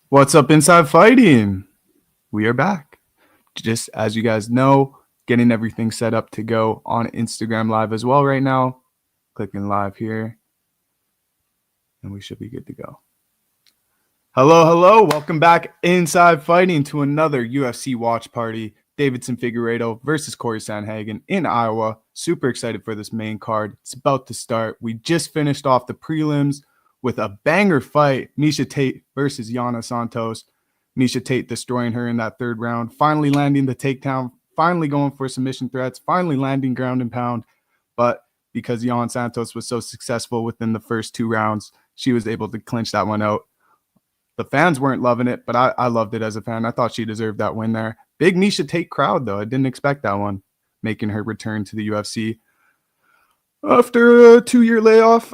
What's up, Inside Fighting? We are back. Just as you guys know, getting everything set up to go on Instagram Live as well right now. Clicking live here, and we should be good to go. Hello. Welcome back, Inside Fighting, to another UFC watch party. Deiveson Figueiredo versus Cory Sandhagen in Iowa. Super excited for this main card. It's about to start. We just finished off the prelims with a banger fight. Miesha Tate versus Yana Santos. Miesha Tate destroying her in that third round. Finally landing the takedown. Finally going for submission threats. Finally landing ground and pound. But because Yana Santos was so successful within the first two rounds, she was able to clinch that one out. The fans weren't loving it, but I loved it as a fan. I thought she deserved that win there. Big Miesha Tate crowd, though. I didn't expect that one, making her return to the UFC. After a 2-year layoff,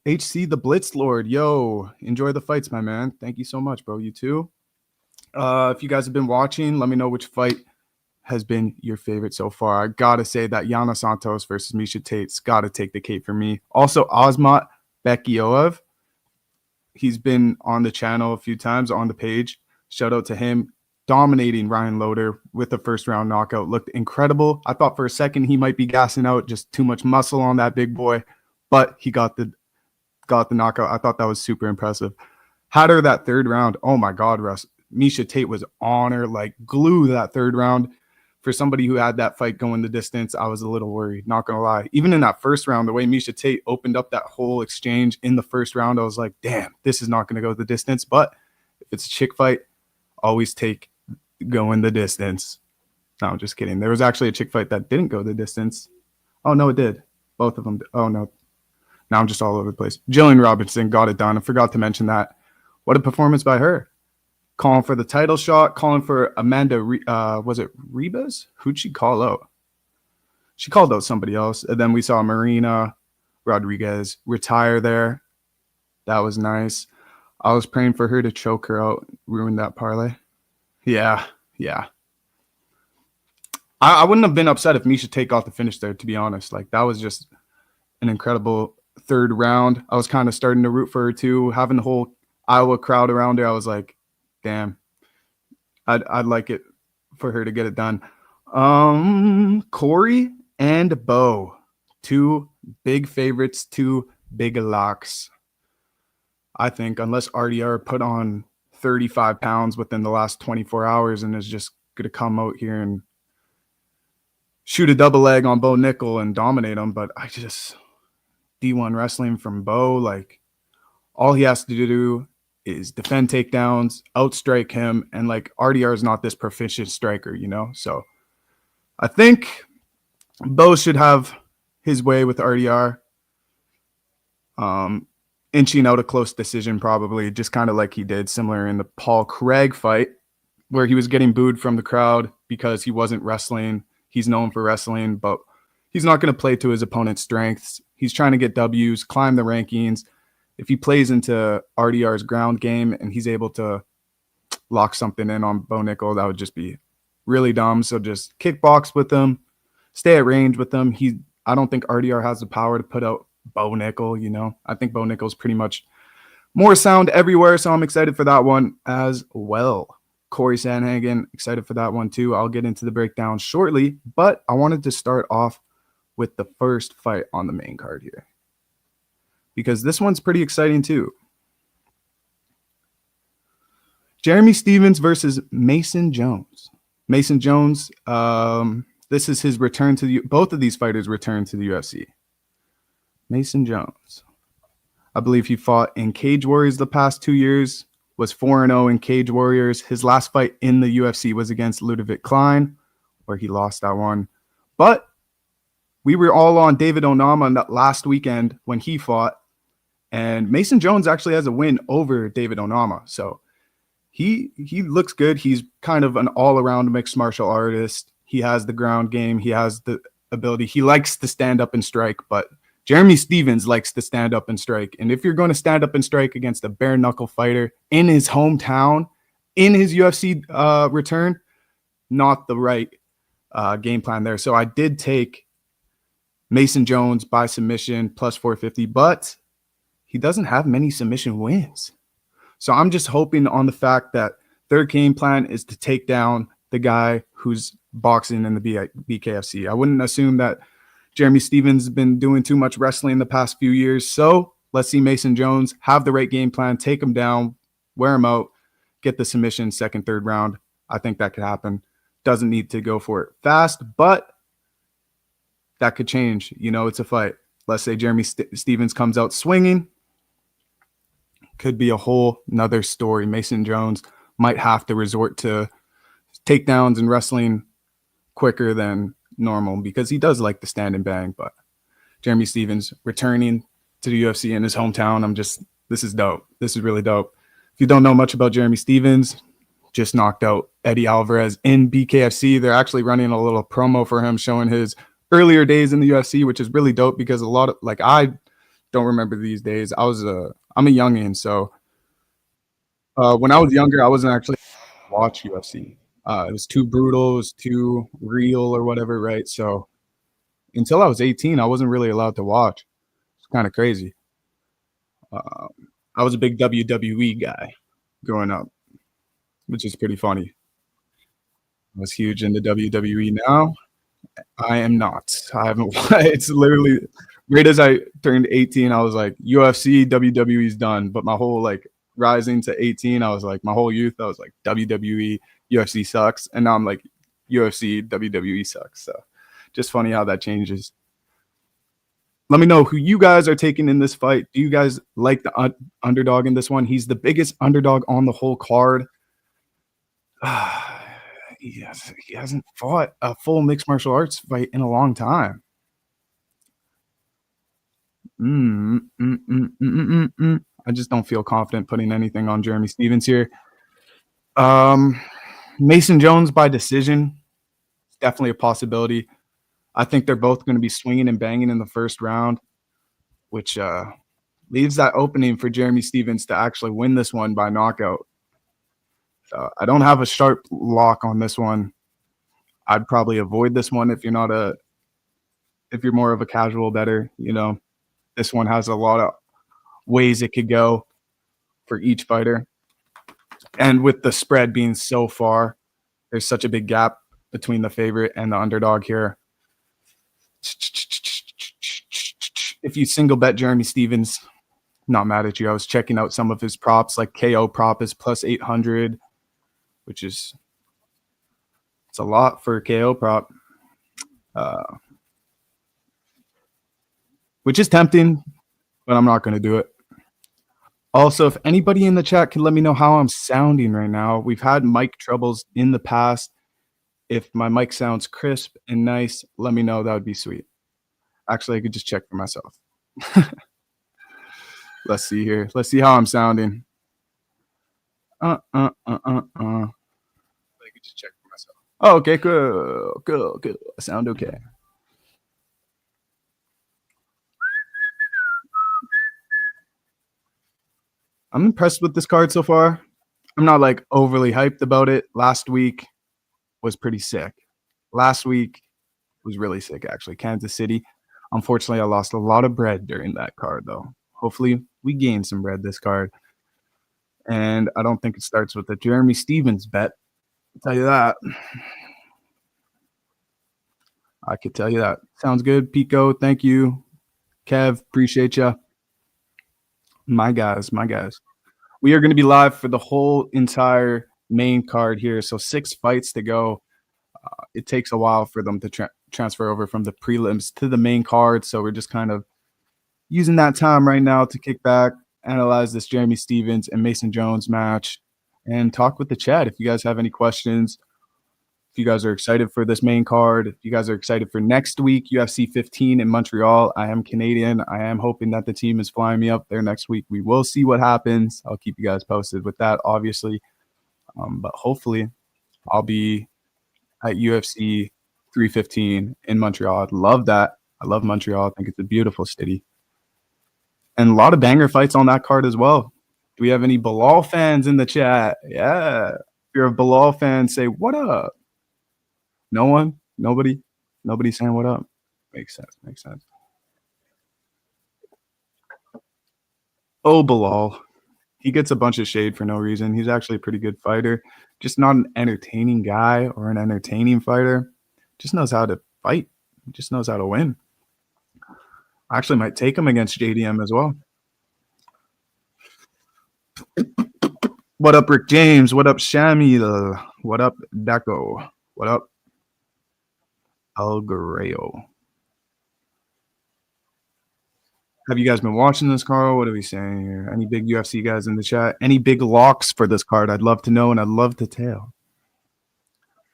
HC the Blitz Lord, yo, enjoy the fights, my man. Thank you so much, bro. You too. If you guys have been watching, let me know which fight has been your favorite so far. I gotta say that Yana Santos versus Miesha Tate's gotta take the cake for me. Also, Osmat Bekioev. He's been on the channel a few times on the page. Shout out to him. Dominating Ryan Loder with a first round knockout. Looked incredible. I thought for a second he might be gassing out, just too much muscle on that big boy, but he got the knockout. I thought that was super impressive. Had her that third round. Oh my God, Russ. Miesha Tate was on her like glue that third round. For somebody who had that fight going the distance, I was a little worried, not going to lie. Even in that first round, the way Miesha Tate opened up that whole exchange in the first round, I was like, damn, this is not going to go the distance. But if it's a chick fight, always take going the distance. No, I'm just kidding. There was actually a chick fight that didn't go the distance. Oh, no, it did. Both of them. Oh, no. Now I'm just all over the place. Jillian Robinson got it done. I forgot to mention that. What a performance by her. Calling for the title shot, calling for Amanda, was it Ribas? Who'd she call out? She called out somebody else. And then we saw Marina Rodriguez retire there. That was nice. I was praying for her to choke her out, ruin that parlay. Yeah. I wouldn't have been upset if Miesha Tate got the finish there, to be honest. Like, that was just an incredible third round. I was kind of starting to root for her too. Having the whole Iowa crowd around her, I was like, damn, I'd like it for her to get it done. Cory and Bo, two big favorites, two big locks. I think unless RDR put on 35 pounds within the last 24 hours and is just going to come out here and shoot a double leg on Bo Nickel and dominate him. But I just, D1 wrestling from Bo, like, all he has to do is defend takedowns, outstrike him, and like RDR is not this proficient striker, you know? So I think Bo should have his way with RDR. Inching out a close decision probably, just kind of like he did similar in the Paul Craig fight, where he was getting booed from the crowd because he wasn't wrestling. He's known for wrestling, but he's not going to play to his opponent's strengths. He's trying to get W's, climb the rankings. If he plays into RDR's ground game and he's able to lock something in on Bo Nickel, that would just be really dumb. So just kickbox with him, stay at range with him. I don't think RDR has the power to put out Bo Nickel, you know. I think Bo Nickel's pretty much more sound everywhere, so I'm excited for that one as well. Cory Sandhagen, excited for that one too. I'll get into the breakdown shortly, but I wanted to start off with the first fight on the main card here, because this one's pretty exciting too. Jeremy Stephens versus Mason Jones. Mason Jones, this is his return to both of these fighters return to the UFC. Mason Jones, I believe he fought in Cage Warriors the past 2 years, was 4-0 in Cage Warriors. His last fight in the UFC was against Ludovic Klein, where he lost that one. But we were all on David Onama last weekend when he fought, and Mason Jones actually has a win over David Onama. So he looks good. He's kind of an all-around mixed martial artist. He has the ground game. He has the ability. He likes to stand up and strike, but Jeremy Stephens likes to stand up and strike. And if you're going to stand up and strike against a bare-knuckle fighter in his hometown, in his UFC return, not the right game plan there. So I did take Mason Jones by submission plus 450, but he doesn't have many submission wins. So I'm just hoping on the fact that their game plan is to take down the guy who's boxing in the BKFC. I wouldn't assume that Jeremy Stephens has been doing too much wrestling the past few years. So let's see Mason Jones have the right game plan, take him down, wear him out, get the submission second, third round. I think that could happen. Doesn't need to go for it fast, but that could change. You know, it's a fight. Let's say Jeremy Stephens comes out swinging. Could be a whole nother story. Mason Jones might have to resort to takedowns and wrestling quicker than normal because he does like to stand and bang. But Jeremy Stephens returning to the UFC in his hometown. This is dope. This is really dope. If you don't know much about Jeremy Stephens, just knocked out Eddie Alvarez in BKFC. They're actually running a little promo for him showing his earlier days in the UFC, which is really dope because a lot of, like, I don't remember these days. I'm a youngin, so when I was younger, I wasn't actually watch UFC. It was too brutal, it was too real or whatever, right? So until I was 18, I wasn't really allowed to watch. It's kind of crazy. I was a big WWE guy growing up, which is pretty funny. I was huge into WWE. Now I am not. I haven't. It's literally right as I turned 18, I was like, UFC, WWE's done. But my whole like rising to 18, I was like, my whole youth, I was like, WWE, UFC sucks. And now I'm like, UFC, WWE sucks. So just funny how that changes. Let me know who you guys are taking in this fight. Do you guys like the underdog in this one? He's the biggest underdog on the whole card. He hasn't fought a full mixed martial arts fight in a long time. I just don't feel confident putting anything on Jeremy Stephens here. Mason Jones by decision, definitely a possibility. I think they're both going to be swinging and banging in the first round, which leaves that opening for Jeremy Stephens to actually win this one by knockout. So I don't have a sharp lock on this one. I'd probably avoid this one if you're more of a casual bettor. You know, this one has a lot of ways it could go for each fighter. And with the spread being so far, there's such a big gap between the favorite and the underdog here. If you single bet Jeremy Stephens, not mad at you. I was checking out some of his props, like KO prop is plus 800, which is it's a lot for a KO prop, which is tempting, but I'm not going to do it. Also, if anybody in the chat can let me know how I'm sounding right now. We've had mic troubles in the past. If my mic sounds crisp and nice, let me know. That would be sweet. Actually, I could just check for myself. Let's see here. Let's see how I'm sounding. I could just check for myself. Oh, okay, cool. I sound okay. I'm impressed with this card so far. I'm not like overly hyped about it. Last week was pretty sick. Last week was really sick, actually. Kansas City. Unfortunately, I lost a lot of bread during that card, though. Hopefully, we gain some bread this card. And I don't think it starts with the Jeremy Stephens bet. I'll tell you that. I could tell you that. Sounds good, Pico. Thank you. Kev, appreciate you. My guys. We are going to be live for the whole entire main card here. So 6 fights to go. It takes a while for them to transfer over from the prelims to the main card. So we're just kind of using that time right now to kick back, analyze this Jeremy Stephens and Mason Jones match, and talk with the chat. If you guys have any questions, if you guys are excited for this main card, if you guys are excited for next week, UFC 15 in Montreal. I am Canadian. I am hoping that the team is flying me up there next week. We will see what happens. I'll keep you guys posted with that, obviously. But hopefully I'll be at UFC 315 in Montreal. I'd love that. I love Montreal. I think it's a beautiful city. And a lot of banger fights on that card as well. Do we have any Bilal fans in the chat? Yeah. If you're a Bilal fan, say what up. No one? Nobody saying what up? Makes sense. Oh, Bilal. He gets a bunch of shade for no reason. He's actually a pretty good fighter, just not an entertaining guy or an entertaining fighter. Just knows how to fight. Just knows how to win. I actually might take him against JDM as well. What up, Rick James? What up, Shamil? What up, Deco? What up, El Guerrero? Have you guys been watching this card? What are we saying here? Any big UFC guys in the chat? Any big locks for this card? I'd love to know and I'd love to tell.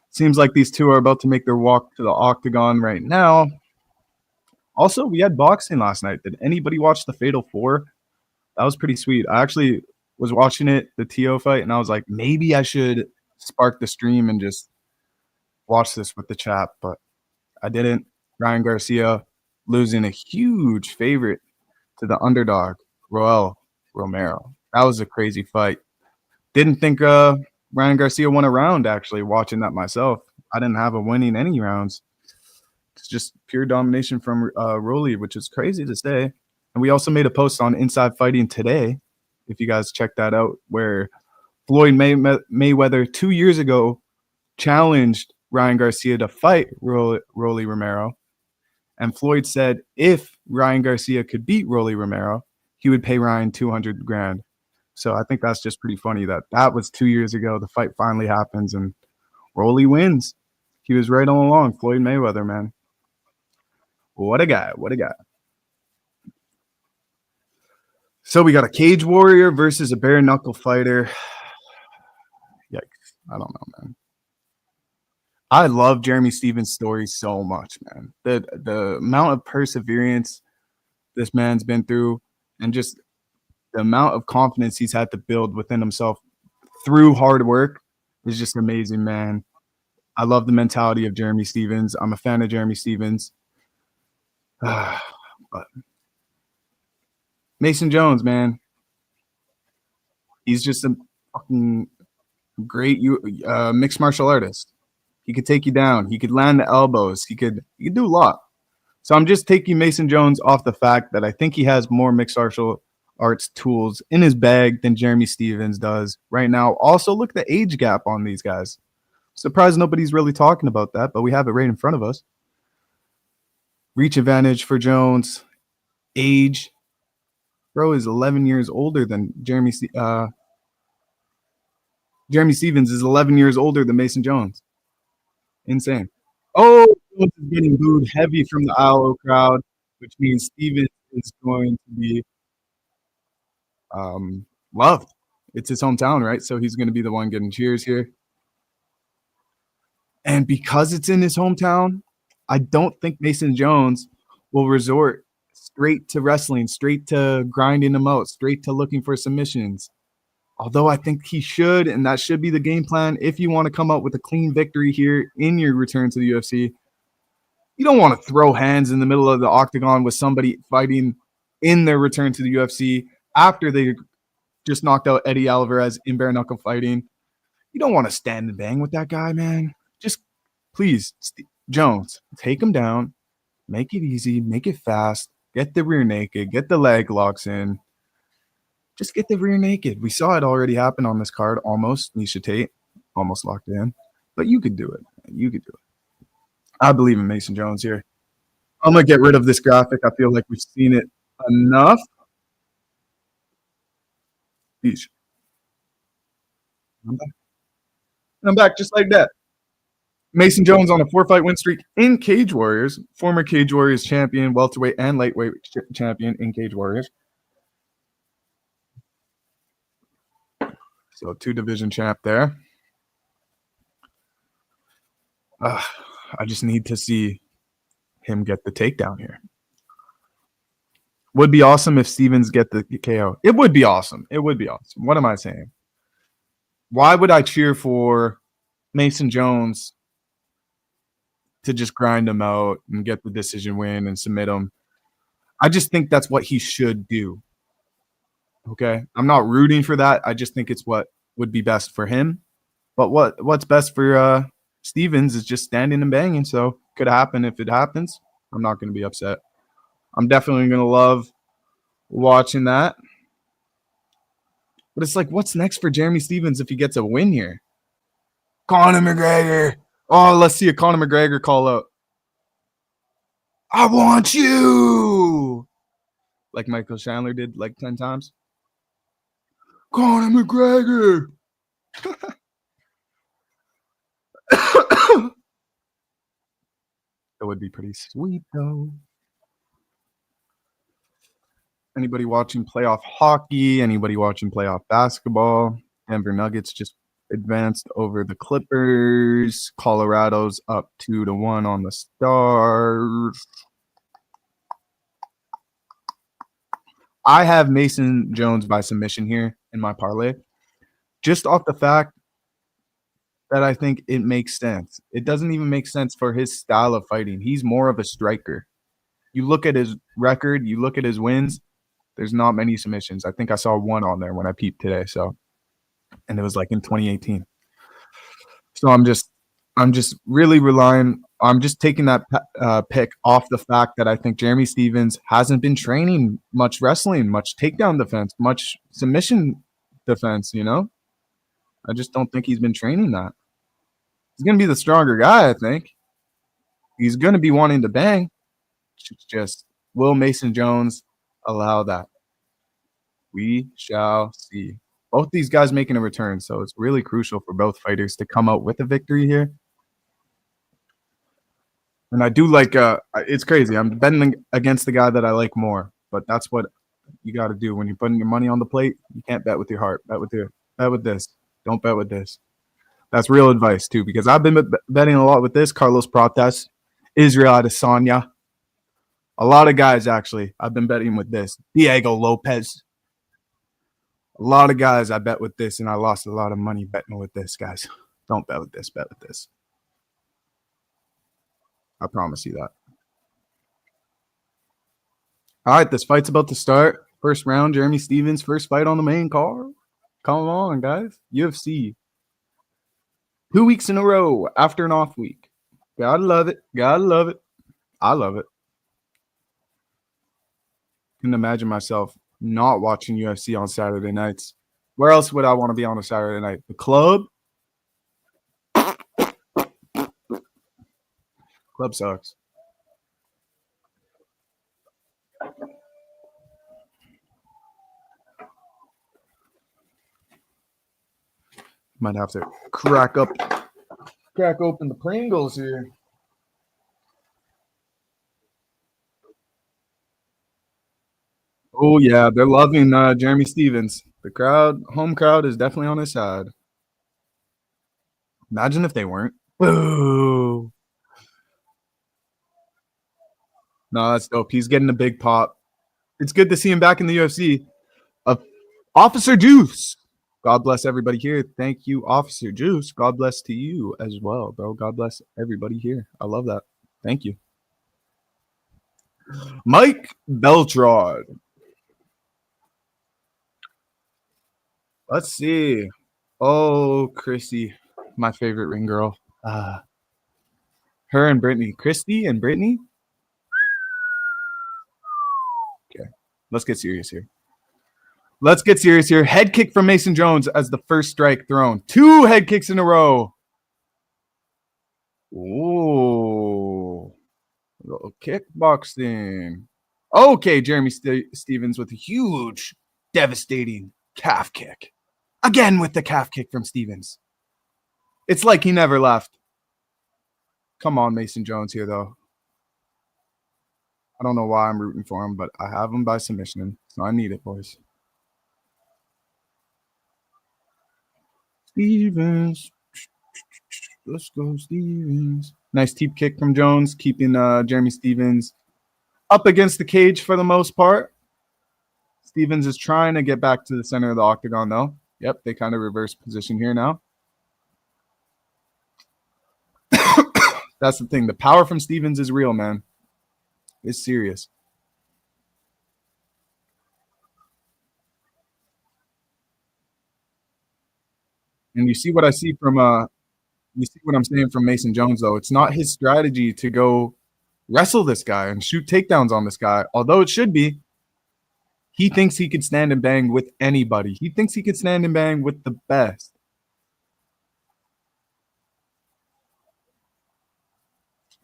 Seems like these two are about to make their walk to the octagon right now. Also, we had boxing last night. Did anybody watch the Fatal 4? That was pretty sweet. I actually was watching it, the TO fight, and I was like, maybe I should spark the stream and just watch this with the chat, but I didn't. Ryan Garcia losing a huge favorite to the underdog, Roel Romero. That was a crazy fight. Didn't think Ryan Garcia won a round, actually, watching that myself. I didn't have a winning any rounds. It's just pure domination from Rolly, which is crazy to say. And we also made a post on Inside Fighting today, if you guys check that out, where Floyd Mayweather 2 years ago challenged Ryan Garcia to fight Rolly Romero. And Floyd said if Ryan Garcia could beat Rolly Romero, he would pay Ryan 200 grand. So I think that's just pretty funny that was 2 years ago. The fight finally happens and Rolly wins. He was right all along. Floyd Mayweather, man. What a guy. What a guy. So we got a cage warrior versus a bare knuckle fighter. Yikes. I don't know, man. I love Jeremy Stephens' story so much, man. The amount of perseverance this man's been through and just the amount of confidence he's had to build within himself through hard work is just amazing, man. I love the mentality of Jeremy Stephens. I'm a fan of Jeremy Stephens. But Mason Jones, man. He's just a fucking great mixed martial artist. He could take you down. He could land the elbows. He could do a lot. So I'm just taking Mason Jones off the fact that I think he has more mixed martial arts tools in his bag than Jeremy Stephens does right now. Also, look at the age gap on these guys. Surprised nobody's really talking about that, but we have it right in front of us. Reach advantage for Jones. Age. Bro is 11 years older than Jeremy Stephens is 11 years older than Mason Jones. Insane. Oh, Jones is getting booed heavy from the ILO crowd, which means Stephens is going to be loved. It's his hometown, right? So he's going to be the one getting cheers here. And because it's in his hometown, I don't think Mason Jones will resort straight to wrestling, straight to grinding him out, straight to looking for submissions. Although I think he should, and that should be the game plan if you want to come out with a clean victory here in your return to the UFC. You don't want to throw hands in the middle of the octagon with somebody fighting in their return to the UFC after they just knocked out Eddie Alvarez in bare knuckle fighting. You don't want to stand and bang with that guy, man. Just please, Jones, take him down, make it easy, make it fast, get the rear naked, get the leg locks in. Just get the rear naked. We saw it already happen on this card. Almost. Misha Tate almost locked in. But you could do it. You could do it. I believe in Mason Jones here. I'm going to get rid of this graphic. I feel like we've seen it enough. Peace. I'm back just like that. Mason Jones on a 4-fight win streak in Cage Warriors. Former Cage Warriors champion, welterweight and lightweight champion in Cage Warriors. So 2-division champ there. I just need to see him get the takedown here. Would be awesome if Stephens get the KO. It would be awesome. It would be awesome. What am I saying? Why would I cheer for Mason Jones to just grind him out and get the decision win and submit him? I just think that's what he should do. Okay, I'm not rooting for that. I just think it's what would be best for him. But what's best for Stephens is just standing and banging. So could happen. If it happens, I'm not going to be upset. I'm definitely going to love watching that. But it's like, what's next for Jeremy Stephens if he gets a win here? Conor McGregor. Oh, let's see a Conor McGregor call out. I want you. Like Michael Chandler did like 10 times. Conor McGregor. That would be pretty sweet, though. Anybody watching playoff hockey? Anybody watching playoff basketball? Denver Nuggets just advanced over the Clippers. Colorado's up 2-1 on the Stars. I have Mason Jones by submission here in my parlay, just off the fact that I think it makes sense. It doesn't even make sense for his style of fighting. He's more of a striker. You look at his record, you look at his wins, there's not many submissions. I think I saw one on there when I peeped today. So, and it was like in 2018. So I'm just really relying. I'm just taking that pick off the fact that I think Jeremy Stephens hasn't been training much wrestling, much takedown defense, much submission defense. You know, I just don't think he's been training that. He's going to be the stronger guy, I think. He's going to be wanting to bang. It's just, will Mason Jones allow that? We shall see. Both these guys making a return, so it's really crucial for both fighters to come out with a victory here. And I do like it's crazy. I'm betting against the guy that I like more, but that's what you got to do when you're putting your money on the plate. You can't bet with your heart. Bet with this. Don't bet with this. That's real advice too, because I've been betting a lot with this. Carlos Prates, Israel Adesanya. A lot of guys, actually, I've been betting with this. Diego Lopez. A lot of guys I bet with this, and I lost a lot of money betting with this, guys. Don't bet with this. Bet with this. I promise you that. All right, this fight's about to start. First round, Jeremy Stephens, first fight on the main card. Come on, guys. UFC. 2 weeks in a row after an off week. Gotta love it. Gotta love it. I love it. Couldn't imagine myself not watching UFC on Saturday nights. Where else would I want to be on a Saturday night? The club? Club sucks. Might have to crack open the Pringles here. Oh yeah, they're loving Jeremy Stephens. The home crowd is definitely on his side. Imagine if they weren't. Boo. No, that's dope. He's getting a big pop. It's good to see him back in the UFC. Officer Juice. God bless everybody here. Thank you, Officer Juice. God bless to you as well, bro. God bless everybody here. I love that. Thank you. Mike Beltrod. Let's see. Oh, Chrissy, my favorite ring girl. Her and Brittany. Christy and Brittany. Okay, let's get serious here. Head kick from Mason Jones as the first strike thrown. 2 head kicks in a row. Ooh. A little kickboxing. Okay, Jeremy Stephens with a huge, devastating calf kick. Again with the calf kick from Stephens. It's like he never left. Come on, Mason Jones here, though. I don't know why I'm rooting for him, but I have him by submission, so I need it, boys. Stephens. Let's go, Stephens. Nice teep kick from Jones, keeping Jeremy Stephens up against the cage for the most part. Stephens is trying to get back to the center of the octagon, though. Yep, they kind of reverse position here now. That's the thing. The power from Stephens is real, man. It's serious. And you see what I see from you see what I'm saying from Mason Jones, though. It's not his strategy to go wrestle this guy and shoot takedowns on this guy, although it should be. He thinks he could stand and bang with anybody. He thinks he could stand and bang with the best.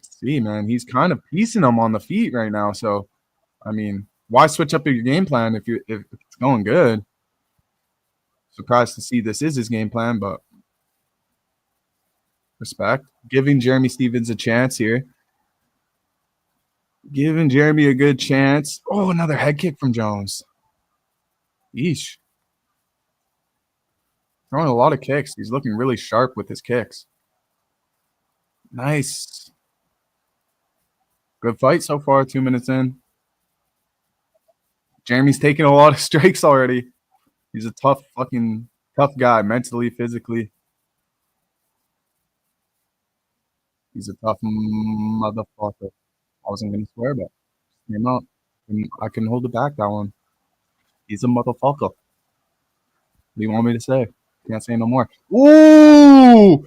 See, man, he's kind of piecing them on the feet right now. So, I mean, why switch up your game plan if it's going good? Surprised to see this is his game plan, but respect. Giving Jeremy Stephens a chance here. Giving Jeremy a good chance. Oh, another head kick from Jones. Yeesh. Throwing a lot of kicks. He's looking really sharp with his kicks. Nice. Good fight so far, 2 minutes in. Jeremy's taking a lot of strikes already. He's a tough guy, mentally, physically. He's a tough motherfucker. I wasn't going to swear, but came out. I can hold it back, that one. He's a motherfucker. What do you want me to say? Can't say no more. Ooh!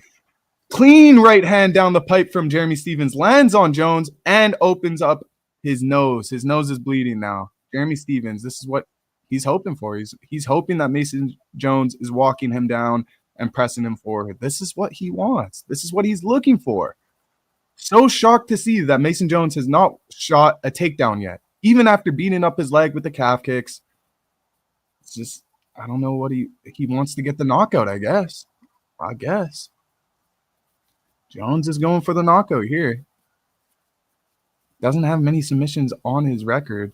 Clean right hand down the pipe from Jeremy Stephens. Lands on Jones and opens up his nose. His nose is bleeding now. Jeremy Stephens, this is what he's hoping for. He's hoping that Mason Jones is walking him down and pressing him forward. This is what he wants. This is what he's looking for. So shocked to see that Mason Jones has not shot a takedown yet, even after beating up his leg with the calf kicks. It's just, I don't know what he wants to get the knockout, I guess. Jones is going for the knockout here. Doesn't have many submissions on his record.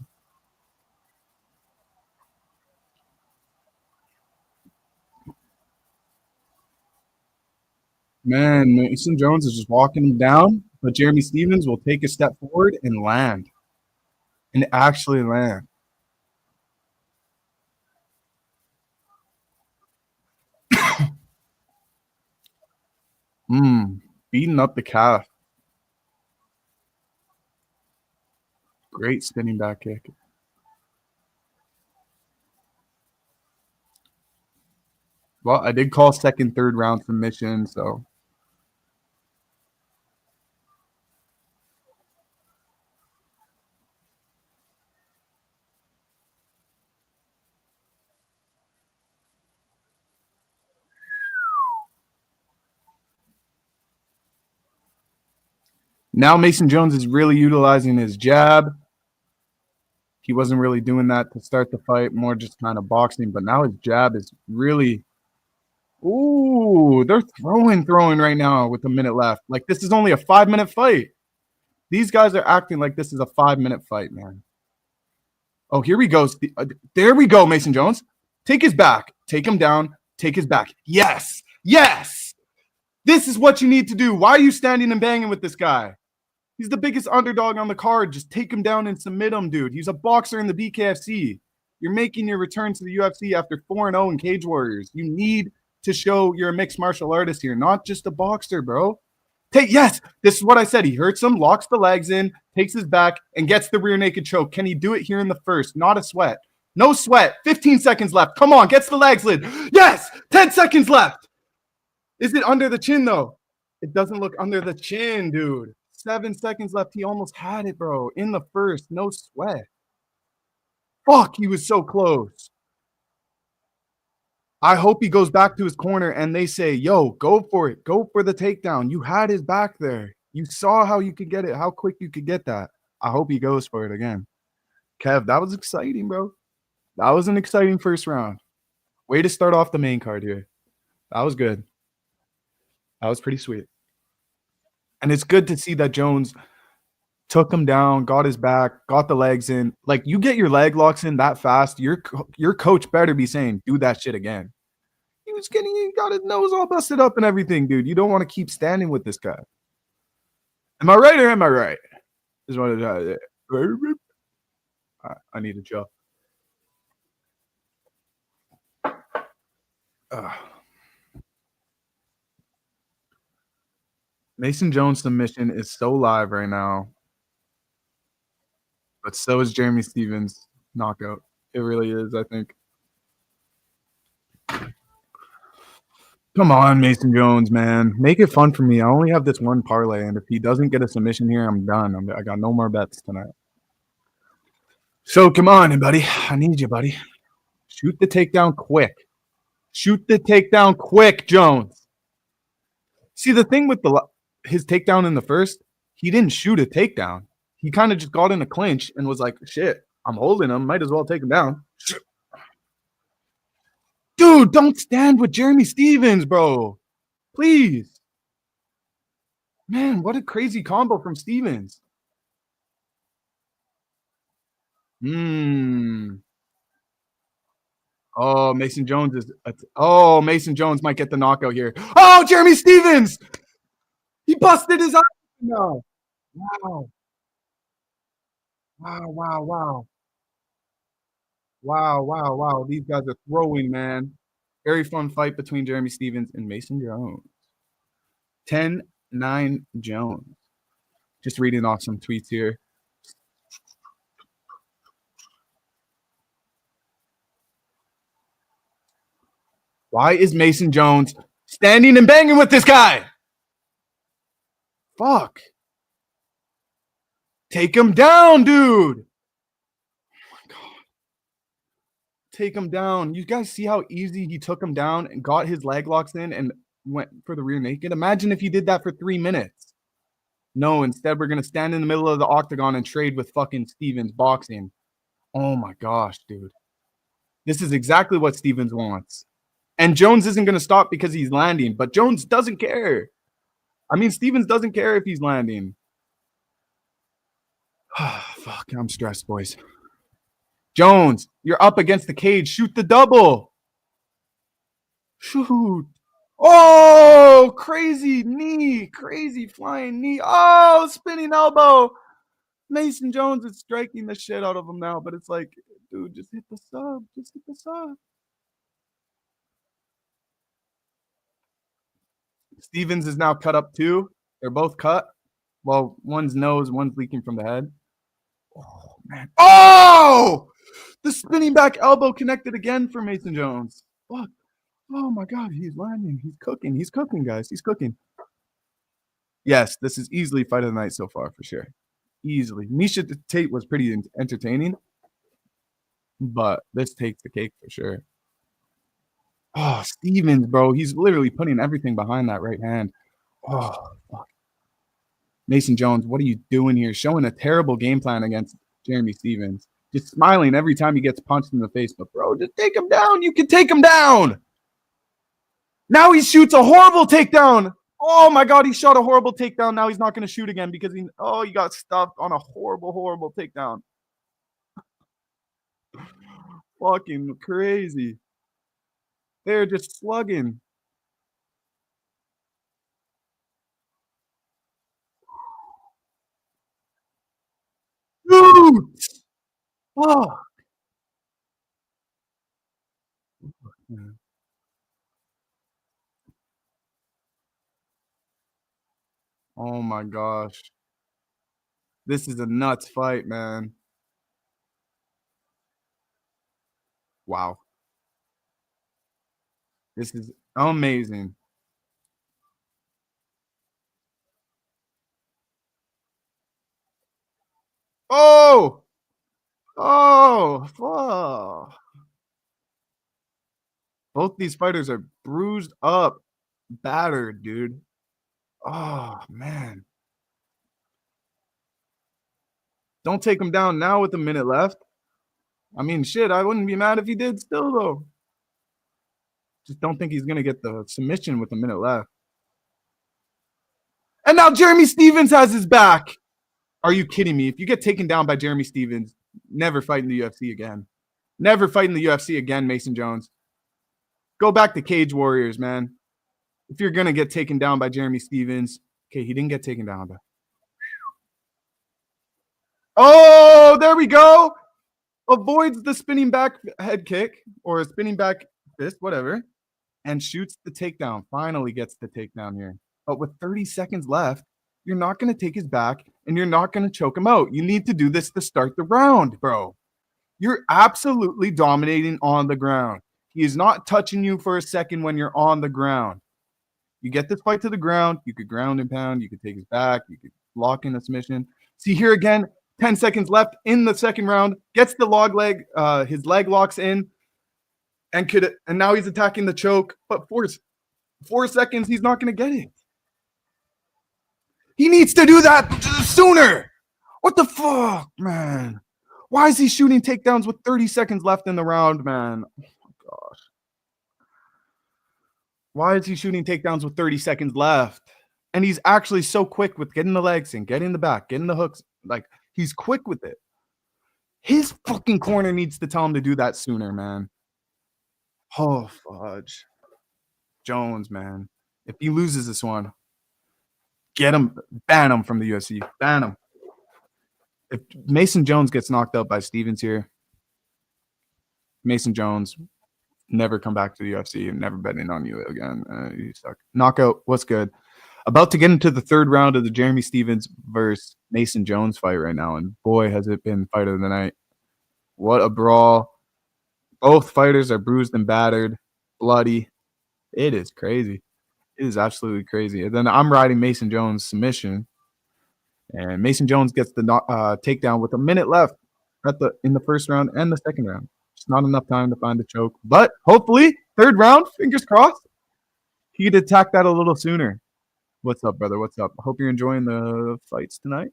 Man, Mason Jones is just walking him down, but Jeremy Stephens will take a step forward and land. And actually land. Beating up the calf. Great spinning back kick. Well, I did call second, third round submission, so. Now Mason Jones is really utilizing his jab. He wasn't really doing that to start the fight, more just kind of boxing. But now his jab is really – ooh, they're throwing right now with a minute left. Like, this is only a 5-minute fight. These guys are acting like this is a 5-minute fight, man. Oh, here he goes. There we go, Mason Jones. Take his back. Take him down. Take his back. Yes. Yes. This is what you need to do. Why are you standing and banging with this guy? He's the biggest underdog on the card. Just take him down and submit him, dude. He's a boxer in the BKFC. You're making your return to the UFC after 4-0 in Cage Warriors. You need to show you're a mixed martial artist here, not just a boxer, bro. Yes, this is what I said. He hurts him, locks the legs in, takes his back, and gets the rear naked choke. Can he do it here in the first? Not a sweat. No sweat. 15 seconds left. Come on, gets the legs lid. Yes, 10 seconds left. Is it under the chin, though? It doesn't look under the chin, dude. 7 seconds left. He almost had it, bro. In the first, no sweat. Fuck, he was so close. I hope he goes back to his corner and they say, yo, go for it. Go for the takedown. You had his back there. You saw how you could get it, how quick you could get that. I hope he goes for it again. Kev, that was exciting, bro. That was an exciting first round. Way to start off the main card here. That was good. That was pretty sweet. And it's good to see that Jones took him down, got his back, got the legs in. Like, you get your leg locks in that fast, your coach better be saying, do that shit again. He got his nose all busted up and everything, dude. You don't want to keep standing with this guy. Am I right or am I right? Is what I need a job. Mason Jones' submission is so live right now. But so is Jeremy Stephens' knockout. It really is, I think. Come on, Mason Jones, man. Make it fun for me. I only have this one parlay, and if he doesn't get a submission here, I'm done. I got no more bets tonight. So come on, buddy. I need you, buddy. Shoot the takedown quick. Shoot the takedown quick, Jones. See, the thing with his takedown in the first, he didn't shoot a takedown. He kind of just got in a clinch and was like, shit, I'm holding him. Might as well take him down. Dude, don't stand with Jeremy Stephens, bro. Please. Man, what a crazy combo from Stephens. Oh, Mason Jones is. Mason Jones might get the knockout here. Oh, Jeremy Stephens. He busted his eye. No. Wow. Wow, wow, wow. Wow, wow, wow. These guys are throwing, man. Very fun fight between Jeremy Stephens and Mason Jones. 10-9 Jones. Just reading off some tweets here. Why is Mason Jones standing and banging with this guy? Fuck. Take him down, dude. Oh my God. Take him down. You guys see how easy he took him down and got his leg locks in and went for the rear naked? Imagine if he did that for 3 minutes. No, instead we're going to stand in the middle of the octagon and trade with fucking Stephens boxing. Oh my gosh, dude. This is exactly what Stephens wants. And Jones isn't going to stop because he's landing, but Jones doesn't care. I mean, Stephens doesn't care if he's landing. Fuck, I'm stressed, boys. Jones, you're up against the cage. Shoot the double. Shoot. Oh, crazy knee. Crazy flying knee. Oh, spinning elbow. Mason Jones is striking the shit out of him now, but it's like, dude, just hit the sub. Just hit the sub. Stephens is now cut up too. They're both cut. Well, one's nose, one's leaking from the head. Oh, man. Oh! The spinning back elbow connected again for Mason Jones. Fuck. Oh, my God. He's landing. He's cooking. He's cooking, guys. He's cooking. Yes, this is easily fight of the night so far, for sure. Easily. Miesha Tate was pretty entertaining, but this takes the cake for sure. Oh, Stephens, bro. He's literally putting everything behind that right hand. Oh, fuck. Mason Jones, what are you doing here? Showing a terrible game plan against Jeremy Stephens. Just smiling every time he gets punched in the face. But, bro, just take him down. You can take him down. Now he shoots a horrible takedown. Oh, my God. He shot a horrible takedown. Now he's not going to shoot again because he got stuffed on a horrible, horrible takedown. Fucking crazy. They're just slugging. Dude! Oh. Oh my gosh. This is a nuts fight, man. Wow. This is amazing. Oh! Oh! Oh! Both these fighters are bruised up, battered, dude. Oh, man. Don't take him down now with a minute left. I mean, shit, I wouldn't be mad if he did still, though. Just don't think he's going to get the submission with a minute left. And now Jeremy Stephens has his back. Are you kidding me? If you get taken down by Jeremy Stephens, never fight in the UFC again. Never fight in the UFC again, Mason Jones. Go back to Cage Warriors, man. If you're going to get taken down by Jeremy Stephens. Okay, he didn't get taken down. But... Oh, there we go. Avoids the spinning back head kick or a spinning back fist, whatever, and shoots the takedown. Finally gets the takedown here. But with 30 seconds left, you're not going to take his back and you're not going to choke him out. You need to do this to start the round, bro. You're absolutely dominating on the ground. He is not touching you for a second when you're on the ground. You get this fight to the ground, you could ground and pound, you could take his back, you could lock in a submission. See here again, 10 seconds left in the second round, gets the his leg locks in, and now he's attacking the choke, but 4 seconds, he's not going to get it. He needs to do that sooner. What the fuck, man? Why is he shooting takedowns with 30 seconds left in the round, man? Oh my gosh. Why is he shooting takedowns with 30 seconds left? And he's actually so quick with getting the legs in, getting the back, getting the hooks. Like, he's quick with it. His fucking corner needs to tell him to do that sooner, man. Oh, fudge. Jones, man. If he loses this one, get him, ban him from the UFC. Ban him. If Mason Jones gets knocked out by Stevens here, Mason Jones, never come back to the UFC and never betting on you again. You suck. Knockout, what's good? About to get into the third round of the Jeremy Stevens versus Mason Jones fight right now, and boy, has it been fight of the night. What a brawl. Both fighters are bruised and battered, bloody. It is crazy. It is absolutely crazy. And then I'm riding Mason Jones' submission, and Mason Jones gets the takedown with a minute left in the first round and the second round. Just not enough time to find the choke. But hopefully, third round, fingers crossed, he could attack that a little sooner. What's up, brother? What's up? Hope you're enjoying the fights tonight.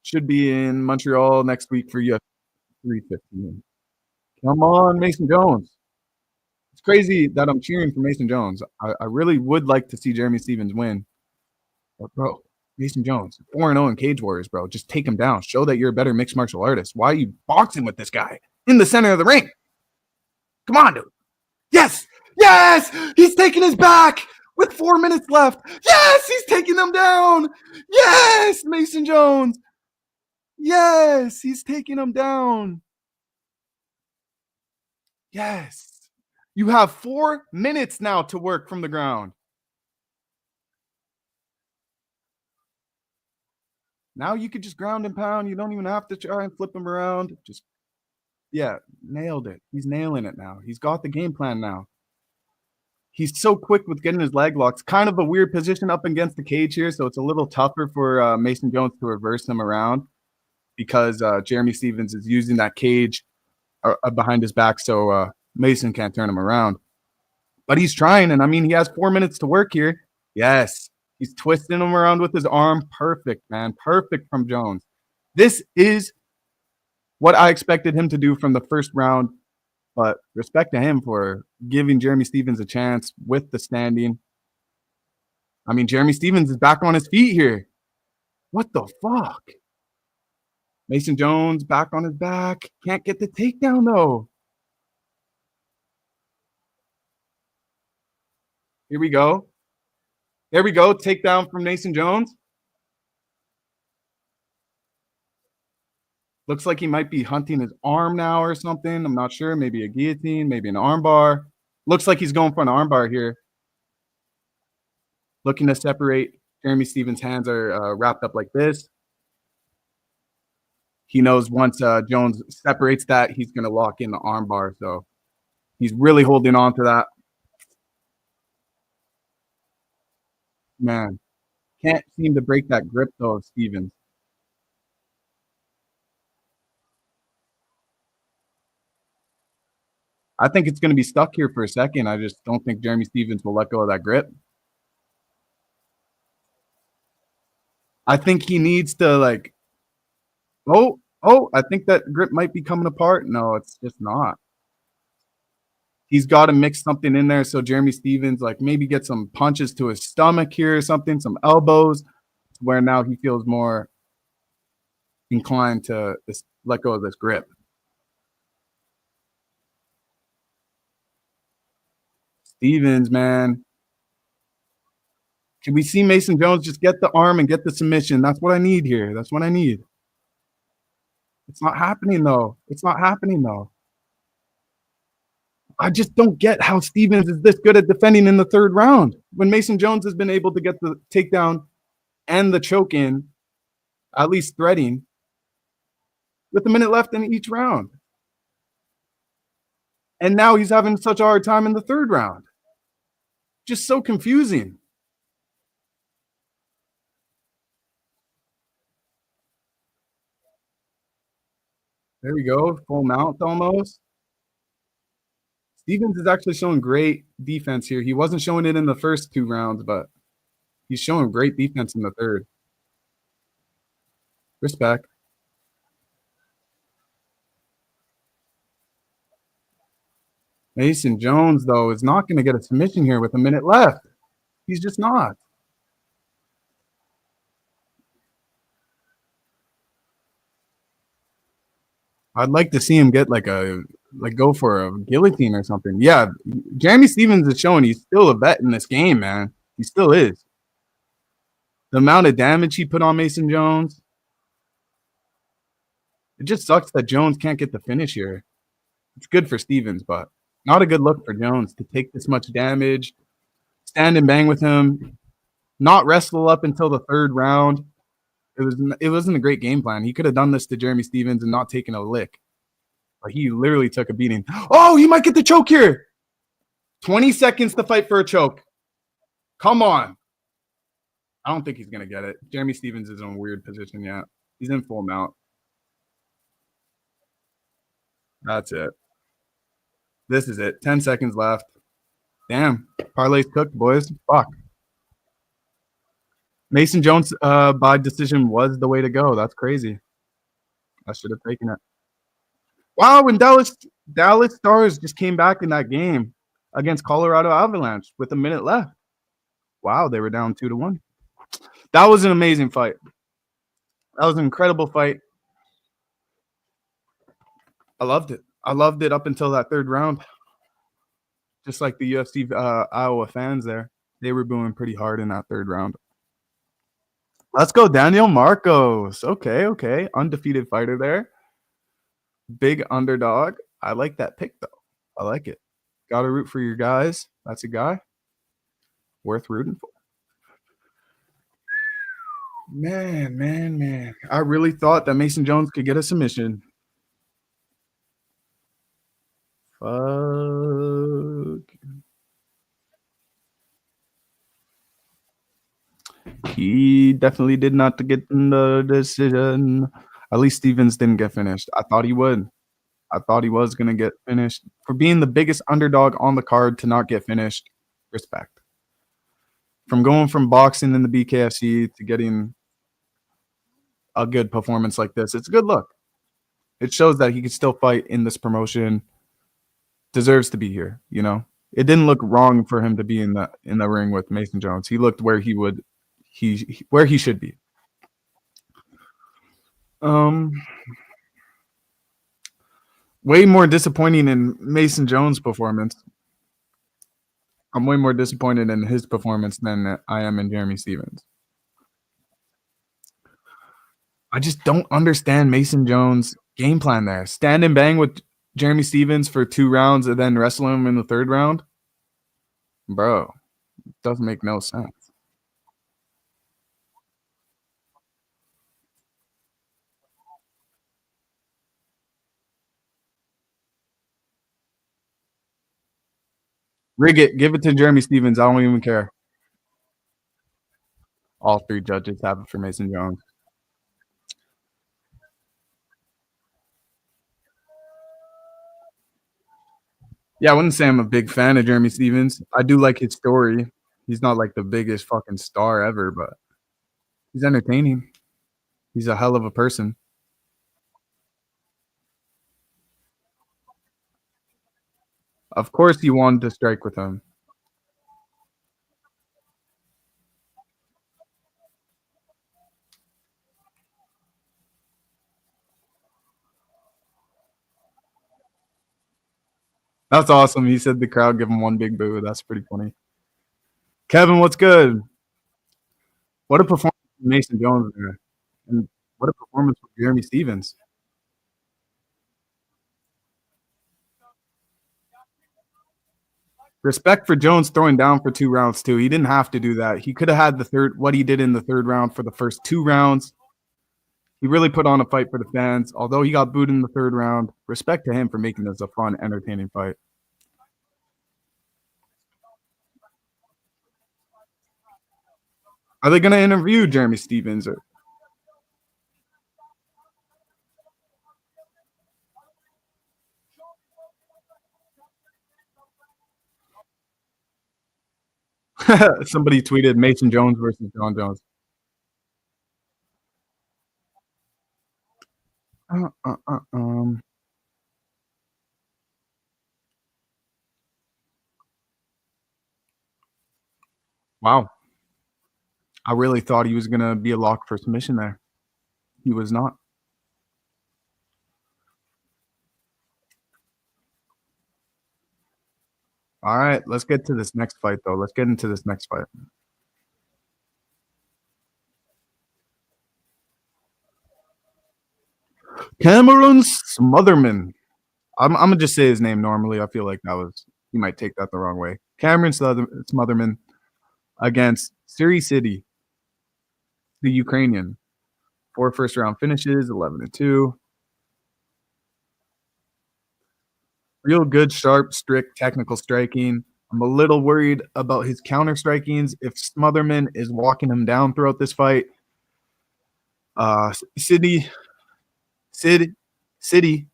Should be in Montreal next week for UFC 315. Come on, Mason Jones. It's crazy that I'm cheering for Mason Jones. I really would like to see Jeremy Stevens win. But, bro, Mason Jones, 4-0 in Cage Warriors, bro. Just take him down. Show that you're a better mixed martial artist. Why are you boxing with this guy in the center of the ring? Come on, dude. Yes! Yes! He's taking his back with 4 minutes left. Yes! He's taking them down. Yes! Mason Jones. Yes! He's taking them down. Yes. You have 4 minutes now to work from the ground. Now you could just ground and pound. You don't even have to try and flip him around. Just, yeah, nailed it. He's nailing it now. He's got the game plan now. He's so quick with getting his leg locks. Kind of a weird position up against the cage here, so it's a little tougher for Mason Jones to reverse him around because Jeremy Stevens is using that cage behind his back, so Mason can't turn him around. But he's trying, and I mean, he has 4 minutes to work here. Yes. He's twisting him around with his arm. Perfect, man. Perfect from Jones. This is what I expected him to do from the first round, but respect to him for giving Jeremy Stevens a chance with the standing. I mean, Jeremy Stevens is back on his feet here. What the fuck? Mason Jones back on his back. Can't get the takedown, though. Here we go. There we go. Takedown from Mason Jones. Looks like he might be hunting his arm now or something. I'm not sure. Maybe a guillotine, maybe an armbar. Looks like he's going for an armbar here. Looking to separate. Jeremy Stevens' hands are wrapped up like this. He knows once Jones separates that, he's going to lock in the armbar. So he's really holding on to that. Man, can't seem to break that grip, though, of Stevens. I think it's going to be stuck here for a second. I just don't think Jeremy Stevens will let go of that grip. I think he needs to, like, I think that grip might be coming apart. No, it's just not. He's got to mix something in there so Jeremy Stevens, like, maybe get some punches to his stomach here or something, some elbows, where now he feels more inclined to let go of this grip. Stevens, man. Can we see Mason Jones just get the arm and get the submission? That's what I need here. That's what I need. It's not happening, though. It's not happening, though. I just don't get how Stevens is this good at defending in the third round when Mason Jones has been able to get the takedown and the choke in, at least threading, with a minute left in each round. And now he's having such a hard time in the third round. Just so confusing. There we go. Full mount almost. Stevens is actually showing great defense here. He wasn't showing it in the first 2 rounds, but he's showing great defense in the third. Respect. Mason Jones, though, is not going to get a submission here with a minute left. He's just not. I'd like to see him get go for a guillotine or something. Yeah, Jeremy Stevens is showing he's still a vet in this game, man. He still is. The amount of damage he put on Mason Jones. It just sucks that Jones can't get the finish here. It's good for Stevens, but not a good look for Jones to take this much damage, stand and bang with him, not wrestle up until the third round. It wasn't a great game plan. He could have done this to Jeremy Stevens and not taken a lick. But he literally took a beating. Oh, he might get the choke here. 20 seconds to fight for a choke. Come on. I don't think he's going to get it. Jeremy Stevens is in a weird position yet. He's in full mount. That's it. This is it. 10 seconds left. Damn. Parlay's cooked, boys. Fuck. Mason Jones by decision was the way to go. That's crazy. I should have taken it. Wow, and Dallas Stars just came back in that game against Colorado Avalanche with a minute left. Wow, they were down 2-1. That was an amazing fight. That was an incredible fight. I loved it. I loved it up until that third round. Just like the UFC Iowa fans there. They were booing pretty hard in that third round. Let's go, Daniel Marcos. Okay. Undefeated fighter there. Big underdog. I like that pick, though. I like it. Got to root for your guys. That's a guy worth rooting for. Man. I really thought that Mason Jones could get a submission. Fuck. He definitely did not get the decision. At least Stevens didn't get finished. I thought he would. I thought he was going to get finished. For being the biggest underdog on the card to not get finished, respect. From going from boxing in the BKFC to getting a good performance like this, it's a good look. It shows that he can still fight in this promotion. Deserves to be here, you know? It didn't look wrong for him to be in the ring with Mason Jones. He looked where he should be. Way more disappointing in Mason Jones' performance. I'm way more disappointed in his performance than I am in Jeremy Stevens. I just don't understand Mason Jones' game plan there. Stand and bang with Jeremy Stevens for 2 rounds and then wrestle him in the third round? Bro, it doesn't make no sense. Rig it. Give it to Jeremy Stevens. I don't even care. All 3 judges have it for Mason Jones. Yeah, I wouldn't say I'm a big fan of Jeremy Stevens. I do like his story. He's not like the biggest fucking star ever, but he's entertaining. He's a hell of a person. Of course you wanted to strike with him. That's awesome. He said the crowd give him one big boo. That's pretty funny. Kevin, what's good? What a performance from Mason Jones there. And what a performance from Jeremy Stevens. Respect for Jones throwing down for 2 rounds too. He didn't have to do that. He could have had what he did in the third round for the first 2 rounds. He really put on a fight for the fans. Although he got booed in the third round, respect to him for making this a fun, entertaining fight. Are they going to interview Jeremy Stevens? Somebody tweeted Mason Jones versus John Jones. Uh, uh, uh, um. Wow. I really thought he was gonna be a lock for submission there. He was not. All right, let's get to this next fight, though. Let's get into this next fight. Cameron Smotherman. I'm gonna just say his name normally. I feel like he might take that the wrong way. Cameron Smotherman against Siri City, the Ukrainian. 4 first round finishes, 11-2. Real good, sharp, strict technical striking. I'm a little worried about his counter strikings. If Smotherman is walking him down throughout this fight, City, Sid, City,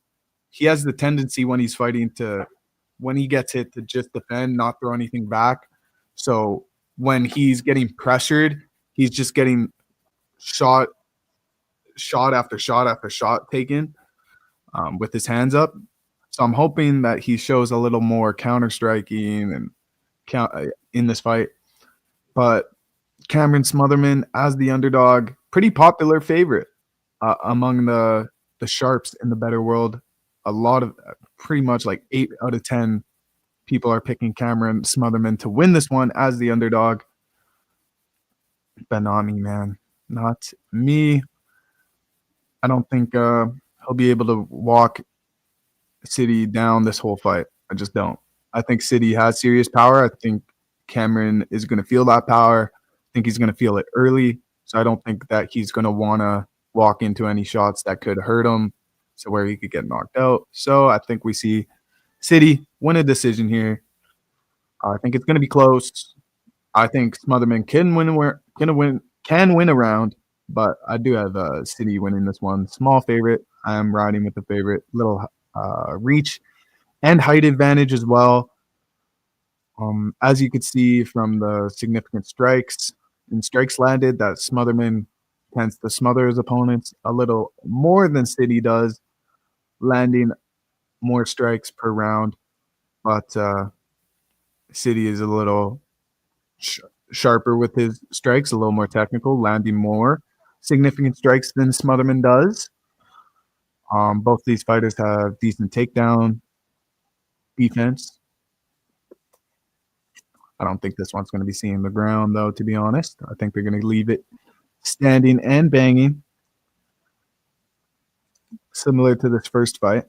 he has the tendency when he's fighting when he gets hit to just defend, not throw anything back. So when he's getting pressured, he's just getting shot after shot after shot taken with his hands up. So I'm hoping that he shows a little more counter striking and in this fight. But Cameron Smotherman as the underdog, pretty popular favorite among the sharps in the better world. A lot of pretty much like 8 out of 10 people are picking Cameron Smotherman to win this one as the underdog. But not me, man. Not me. I don't think he'll be able to walk City down this whole fight. I just don't. I think City has serious power. I think Cameron is going to feel that power. I think he's going to feel it early. So I don't think that he's going to want to walk into any shots that could hurt him, so where he could get knocked out. So I think we see City win a decision here. I think it's going to be close. I think Smotherman can win a round, but I do have City winning this one. Small favorite. I am riding with the favorite. Little reach and height advantage as well. As you could see from the significant strikes landed, that Smotherman tends to smother his opponents a little more than City does, landing more strikes per round. But City is a little sharper with his strikes, a little more technical, landing more significant strikes than Smotherman does. Both these fighters have decent takedown defense. I don't think this one's going to be seeing the ground, though, to be honest. I think they're going to leave it standing and banging, similar to this first fight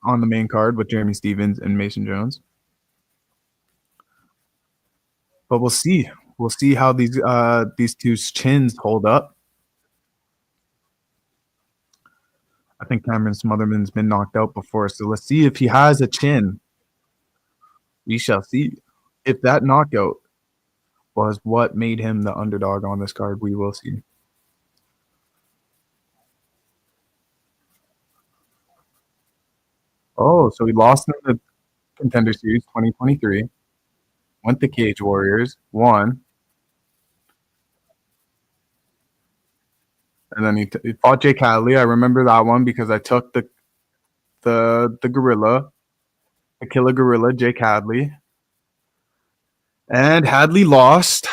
on the main card with Jeremy Stephens and Mason Jones. But we'll see. We'll see how these two chins hold up. I think Cameron Smotherman's been knocked out before, so let's see if he has a chin. We shall see. If that knockout was what made him the underdog on this card, we will see. Oh, so he lost in the Contender Series 2023, went to Cage Warriors, won, and then he fought Jake Hadley. I remember that one because I took the gorilla, the killer gorilla, Jake Hadley, and Hadley lost.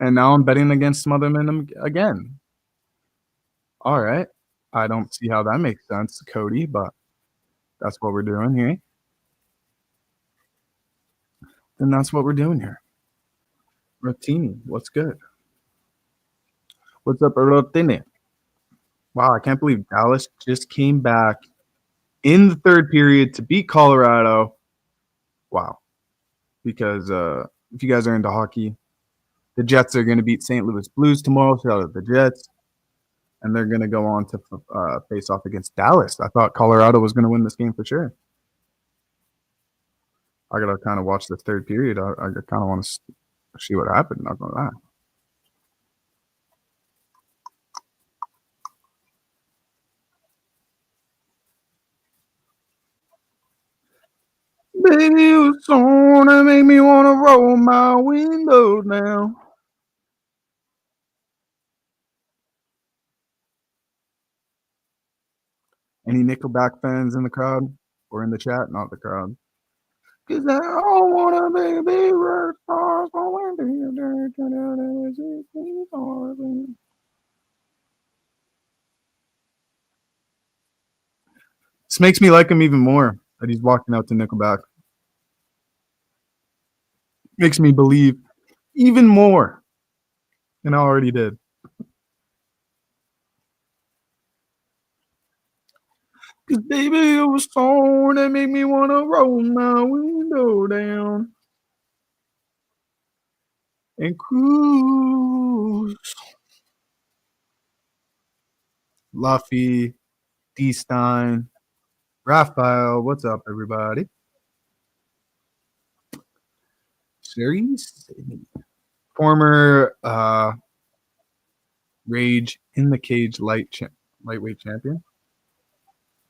And now I'm betting against Smotherman again. All right. I don't see how that makes sense, Cody, but that's what we're doing here. And that's what we're doing here. Rotini, what's good? What's up, Rotini? Wow, I can't believe Dallas just came back in the third period to beat Colorado. Wow. Because if you guys are into hockey, the Jets are going to beat St. Louis Blues tomorrow. Shout out the Jets. And they're going to go on to face off against Dallas. I thought Colorado was going to win this game for sure. I got to kind of watch the third period. I kind of want to see what happened. Not going to lie. Baby, you was song that make me want to roll my windows down. Any Nickelback fans in the crowd or in the chat? Not the crowd. Cause I don't wanna baby rock stars going to. This makes me like him even more that he's walking out to Nickelback. Makes me believe even more than I already did. Cause baby, it was song that made me wanna roll my window down and cruise. Luffy, D Stein, Raphael, what's up, everybody? Series, former Rage in the Cage lightweight champion.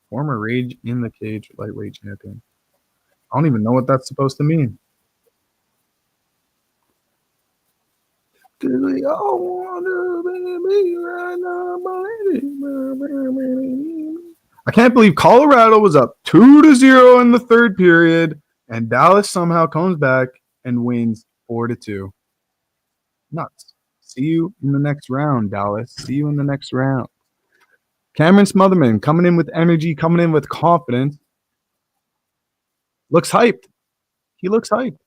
Former Rage in the Cage lightweight champion. I don't even know what that's supposed to mean. I can't believe Colorado was up 2-0 in the third period, and Dallas somehow comes back and wins 4-2. Nuts. See you in the next round, Dallas. See you in the next round. Cameron Smotherman coming in with energy, coming in with confidence. Looks hyped. He looks hyped.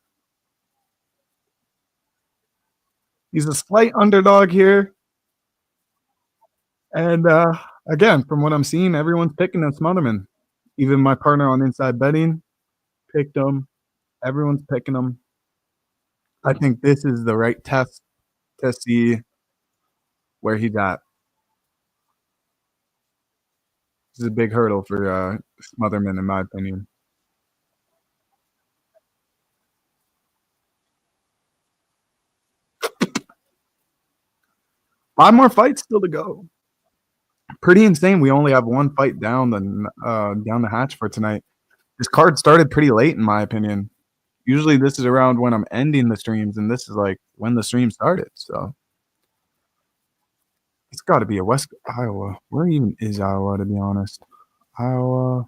He's a slight underdog here. And again, from what I'm seeing, everyone's picking him Smotherman. Even my partner on Inside Betting picked him. Everyone's picking him. I think this is the right test to see where he's at. This is a big hurdle for Smotherman, in my opinion. Five more fights still to go. Pretty insane. We only have one fight down the hatch for tonight. This card started pretty late, in my opinion. Usually this is around when I'm ending the streams, and this is like when the stream started. So it's got to be a West Iowa. Where even is Iowa, to be honest? Iowa.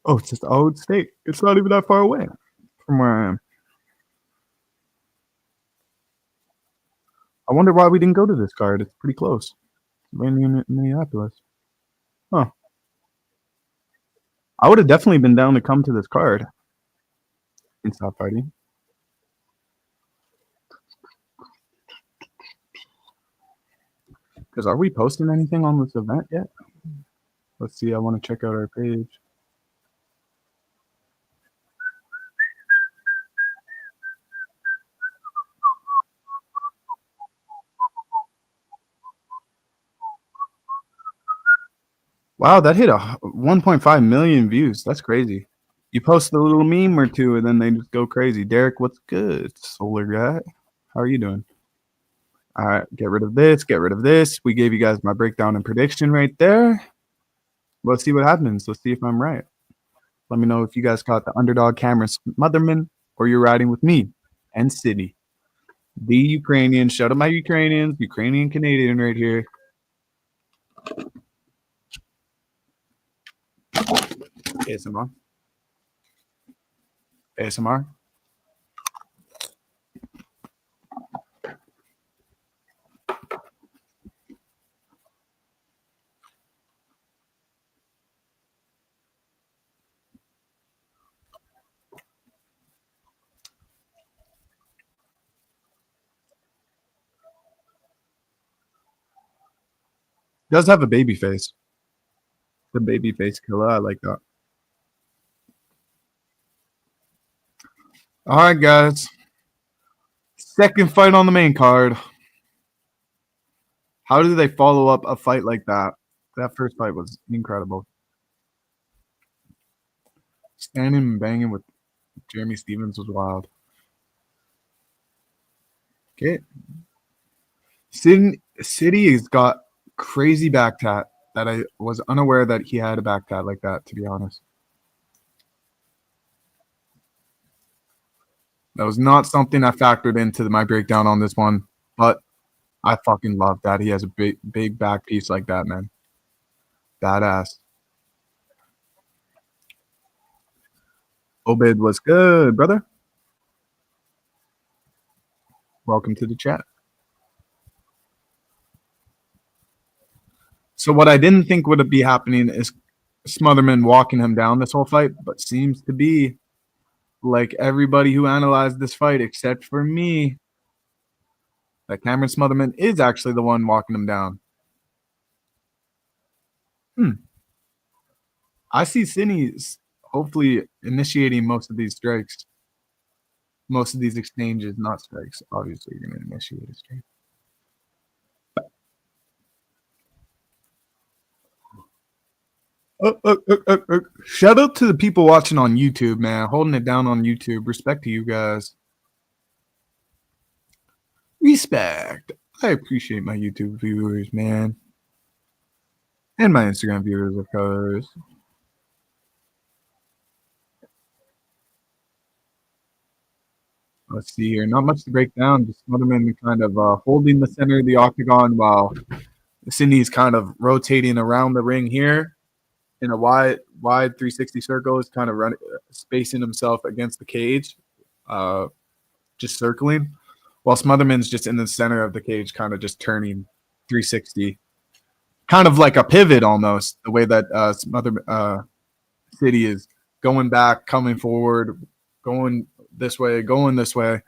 Oh, it's just Iowa State. It's not even that far away from where I am. I wonder why we didn't go to this card. It's pretty close. Right in Minneapolis. Huh. I would have definitely been down to come to this card and stop fighting. Because are we posting anything on this event yet? Let's see. I want to check out our page. Wow, that hit a 1.5 million views. That's crazy. You post a little meme or two, and then they just go crazy. Derek, what's good? Solar guy. How are you doing? All right, get rid of this. Get rid of this. We gave you guys my breakdown and prediction right there. Let's see what happens. Let's see if I'm right. Let me know if you guys caught the underdog Cameron Smotherman or you're riding with me and City. The Ukrainian. Shout out my Ukrainians. Ukrainian Canadian right here. ASMR. ASMR. Does have a baby face. The baby face killer. I like that. All right, guys. Second fight on the main card. How do they follow up a fight like that? That first fight was incredible. Standing and banging with Jeremy Stevens was wild. Okay. City has got crazy back tat that I was unaware that he had a back tat like that, to be honest. That was not something I factored into my breakdown on this one, but I fucking love that he has a big back piece like that, man. Badass. Obed was good, brother. Welcome to the chat. So what I didn't think would be happening is Smotherman walking him down this whole fight, but seems to be like everybody who analyzed this fight except for me, that Cameron Smotherman is actually the one walking him down. I see Cine hopefully initiating most of these strikes, most of these exchanges, not strikes. Obviously, you're going to initiate a strike. Shout out to the people watching on YouTube, man. Holding it down on YouTube. Respect to you guys. Respect. I appreciate my YouTube viewers, man. And my Instagram viewers, of course. Let's see here. Not much to break down. Just Smotherman kind of holding the center of the octagon while Cindy's kind of rotating around the ring here in a wide 360 circle. Is kind of running, spacing himself against the cage, just circling, while Smotherman's just in the center of the cage, kind of just turning 360, kind of like a pivot almost. The way that City is going back, coming forward, going this way, going this way.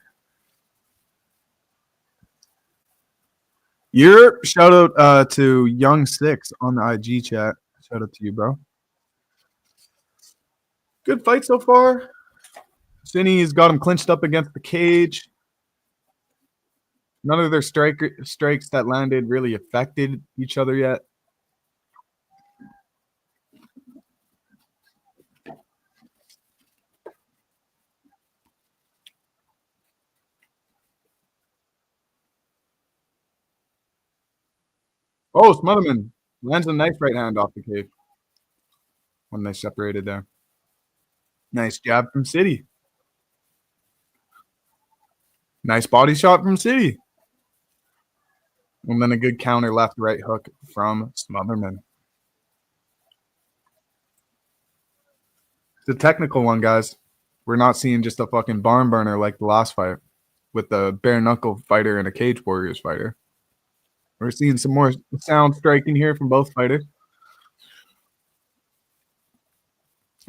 Your shout out to Young Six on the IG chat. Shout out to you, bro. Good fight so far. Cinny's got him clinched up against the cage. None of their strikes that landed really affected each other yet. Oh, Smotherman lands a nice right hand off the cage when they separated there. Nice jab from City. Nice body shot from City. And then a good counter left right hook from Smotherman. It's a technical one, guys. We're not seeing just a fucking barn burner like the last fight with the bare knuckle fighter and a Cage Warriors fighter. We're seeing some more sound striking here from both fighters.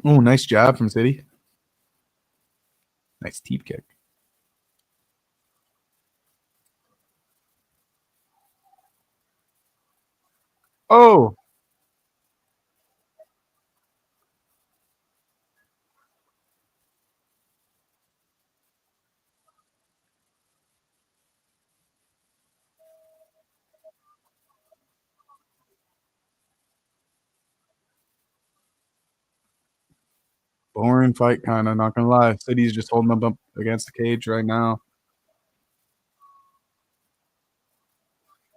Oh, nice jab from City. Nice teep kick. Oh. Boring fight, kind of, not going to lie. City's just holding up against the cage right now.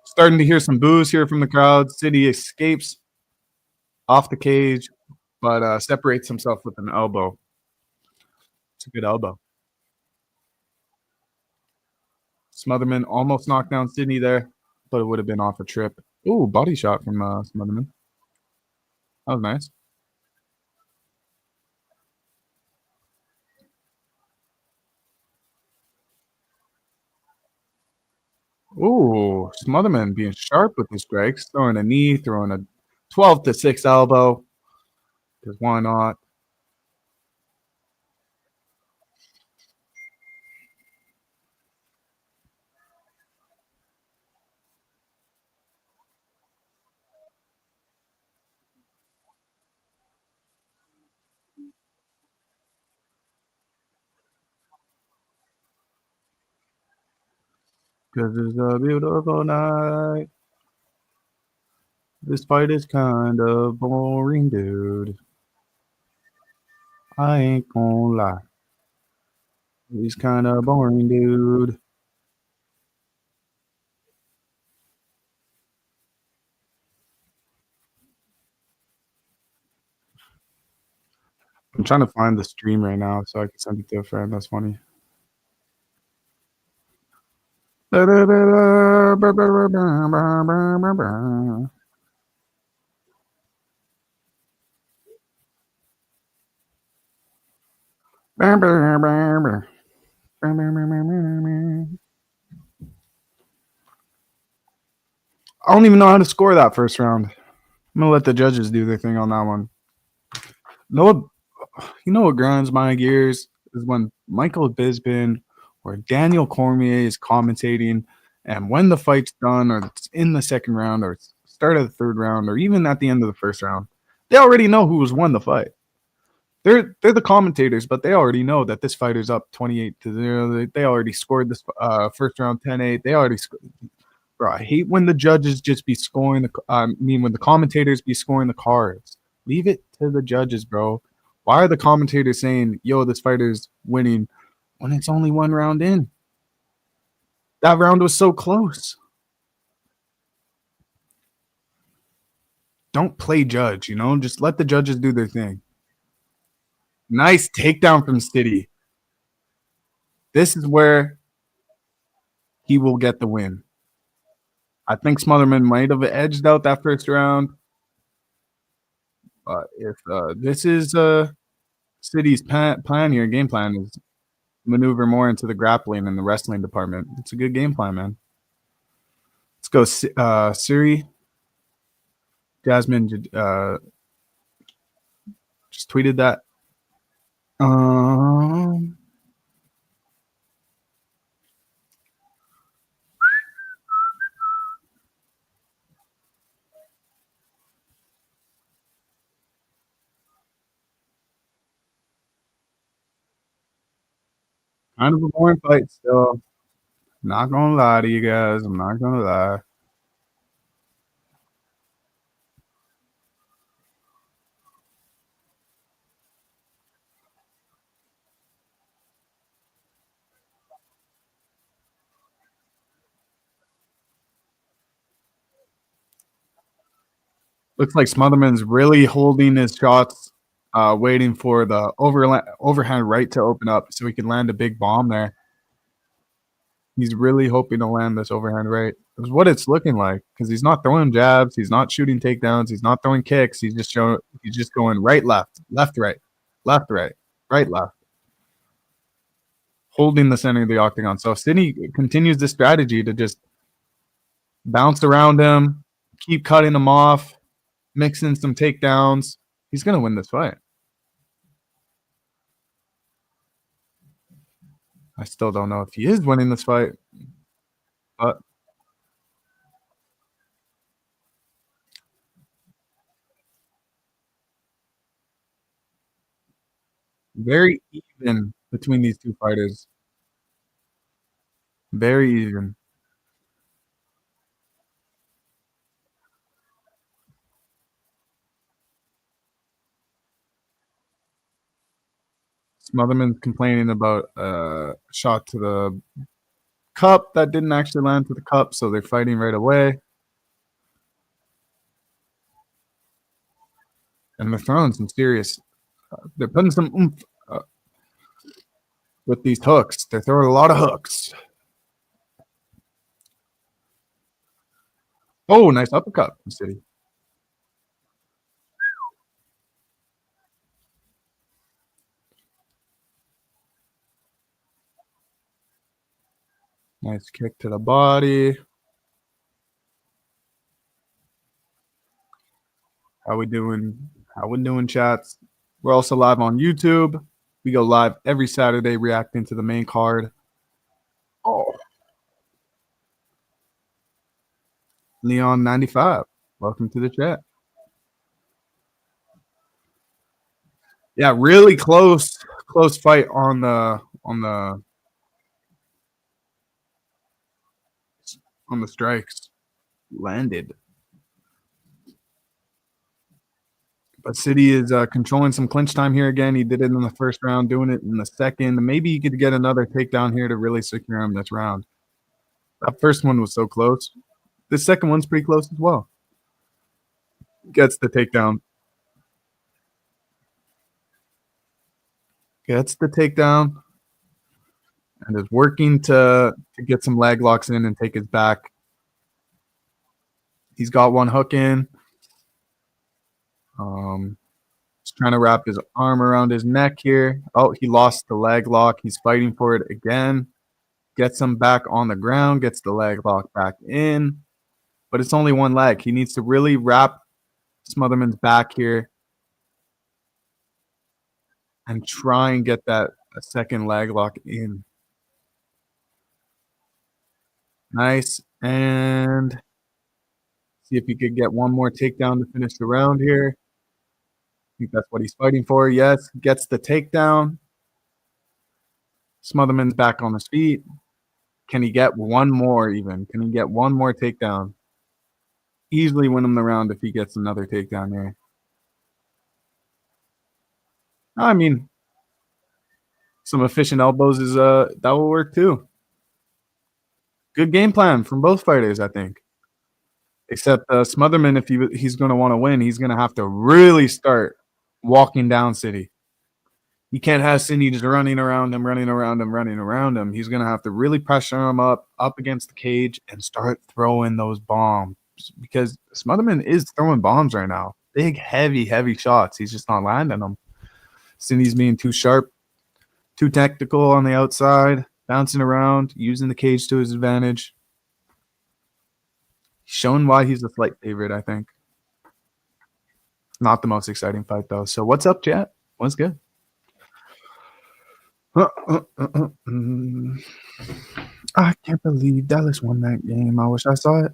Starting to hear some boos here from the crowd. City escapes off the cage, but separates himself with an elbow. It's a good elbow. Smotherman almost knocked down Sydney there, but it would have been off a trip. Ooh, body shot from Smotherman. That was nice. Ooh, Smotherman being sharp with his strikes, throwing a knee, throwing a 12-6 elbow. Because why not? Because it's a beautiful night. This fight is kind of boring, dude. I ain't gonna lie. He's kind of boring, dude. I'm trying to find the stream right now so I can send it to a friend. That's funny. I don't even know how to score that first round. I'm gonna let the judges do their thing on that one. No, you know what grinds my gears is when Michael Bisping or Daniel Cormier is commentating, and when the fight's done, or it's in the second round, or it's start of the third round, or even at the end of the first round, they already know who's won the fight. They're the commentators, but they already know that this fighter's up 28-0. They already scored this first round 10-8. They already scored. Bro, I hate when the judges just be scoring when the commentators be scoring the cards. Leave it to the judges, bro. Why are the commentators saying, yo, this fighter's winning when it's only one round in? That round was so close. Don't play judge, just let the judges do their thing. Nice takedown from City. This is where he will get the win. I think Smotherman might have edged out that first round. But if this is City's plan here, game plan is maneuver more into the grappling and the wrestling department. It's a good game plan, man. Let's go Siri. Jasmine just tweeted that. Kind of a boring fight still. Not gonna lie to you guys. I'm not gonna lie. Looks like Smotherman's really holding his shots, waiting for the overhand right to open up so he can land a big bomb there. He's really hoping to land this overhand right. It's what it's looking like because he's not throwing jabs, he's not shooting takedowns, he's not throwing kicks. He's just going right, left, left, right, right, left, holding the center of the octagon. So Sidney continues the strategy to just bounce around him, keep cutting him off, mixing some takedowns. He's gonna win this fight. I still don't know if he is winning this fight, but very even between these two fighters. Very even. Smotherman's complaining about a shot to the cup that didn't actually land to the cup, so they're fighting right away. And they're throwing some serious. They're putting some oomph with these hooks. They're throwing a lot of hooks. Oh, nice uppercut from City. Nice kick to the body. How we doing? How we doing, chats? We're also live on YouTube. We go live every Saturday reacting to the main card. Oh. Leon 95. Welcome to the chat. Yeah, really close fight on the strikes. Landed. But City is controlling some clinch time here again. He did it in the first round, doing it in the second. Maybe he could get another takedown here to really secure him this round. That first one was so close. The second one's pretty close as well. Gets the takedown. Gets the takedown. and is working to get some leg locks in and take his back. He's got one hook in. He's trying to wrap his arm around his neck here. Oh, he lost the leg lock. He's fighting for it again. Gets him back on the ground, gets the leg lock back in. But it's only one leg. He needs to really wrap Smotherman's back here and try and get that a second leg lock in. Nice. And see if he could get one more takedown to finish the round here. I think that's what he's fighting for. Yes, gets the takedown. Smotherman's back on his feet. Can he get one more even? Can he get one more takedown? Easily win him the round if he gets another takedown here. I mean, some efficient elbows is that will work too. Good game plan from both fighters, I think. Except Smotherman, if he's going to want to win, he's going to have to really start walking down City. You can't have City just running around him. He's going to have to really pressure him up against the cage and start throwing those bombs, because Smotherman is throwing bombs right now. Big, heavy shots. He's just not landing them. City's being too sharp, too tactical on the outside, bouncing around, using the cage to his advantage. Showing why he's a slight favorite, I think. Not the most exciting fight, though. So what's up, chat? What's good? I can't believe Dallas won that game. I wish I saw it.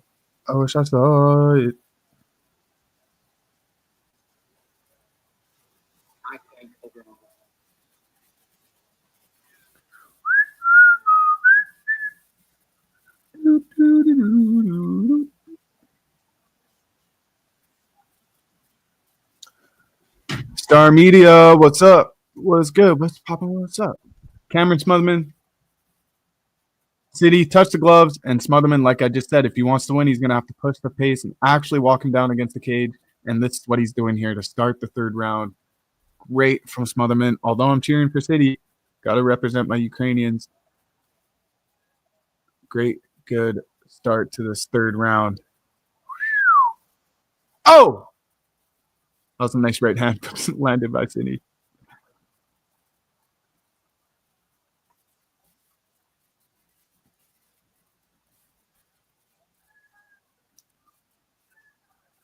Star Media, what's up? What's good? What's popping? What's up? Cameron Smotherman, City, touch the gloves, and Smotherman, like I just said, if he wants to win, he's going to have to push the pace and actually walk him down against the cage, and this is what he's doing here to start the third round. Great from Smotherman. Although I'm cheering for City, got to represent my Ukrainians. Great, good start to this third round. Oh! That was a nice right hand landed by City.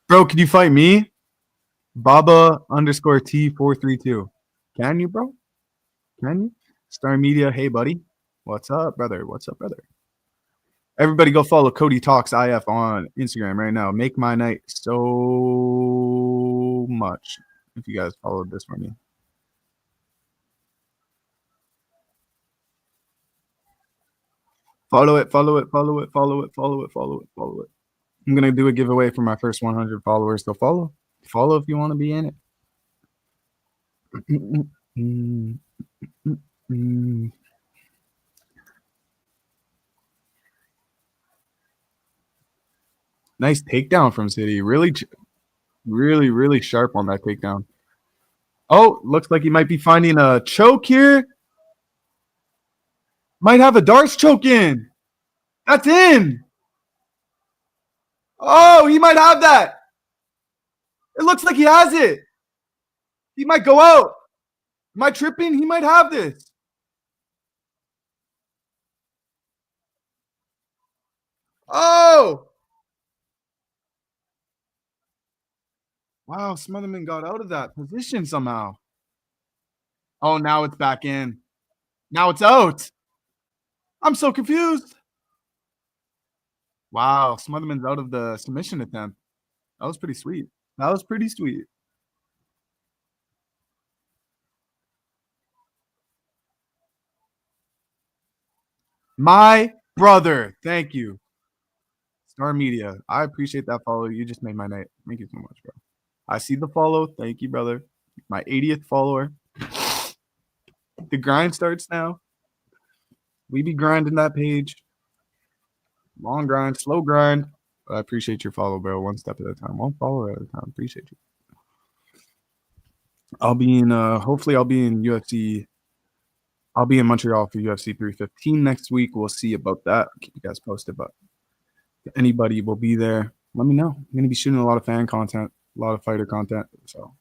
Bro, can you fight me? Baba_T432. Can you, bro? Can you? Star Media, hey, buddy. What's up, brother? Everybody go follow Cody Talks IF on Instagram right now. Make my night so much if you guys followed this for me. Follow it. I'm going to do a giveaway for my first 100 followers. So follow if you want to be in it. Nice takedown from City. Really sharp on that takedown. Oh, looks like he might be finding a choke here. Might have a Darce choke in. That's in. Oh, he might have that. It looks like he has it. He might go out. Am I tripping? He might have this. Oh. Wow, Smotherman got out of that position somehow. Oh, now it's back in. Now it's out. I'm so confused. Wow, Smotherman's out of the submission attempt. That was pretty sweet. My brother. Thank you. Star Media. I appreciate that follow. You just made my night. Thank you so much, bro. I see the follow. Thank you, brother. My 80th follower. The grind starts now. We be grinding that page. Long grind, slow grind. But I appreciate your follow, bro. One step at a time. One follower at a time. Appreciate you. I'll be in hopefully I'll be in UFC I'll be in Montreal for UFC 315 next week. We'll see about that. I'll keep you guys posted, but if anybody will be there, let me know. I'm going to be shooting a lot of fan content, a lot of fighter content. So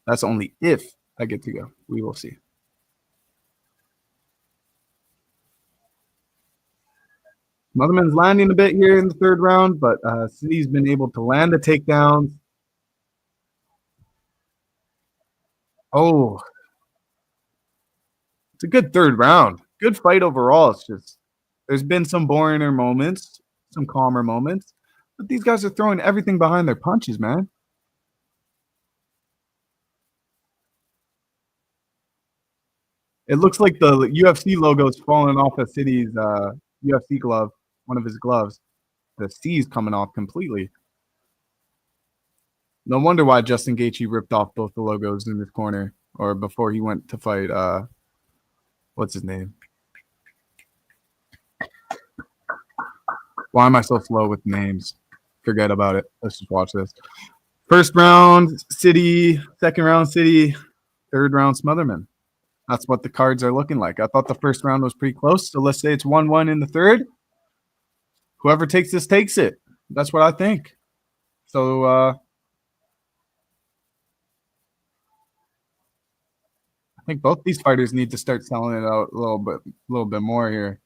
that's only if I get to go. We will see. Motherman's landing a bit here in the third round, but City's been able to land the takedowns. Oh, it's a good third round. Good fight overall. It's just there's been some boringer moments, some calmer moments, but these guys are throwing everything behind their punches, man. It looks like the UFC logo is falling off of City's UFC glove, one of his gloves. The C's coming off completely. No wonder why Justin Gaethje ripped off both the logos in his corner, or before he went to fight. What's his name? Why am I so slow with names? Forget about it. Let's just watch this. First round, City. Second round, City. Third round, Smotherman. That's what the cards are looking like. I thought the first round was pretty close, so let's say it's 1-1 in the third. Whoever takes this takes it. That's what I think. So I think both these fighters need to start selling it out a little bit more here.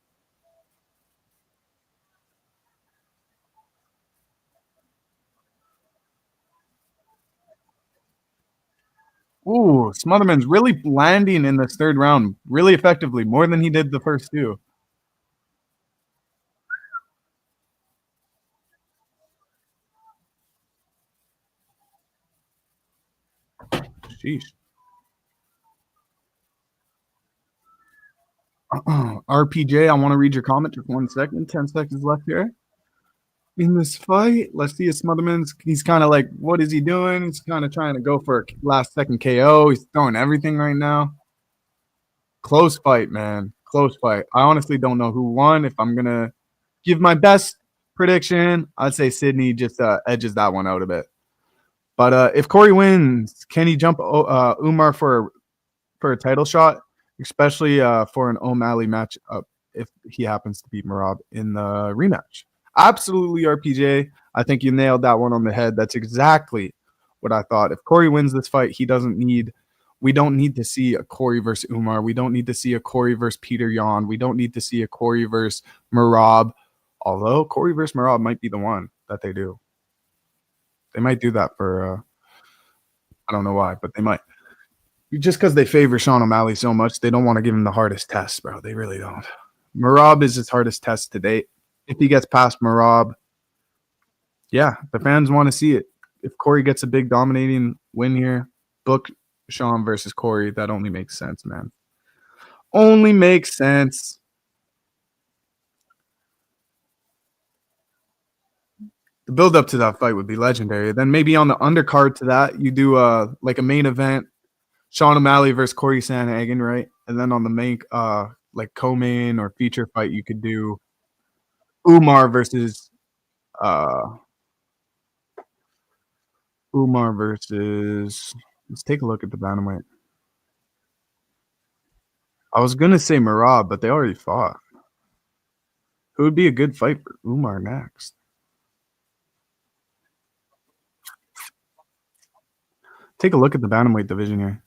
Ooh, Smotherman's really landing in this third round really effectively, more than he did the first two. Sheesh. RPJ, I want to read your comment. Just 1 second. 10 seconds left here in this fight. Let's see if Smotherman's, he's kind of like, what is he doing? He's kind of trying to go for a last second KO. He's throwing everything right now. Close fight, man. Close fight. I honestly don't know who won. If I'm going to give my best prediction, I'd say Sydney just edges that one out a bit. But if Cory wins, can he jump Umar for a title shot, especially for an O'Malley match if he happens to beat Merab in the rematch? Absolutely, RPJ. I think you nailed that one on the head. That's exactly what I thought. If Cory wins this fight, we don't need to see a Cory versus Umar. We don't need to see a Cory versus Peter Yan. We don't need to see a Cory versus Merab. Although Cory versus Merab might be the one that they do. They might do that for I don't know why, but they might. Just because they favor Sean O'Malley so much, they don't want to give him the hardest test, bro. They really don't. Merab is his hardest test to date. If he gets past Merab, yeah, the fans want to see it. If Cory gets a big dominating win here, book Sean versus Cory. That only makes sense, man. Only makes sense. The build up to that fight would be legendary. Then maybe on the undercard to that, you do like a main event, Sean O'Malley versus Cory Sandhagen, right? And then on the main like co-main or feature fight, you could do Umar versus let's take a look at the bantamweight. I was gonna say Merab, but they already fought. Who would be a good fight for Umar next? Take a look at the bantamweight division here.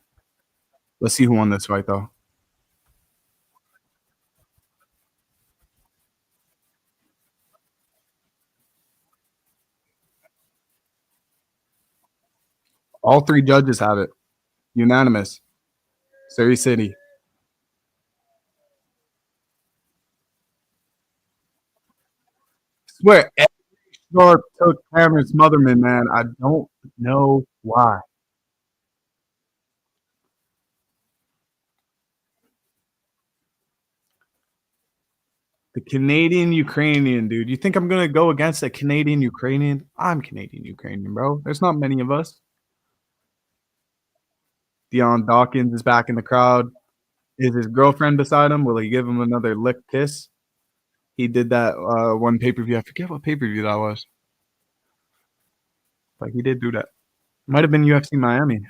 Let's see who won this fight, though. All three judges have it. Unanimous. Surrey City. I swear, every sharp took Cameron Smotherman, man. I don't know why. The Canadian Ukrainian, dude. You think I'm gonna go against a Canadian Ukrainian? I'm Canadian Ukrainian, bro. There's not many of us. Dion Dawkins is back in the crowd. Is his girlfriend beside him? Will he give him another lick kiss? He did that one pay-per-view. I forget what pay-per-view that was. But he did do that. Might have been UFC Miami.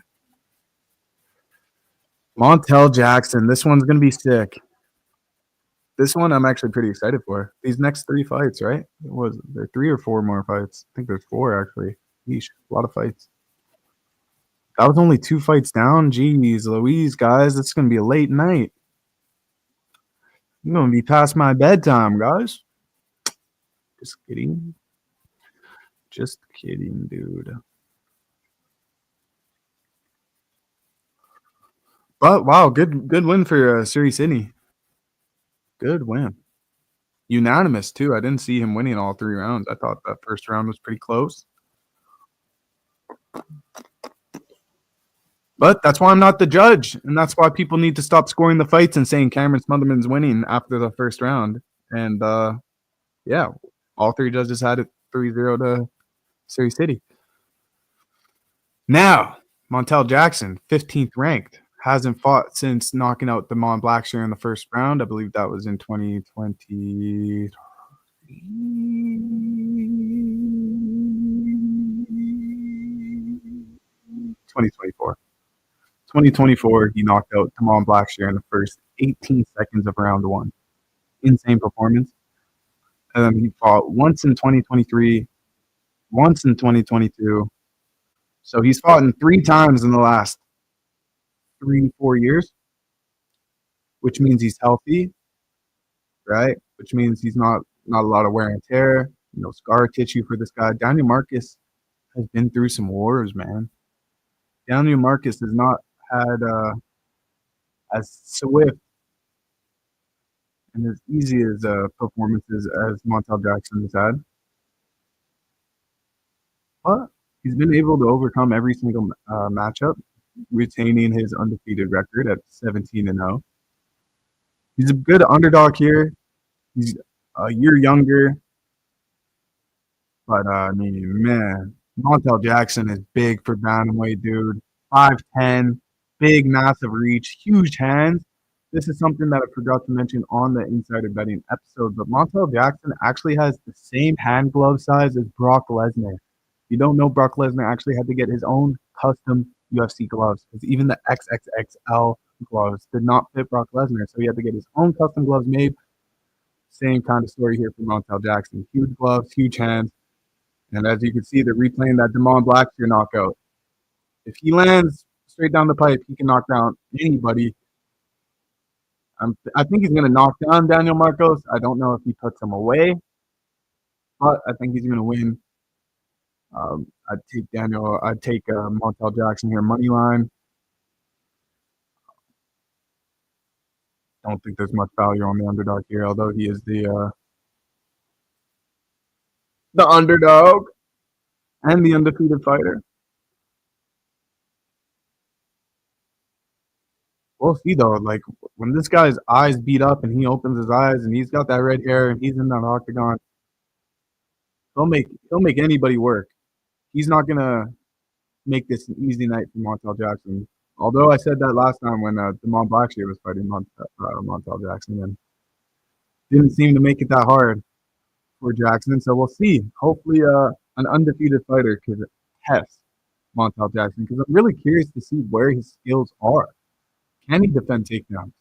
Montel Jackson. This one's going to be sick. This one I'm actually pretty excited for. These next 3 fights, right? Was there 3 or 4 more fights? I think there's 4 actually. Yeesh, a lot of fights. That was only 2 fights down. Jeez, Louise, guys, it's gonna be a late night. I'm gonna be past my bedtime, guys. Just kidding. Just kidding, dude. But wow, good win for Suri Sydney. Good win. Unanimous too. I didn't see him winning all 3 rounds. I thought that first round was pretty close. But that's why I'm not the judge, and that's why people need to stop scoring the fights and saying Cameron Smotherman's winning after the first round. And yeah, all 3 judges had it 3-0 to Surrey City. Now, Montel Jackson, 15th ranked, hasn't fought since knocking out Damon Blackshear in the first round. I believe that was in 2020. 2024. 2024, he knocked out Damon Blackshear in the first 18 seconds of round 1. Insane performance. And then he fought once in 2023, once in 2022. So he's fought in 3 times in the last 3-4 years, which means he's healthy, right? Which means he's not a lot of wear and tear, no scar tissue for this guy. Daniel Marcus has been through some wars, man. Daniel Marcus has not had as swift and as easy as performances as Montel Jackson has had. But he's been able to overcome every single matchup, retaining his undefeated record at 17-0. He's a good underdog here. He's a year younger. But, I mean, man, Montel Jackson is big for bantamweight, dude. 5'10", big, massive reach, huge hands. This is something that I forgot to mention on the Insider Betting episode, but Montel Jackson actually has the same hand glove size as Brock Lesnar. You don't know Brock Lesnar actually had to get his own custom UFC gloves because even the XXXL gloves did not fit Brock Lesnar, so he had to get his own custom gloves made. Same kind of story here for Montel Jackson. Huge gloves, huge hands. And as you can see, they're replaying that Damon Blackshear knockout. If he lands straight down the pipe, he can knock down anybody. I think he's going to knock down Daniel Marcos. I don't know if he puts him away, but I think he's going to win. I'd take Montel Jackson here, money line. Don't think there's much value on the underdog here, although he is the underdog and the undefeated fighter. We'll see though. Like when this guy's eyes beat up and he opens his eyes and he's got that red hair and he's in that octagon, he'll make anybody work. He's not gonna make this an easy night for Montel Jackson. Although I said that last time when Damon Blackshear was fighting Montel Jackson, and didn't seem to make it that hard for Jackson. So we'll see. Hopefully, an undefeated fighter could test Montel Jackson because I'm really curious to see where his skills are. Can he defend takedowns?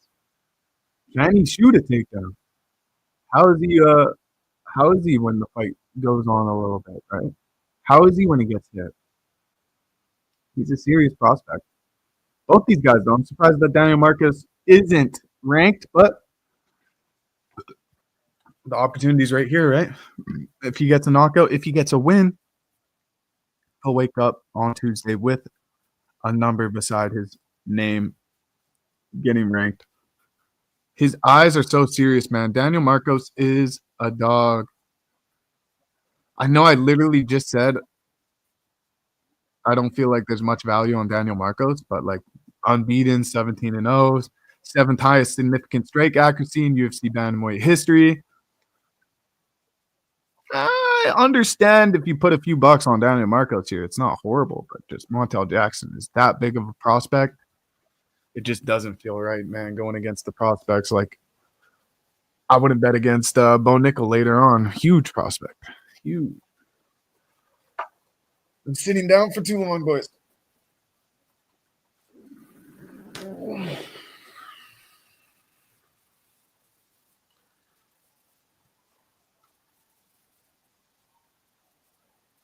Can he shoot a takedown? How is he when the fight goes on a little bit, right? How is he when he gets hit? He's a serious prospect. Both these guys, though. I'm surprised that Daniel Marcus isn't ranked, but the opportunity's right here, right? If he gets a knockout, if he gets a win, he'll wake up on Tuesday with a number beside his name getting ranked. His eyes are so serious, man. Daniel Marcos is a dog. I know I literally just said I don't feel like there's much value on Daniel Marcos, but like unbeaten, 17-0, 7th highest significant strike accuracy in UFC bantamweight history. I understand if you put a few bucks on Daniel Marcos here. It's not horrible, but just Montel Jackson is that big of a prospect. It just doesn't feel right, man, going against the prospects. Like I wouldn't bet against Bo Nickel later on. Huge prospect. Huge. Been sitting down for too long, boys.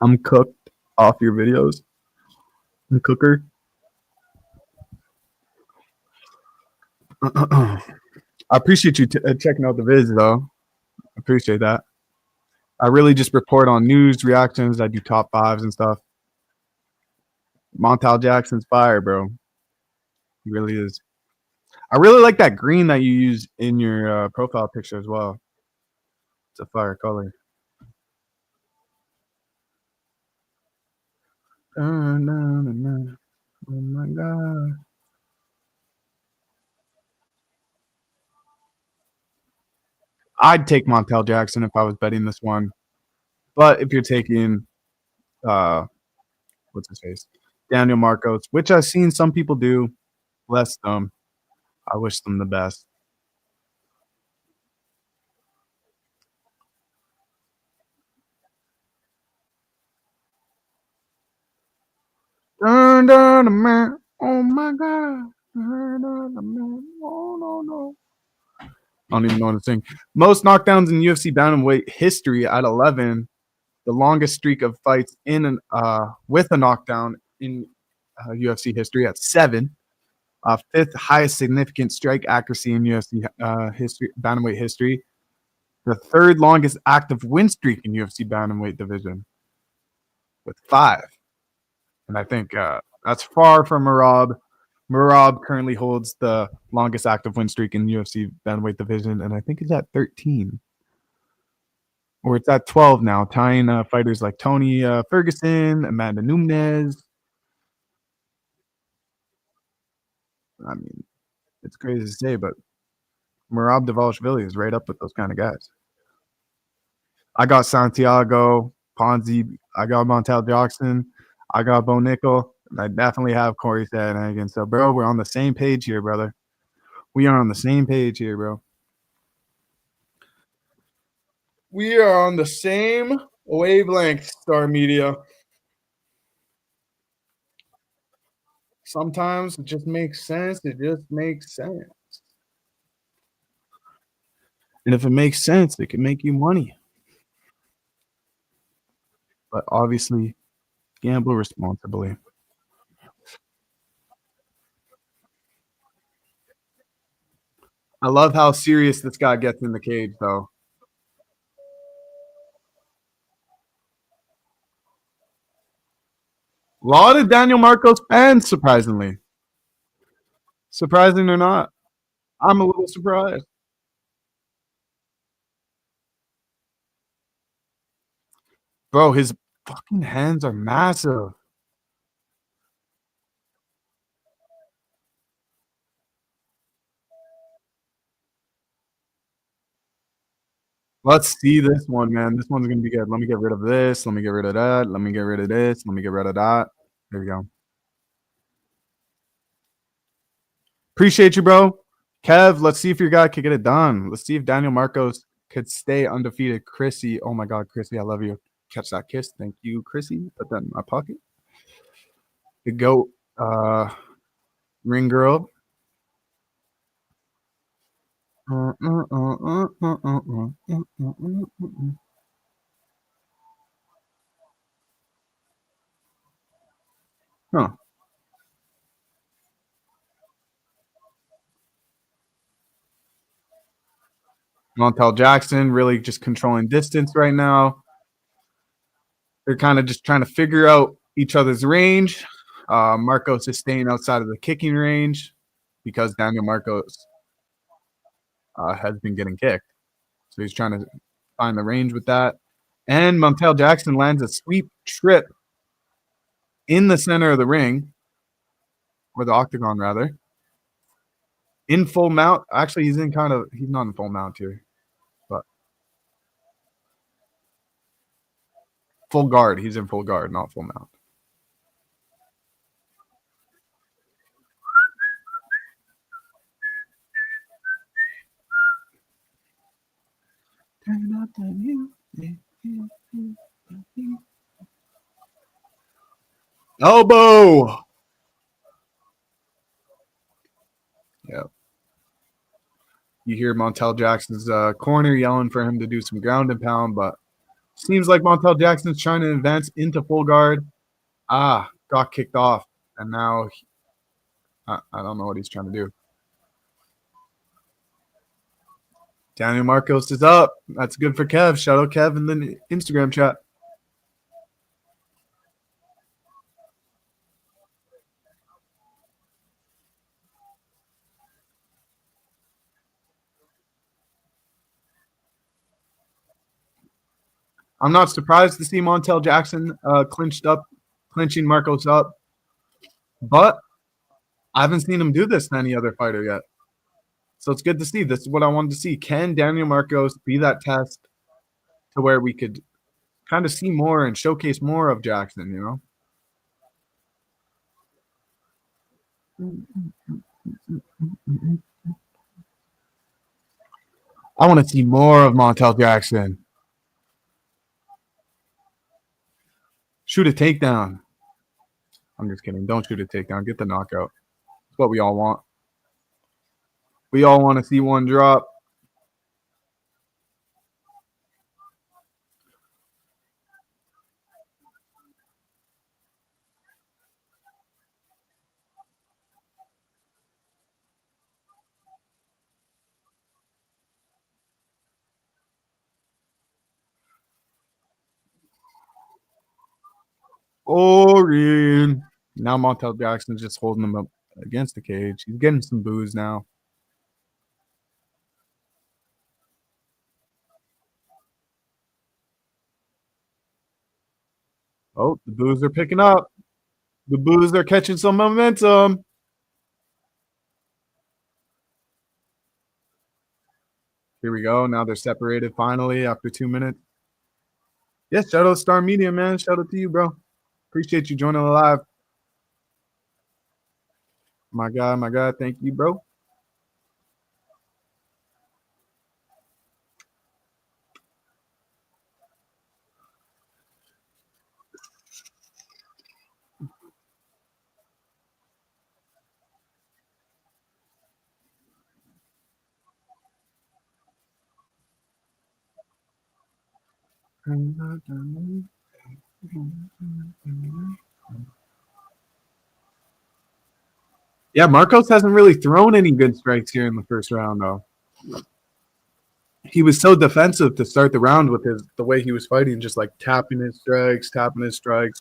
I'm cooked off your videos. I'm cooker. I appreciate you checking out the vids, though. I appreciate that. I really just report on news, reactions. I do top fives and stuff. Montel Jackson's fire, bro. He really is. I really like that green that you use in your profile picture as well. It's a fire color. Oh my god. I'd take Montel Jackson if I was betting this one. But if you're taking what's his face? Daniel Marcos, which I've seen some people do, bless them. I wish them the best. Turn down the man. Oh my god. Turn down the man. Oh no. I don't even know what to sing. Most knockdowns in UFC bantamweight history at 11. The longest streak of fights in with a knockdown in UFC history at 7. Fifth highest significant strike accuracy in UFC history, bantamweight history. The third longest active win streak in UFC bantamweight division with 5. And I think that's far from Merab. Merab currently holds the longest active win streak in UFC bantamweight division, and I think it's at 13. Or it's at 12 now, tying fighters like Tony Ferguson, Amanda Nunes. I mean, it's crazy to say, but Merab Dvalishvili is right up with those kind of guys. I got Santiago, Ponzi, I got Montel Jackson, I got Bo Nickel, and I definitely have Cory Sandhagen. So, bro, we're on the same page here, brother. We are on the same page here, bro. We are on the same wavelength, Star Media. Sometimes it just makes sense. It just makes sense. And if it makes sense, it can make you money. But obviously, gamble responsibly. I love how serious this guy gets in the cage, though. A lot of Daniel Marcos fans, surprisingly. Surprising or not, I'm a little surprised. Bro, his fucking hands are massive. Let's see this one, man. This one's gonna be good. Let me get rid of this. Let me get rid of that. Let me get rid of this. Let me get rid of that. There we go. Appreciate you, bro. Kev, let's see if your guy could get it done. Let's see if Daniel Marcos could stay undefeated. Chrissy, oh my God, Chrissy, I love you. Catch that kiss. Thank you, Chrissy. Put that in my pocket. The GOAT ring girl. Huh. Montel Jackson really just controlling distance right now. They're kind of just trying to figure out each other's range. Marcos is staying outside of the kicking range because Daniel Marcos has been getting kicked. So he's trying to find the range with that. And Montel Jackson lands a sweep trip in the center of the ring, or the octagon, rather. In full mount. Actually, he's not in full mount here, but full guard. He's in full guard, not full mount. Turn up the music. Elbow. Yeah. You hear Montel Jackson's corner yelling for him to do some ground and pound, but seems like Montel Jackson's trying to advance into full guard. Got kicked off, and now I don't know what he's trying to do. Daniel Marcos is up. That's good for Kev. Shout out Kev in the Instagram chat. I'm not surprised to see Montel Jackson clinching Marcos up, but I haven't seen him do this to any other fighter yet. So it's good to see. This is what I wanted to see. Can Daniel Marcos be that test to where we could kind of see more and showcase more of Jackson, you know? I want to see more of Montel Jackson. Shoot a takedown. I'm just kidding. Don't shoot a takedown. Get the knockout. That's what we all want. We all want to see one drop. Cory. Now Montel Jackson's just holding him up against the cage. He's getting some boos now. Oh, the boos are picking up. The boos are catching some momentum. Here we go. Now they're separated finally after 2 minutes. Yes, shout out Star Media, man. Shout out to you, bro. Appreciate you joining the live. My God. Thank you, bro. Yeah, Marcos hasn't really thrown any good strikes here in the first round, though. He was so defensive to start the round with the way he was fighting, just like tapping his strikes,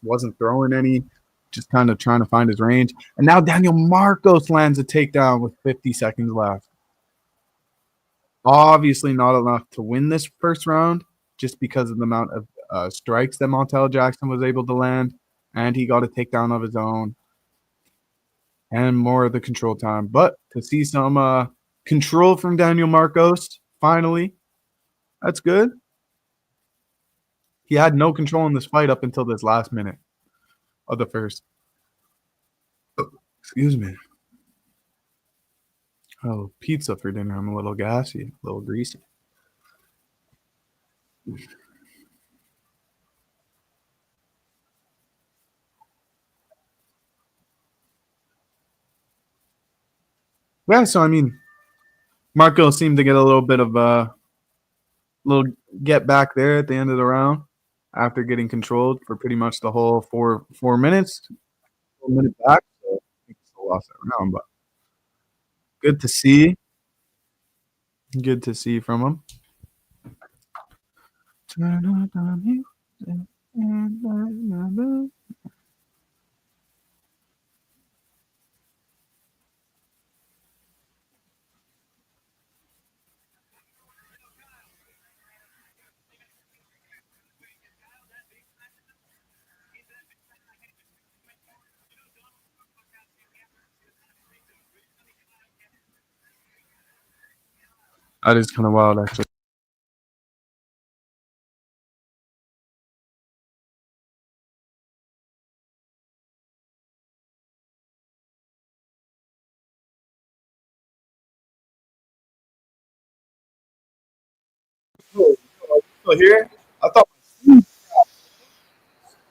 wasn't throwing any, just kind of trying to find his range. And now Daniel Marcos lands a takedown with 50 seconds left. Obviously not enough to win this first round, just because of the amount of strikes that Montel Jackson was able to land, and he got a takedown of his own, and more of the control time. But to see some control from Daniel Marcos, finally, that's good. He had no control in this fight up until this last minute of the first. Excuse me. Oh, pizza for dinner. I'm a little gassy, a little greasy. Yeah, so I mean, Marco seemed to get a little bit of a little get back there at the end of the round after getting controlled for pretty much the whole 4 minutes. 4 minutes back, so I think he still lost that round, but good to see. Good to see from him. That is kind of wild, actually. Oh, still here? I thought.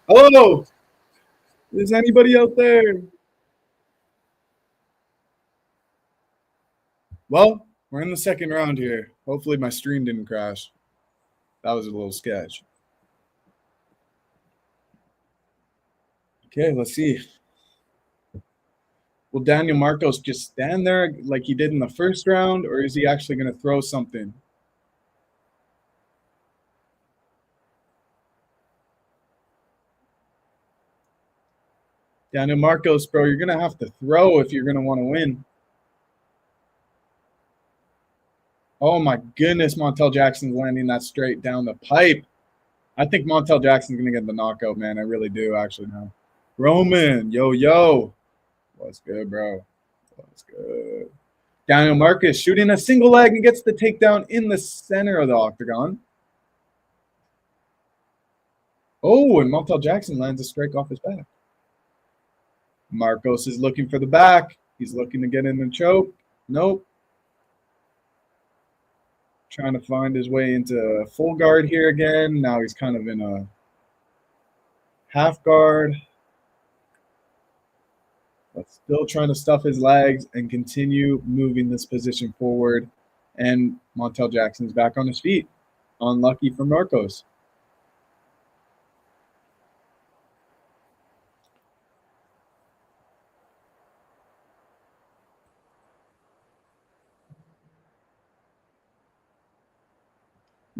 Hello, is anybody out there? Well, we're in the second round here. Hopefully my stream didn't crash. That was a little sketch. Okay, let's see. Will Daniel Marcos just stand there like he did in the first round, or is he actually going to throw something? Daniel Marcos, bro, you're going to have to throw if you're going to want to win. Oh, my goodness, Montel Jackson's landing that straight down the pipe. I think Montel Jackson's going to get the knockout, man. I really do, actually, now. Roman, yo. What's good, bro? What's good? Daniel Marcos shooting a single leg and gets the takedown in the center of the octagon. Oh, and Montel Jackson lands a strike off his back. Marcos is looking for the back. He's looking to get in the choke. Nope. Trying to find his way into full guard here again. Now he's kind of in a half guard. But still trying to stuff his legs and continue moving this position forward. And Montel Jackson's back on his feet. Unlucky for Marcos.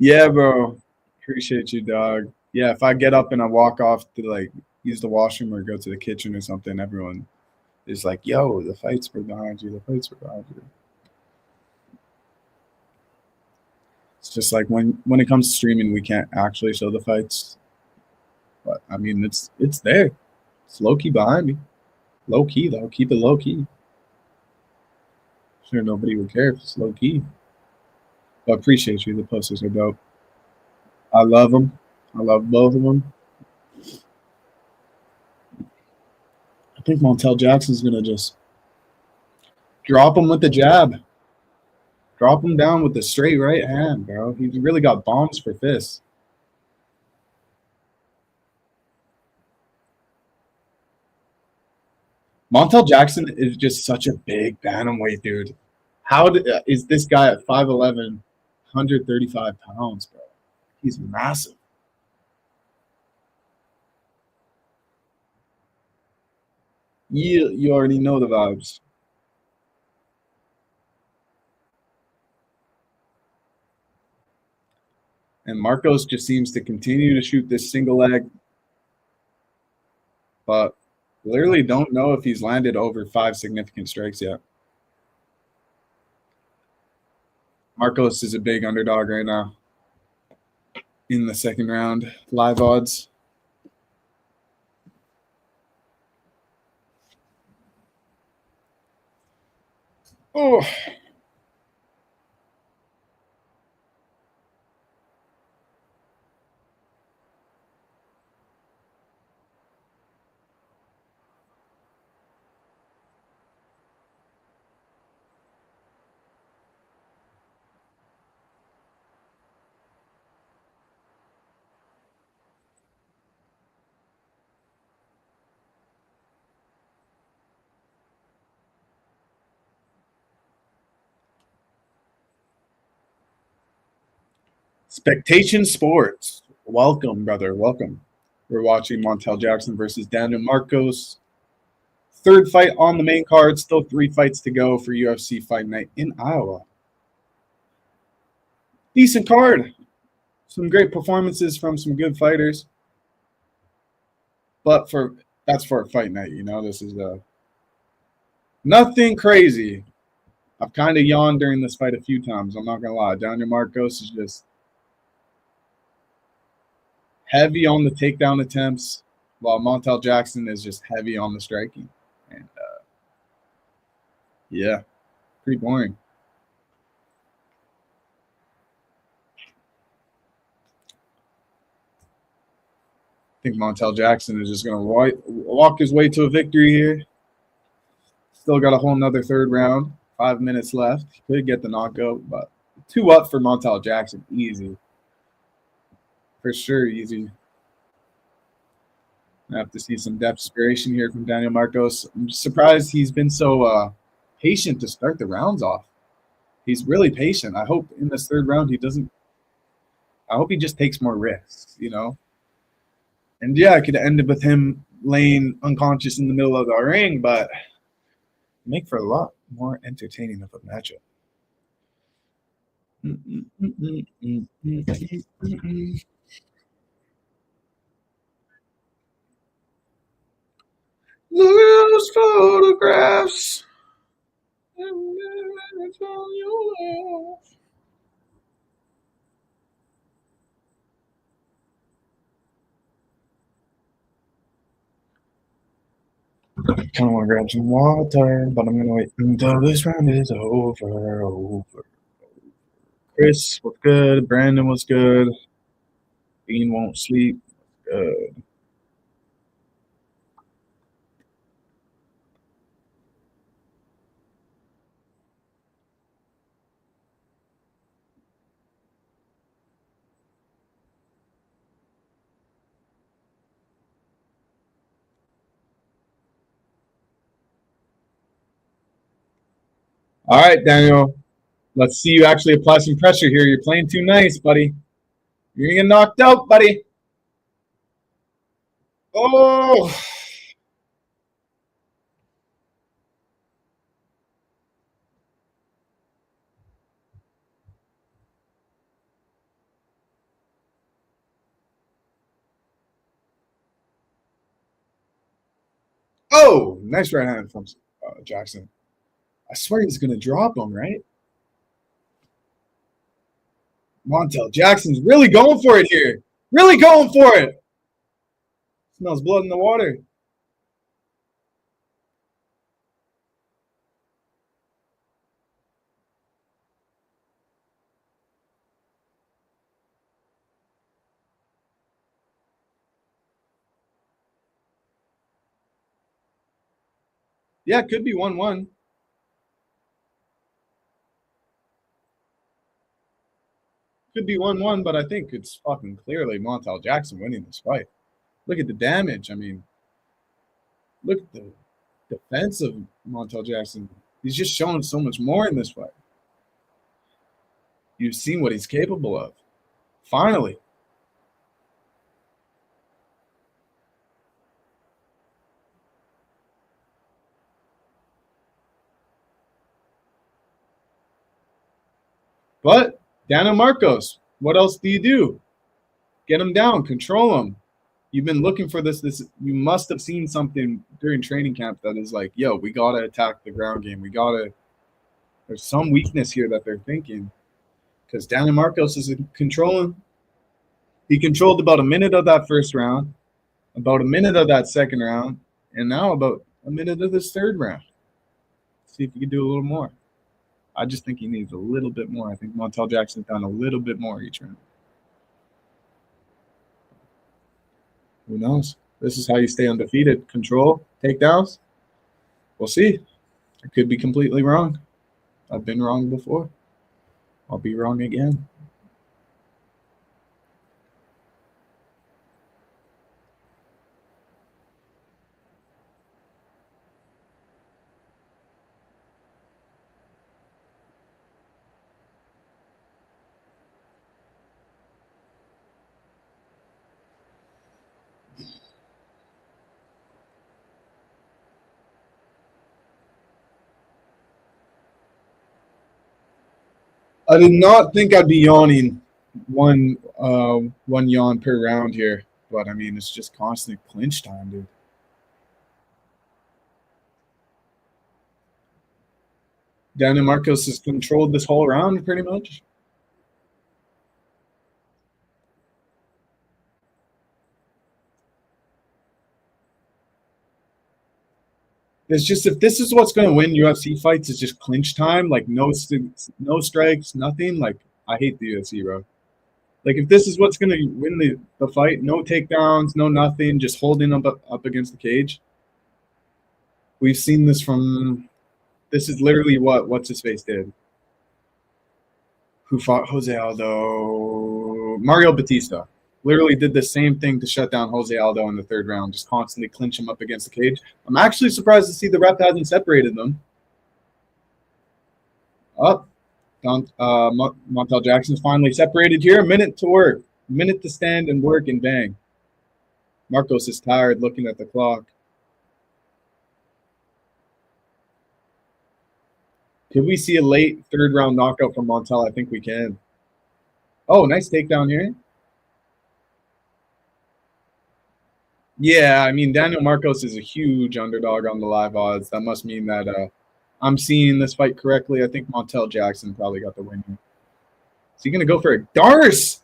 Yeah, bro. Appreciate you, dog. Yeah, if I get up and I walk off to like use the washroom or go to the kitchen or something, everyone is like, yo, the fight's were behind you. The fights were behind you. It's just like when it comes to streaming, we can't actually show the fights. But I mean, it's there. It's low key behind me. Low key though. Keep it low key. Sure, nobody would care if it's low key. But appreciate you. The posters are dope. I love them. I love both of them. I think Montel Jackson's gonna just drop him with the jab. Drop him down with the straight right hand, bro. He's really got bombs for fists. Montel Jackson is just such a big bantamweight, dude. Is this guy at 5'11", 135 pounds, bro? He's massive. You already know the vibes. And Marcos just seems to continue to shoot this single leg, but literally don't know if he's landed over 5 significant strikes yet. Marcos is a big underdog right now in the second round. Live odds. Oh. Spectation Sports. Welcome, brother. Welcome. We're watching Montel Jackson versus Daniel Marcos. Third fight on the main card. Still 3 fights to go for UFC Fight Night in Iowa. Decent card. Some great performances from some good fighters. But that's for a fight night, you know. This is nothing crazy. I've kind of yawned during this fight a few times. I'm not gonna lie. Daniel Marcos is just heavy on the takedown attempts, while Montel Jackson is just heavy on the striking. And yeah, pretty boring. I think Montel Jackson is just going to walk his way to a victory here. Still got a whole nother third round. 5 minutes left. He could get the knockout, but 2 up for Montel Jackson. Easy. For sure, easy. I have to see some desperation here from Daniel Marcos. I'm surprised he's been so patient to start the rounds off. He's really patient. I hope in this third round he doesn't. I hope he just takes more risks, you know. And yeah, it could end up with him laying unconscious in the middle of the ring, but make for a lot more entertaining of a matchup. Look at those photographs. I kind of want to grab some water, but I'm going to wait until this round is over. Chris was good. Brandon was good. Bean won't sleep. Good. All right, Daniel. Let's see you actually apply some pressure here. You're playing too nice, buddy. You're going to get knocked out, buddy. Oh. Oh, nice right hand from Jackson. I swear he's going to drop him, right? Montel Jackson's really going for it here. Really going for it. Smells blood in the water. Yeah, it could be 1-1. Could be 1-1, but I think it's fucking clearly Montel Jackson winning this fight. Look at the damage. I mean, look at the defense of Montel Jackson. He's just showing so much more in this fight. You've seen what he's capable of. Finally. But Daniel Marcos, what else do you do? Get him down, control him. You've been looking for this. You must have seen something during training camp that is like, yo, we gotta attack the ground game. There's some weakness here that they're thinking. Because Daniel Marcos is controlling. He controlled about a minute of that first round, about a minute of that second round, and now about a minute of this third round. See if he can do a little more. I just think he needs a little bit more. I think Montel Jackson's done a little bit more each round. Who knows? This is how you stay undefeated. Control, takedowns. We'll see. I could be completely wrong. I've been wrong before. I'll be wrong again. I did not think I'd be yawning one yawn per round here, but I mean it's just constant clinch time, dude. Daniel Marcos has controlled this whole round pretty much. It's just if this is what's going to win UFC fights, it's just clinch time, like no strikes, nothing. Like I hate the UFC, bro. Like if this is what's going to win the fight, no takedowns, no nothing, just holding up against the cage. We've seen this from. This is literally what's his face did. Who fought Jose Aldo? Mario Batista. Literally did the same thing to shut down Jose Aldo in the third round, just constantly clinch him up against the cage. I'm actually surprised to see the ref hasn't separated them. Up. Montel Jackson's finally separated here. A minute to work. A minute to stand and work and bang. Marcos is tired looking at the clock. Could we see a late third round knockout from Montel? I think we can. Oh, nice takedown here. Yeah, I mean, Daniel Marcos is a huge underdog on the live odds. That must mean that I'm seeing this fight correctly. I think Montel Jackson probably got the win here. Is he going to go for a Darce?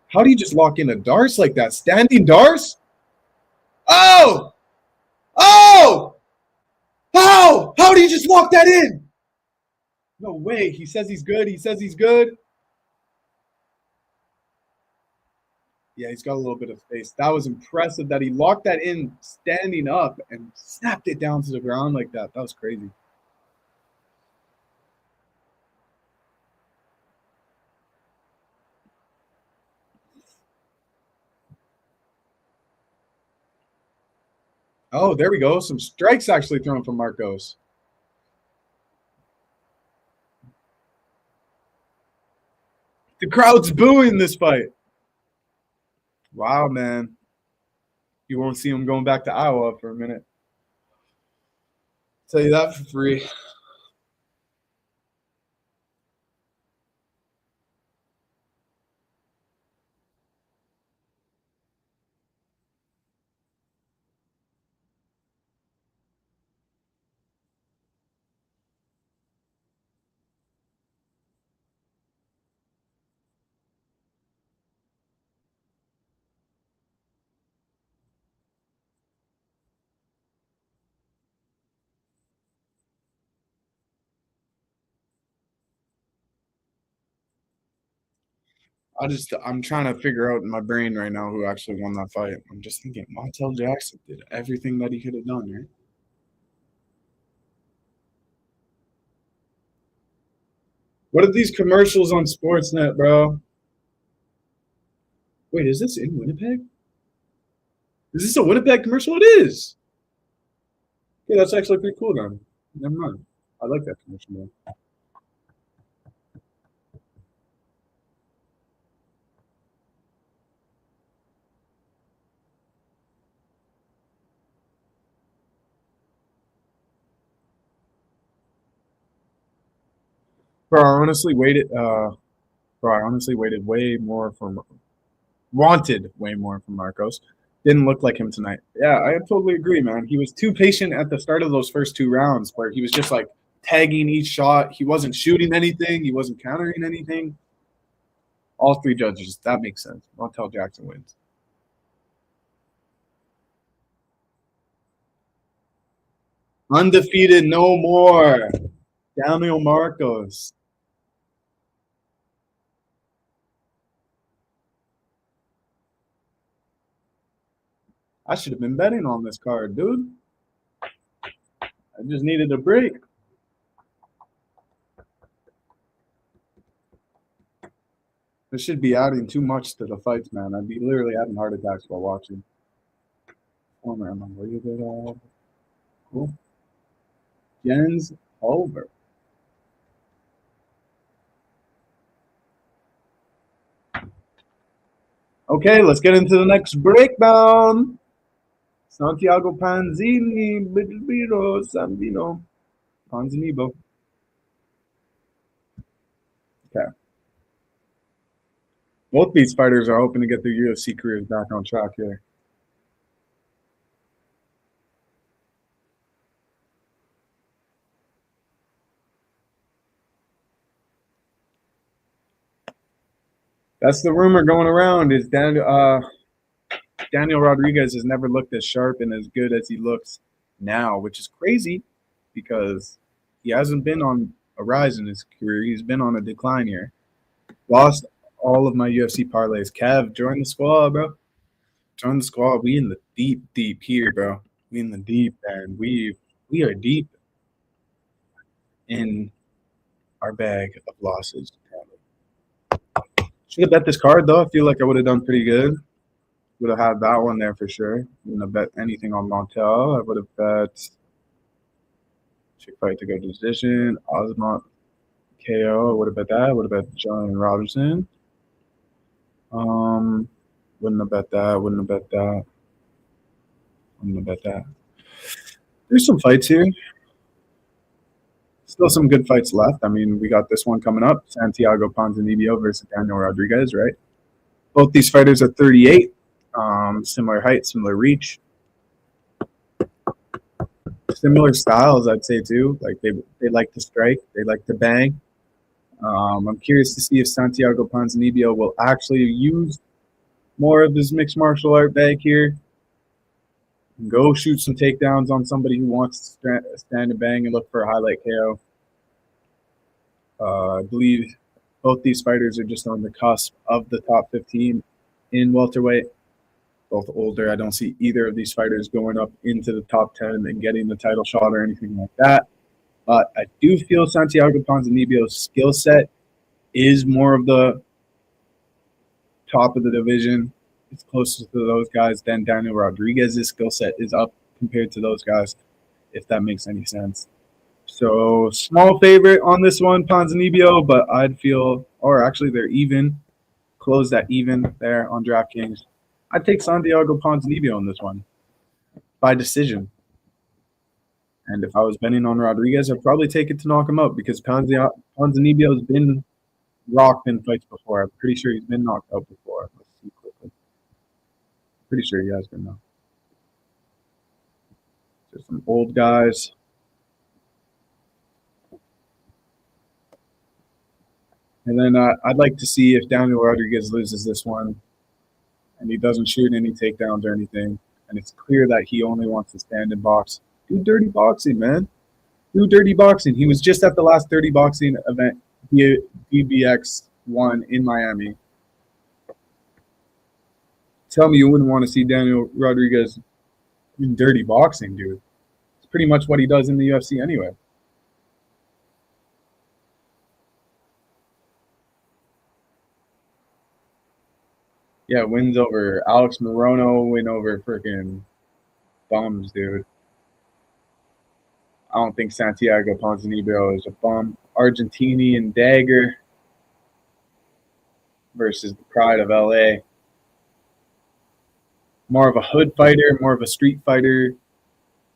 How do you just lock in a Darce like that? Standing Darce? Oh! Oh! How? How do you just lock that in? No way. He says he's good. He says he's good. Yeah, he's got a little bit of space. That was impressive that he locked that in standing up and snapped it down to the ground like that. That was crazy. Oh, there we go. Some strikes actually thrown from Marcos. The crowd's booing this fight. Wow, man. You won't see him going back to Iowa for a minute. Tell you that for free. I'm trying to figure out in my brain right now who actually won that fight. I'm just thinking Montel Jackson did everything that he could have done here. What are these commercials on Sportsnet, bro? Wait, is this in Winnipeg? Is this a Winnipeg commercial? It is. Yeah, that's actually pretty cool then. Never mind. I like that commercial, man. Bro, I honestly waited. Bro, I honestly waited way more from wanted way more from Marcos. Didn't look like him tonight. Yeah, I totally agree, man. He was too patient at the start of those first two rounds where he was just like tagging each shot. He wasn't shooting anything. He wasn't countering anything. All three judges. That makes sense. Montel Jackson wins. Undefeated no more. Daniel Marcos. I should have been betting on this card, dude. I just needed a break. This should be adding too much to the fights, man. I'd be literally having heart attacks while watching. Former unbelievable. Cool. Jens over. Okay, let's get into the next breakdown. Santiago Panzini, Bilbiro, Sambino, Panzinibo. Okay. Both these fighters are hoping to get their UFC careers back on track here. That's the rumor going around is Daniel Rodriguez has never looked as sharp and as good as he looks now, which is crazy because he hasn't been on a rise in his career. He's been on a decline here. Lost all of my UFC parlays. Kev, join the squad, bro. Join the squad. We in the deep here, bro. We in the deep, and we are deep in our bag of losses. Should have bet this card though. I feel like I would have done pretty good. Would have had that one there for sure. Wouldn't have bet anything on Montel. I would have bet Chick fight to go to decision. Osmont KO. What about that? What about John Robinson? Wouldn't have bet that. Wouldn't have bet that. Wouldn't have bet that. There's some fights here. Still some good fights left. I mean, we got this one coming up: Santiago Ponzinibbio versus Daniel Rodriguez. Right. Both these fighters are 38. Similar height, similar reach, similar styles. I'd say too. Like they like to strike. They like to bang. I'm curious to see if Santiago Ponzinibbio will actually use more of his mixed martial art bag here. Go shoot some takedowns on somebody who wants to stand and bang and look for a highlight KO. I believe both these fighters are just on the cusp of the top 15 in welterweight. Both older. I don't see either of these fighters going up into the top 10 and getting the title shot or anything like that. But I do feel Santiago Ponzinibbio's skill set is more of the top of the division. It's closer to those guys than Daniel Rodriguez's skill set is up compared to those guys, if that makes any sense. So small favorite on this one, Ponzinibbio, but I'd feel, or actually they're even, closed at even there on DraftKings. I'd take Santiago Ponzinibbio on this one by decision. And if I was betting on Rodriguez, I'd probably take it to knock him out because Ponzinibbio's been rocked in fights before. I'm pretty sure he's been knocked out before. Let's see quickly. Pretty sure he has been knocked. There's some old guys. And then I'd like to see if Daniel Rodriguez loses this one and he doesn't shoot any takedowns or anything, and it's clear that he only wants to stand and box. Do dirty boxing, man. Do dirty boxing. He was just at the last dirty boxing event, DBX 1 in Miami. Tell me you wouldn't want to see Daniel Rodriguez in dirty boxing, dude. It's pretty much what he does in the UFC anyway. Yeah, wins over Alex Morono, win over freaking bums, dude. I don't think Santiago Ponzinibbio is a bum. Argentinian dagger versus the pride of LA. More of a hood fighter, more of a street fighter,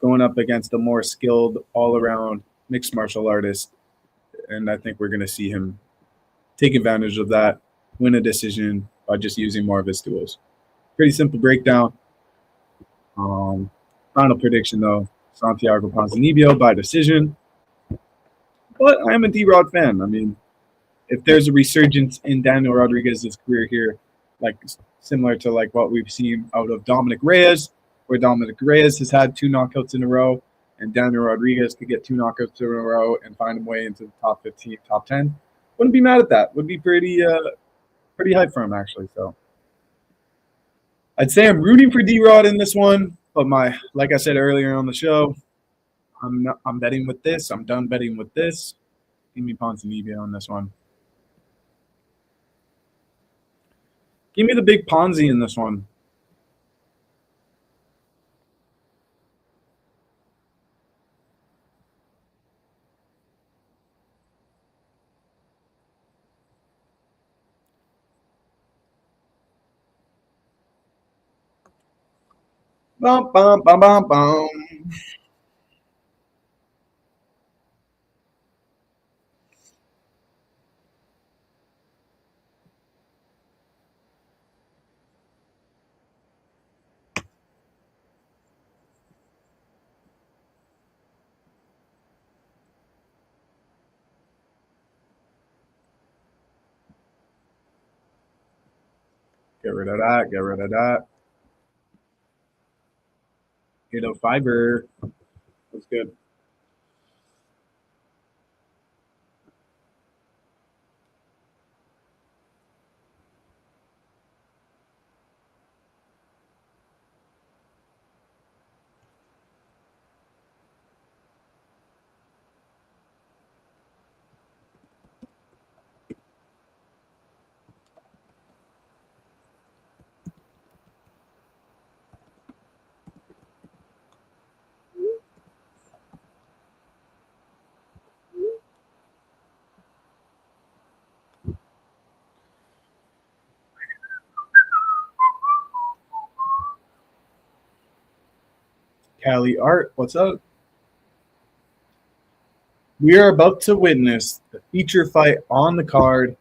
going up against a more skilled all-around mixed martial artist. And I think we're going to see him take advantage of that, win a decision by just using more of his tools. Pretty simple breakdown. Final prediction, though, Santiago Ponzinibbio by decision. But I'm a D-Rod fan. I mean, if there's a resurgence in Daniel Rodriguez's career here, like similar to like what we've seen out of Dominic Reyes, where Dominic Reyes has had 2 knockouts in a row, and Daniel Rodriguez could get 2 knockouts in a row and find a way into the top 15, top 10. Wouldn't be mad at that. Would be pretty hyped for him, actually. So I'd say I'm rooting for D-Rod in this one, but like I said earlier on the show, I'm betting with this. I'm done betting with this. Give me Ponzinibbio on this one. Give me the big Ponzi in this one. Bum, bum, bum, bum, bum. Get rid of that. Get rid of that. Get a fiber. That's good. Cali Art, what's up? We are about to witness the feature fight on the card.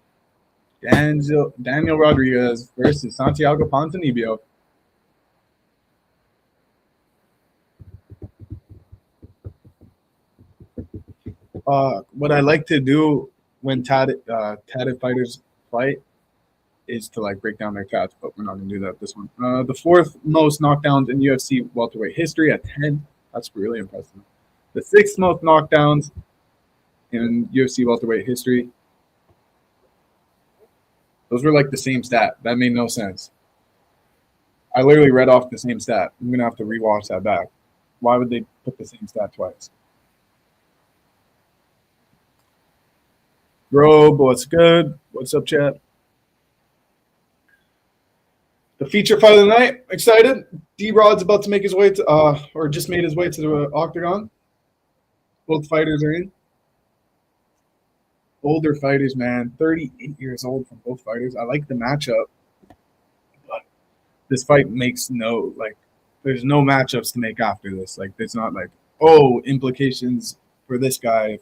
Daniel Rodriguez versus Santiago Ponzinibbio. What I like to do when tatted fighters fight is to like break down their tats, but we're not gonna do that this one. The fourth most knockdowns in UFC welterweight history at 10. That's really impressive. The sixth most knockdowns in UFC welterweight history. Those were like the same stat. That made no sense. I literally read off the same stat. I'm gonna have to rewatch that back. Why would they put the same stat twice? Robe, what's good? What's up, chat? The feature fight of the night. Excited. D-Rod's about to make his way to, or just made his way to the octagon. Both fighters are in. Older fighters, man. 38 years old from both fighters. I like the matchup, but this fight makes no, like, there's no matchups to make after this. Like, there's not like, oh, implications for this guy if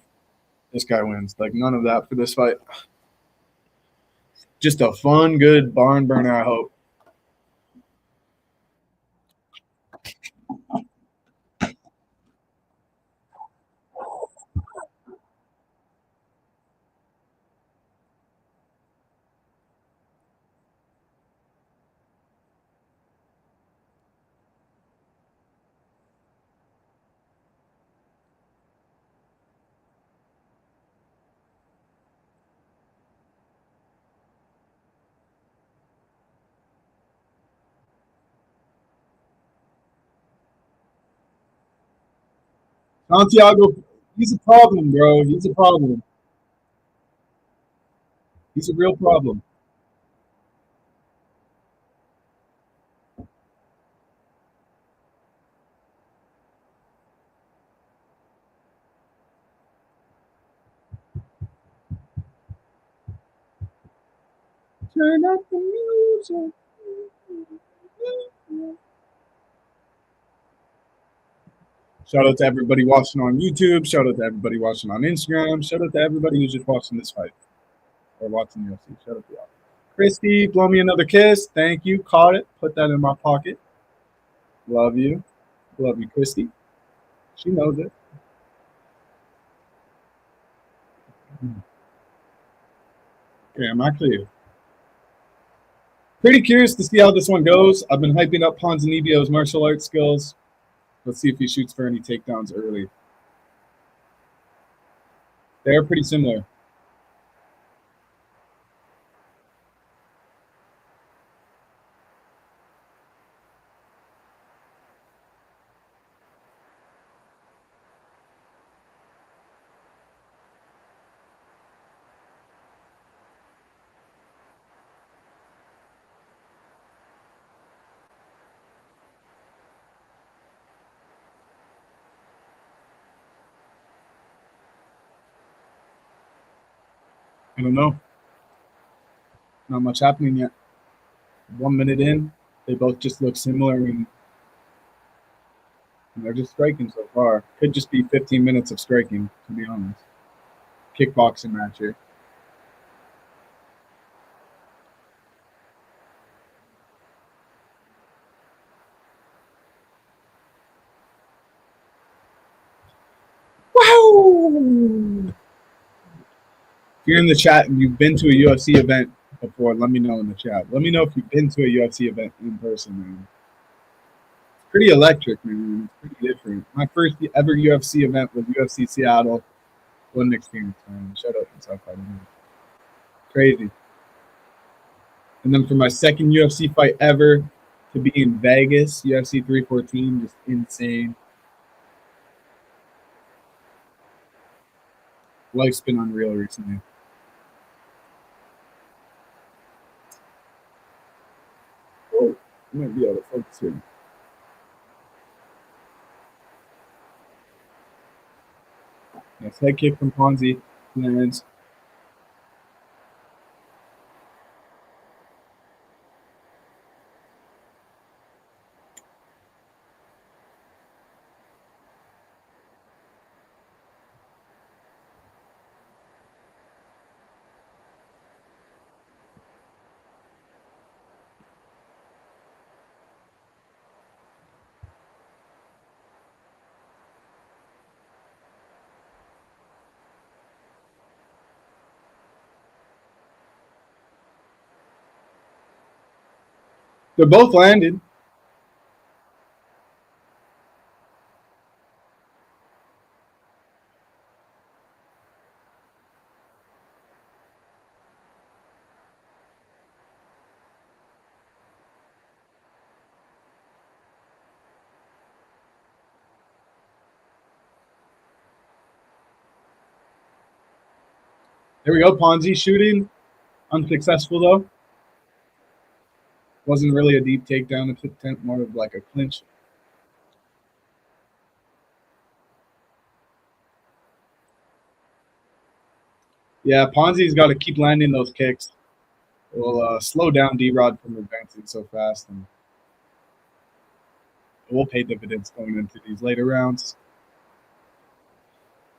this guy wins. Like, none of that for this fight. Just a fun, good barn burner, I hope. Santiago, he's a problem, bro. He's a problem. He's a real problem. Turn up the music. Shout out to everybody watching on YouTube. Shout out to everybody watching on Instagram. Shout out to everybody who's just watching this fight or watching the UFC. Shout out to y'all. Christy, blow me another kiss. Thank you. Caught it. Put that in my pocket. Love you. Love you, Christy. She knows it. Okay, I'm actually pretty curious to see how this one goes. I've been hyping up Ponzinibbio's martial arts skills. Let's see if he shoots for any takedowns early. They're pretty similar. I don't know. Not much happening yet. 1 minute in, they both just look similar, and they're just striking so far. Could just be 15 minutes of striking, to be honest. Kickboxing match here. Wow! If you're in the chat and you've been to a UFC event before, let me know in the chat. Let me know if you've been to a UFC event in person, man. It's pretty electric, man. It's pretty different. My first ever UFC event was UFC Seattle. What an experience, man. Shout out to South Fighting. Crazy. And then for my second UFC fight ever to be in Vegas, UFC 314, just insane. Life's been unreal recently. Oh, I might be able to focus here. Nice head kick from Ponzi. Lands. They're both landed. There we go. Ponzi shooting. Unsuccessful, though. Wasn't really a deep takedown attempt, more of like a clinch. Yeah, Ponzi's got to keep landing those kicks. It will slow down D-Rod from advancing so fast, and it will pay dividends going into these later rounds.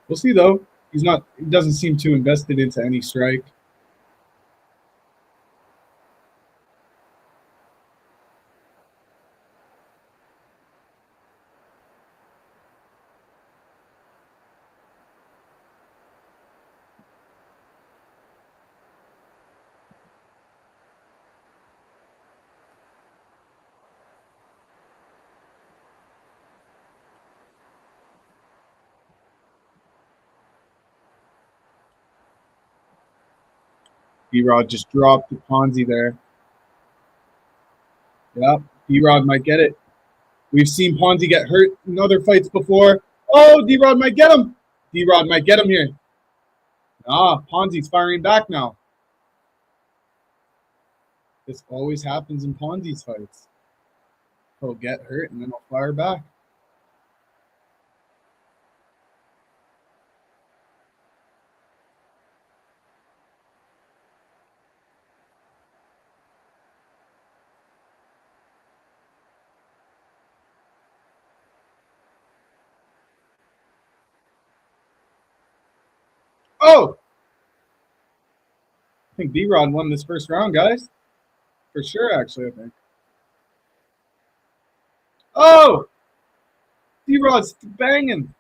We'll see, though. He doesn't seem too invested into any strike. D-Rod just dropped the Ponzi there. Yep, D-Rod might get it. We've seen Ponzi get hurt in other fights before. Oh, D-Rod might get him. D-Rod might get him here. Ponzi's firing back now. This always happens in Ponzi's fights. He'll get hurt and then he'll fire back. Oh! I think D-Rod won this first round, guys. For sure, actually, I think. Oh! D-Rod's banging.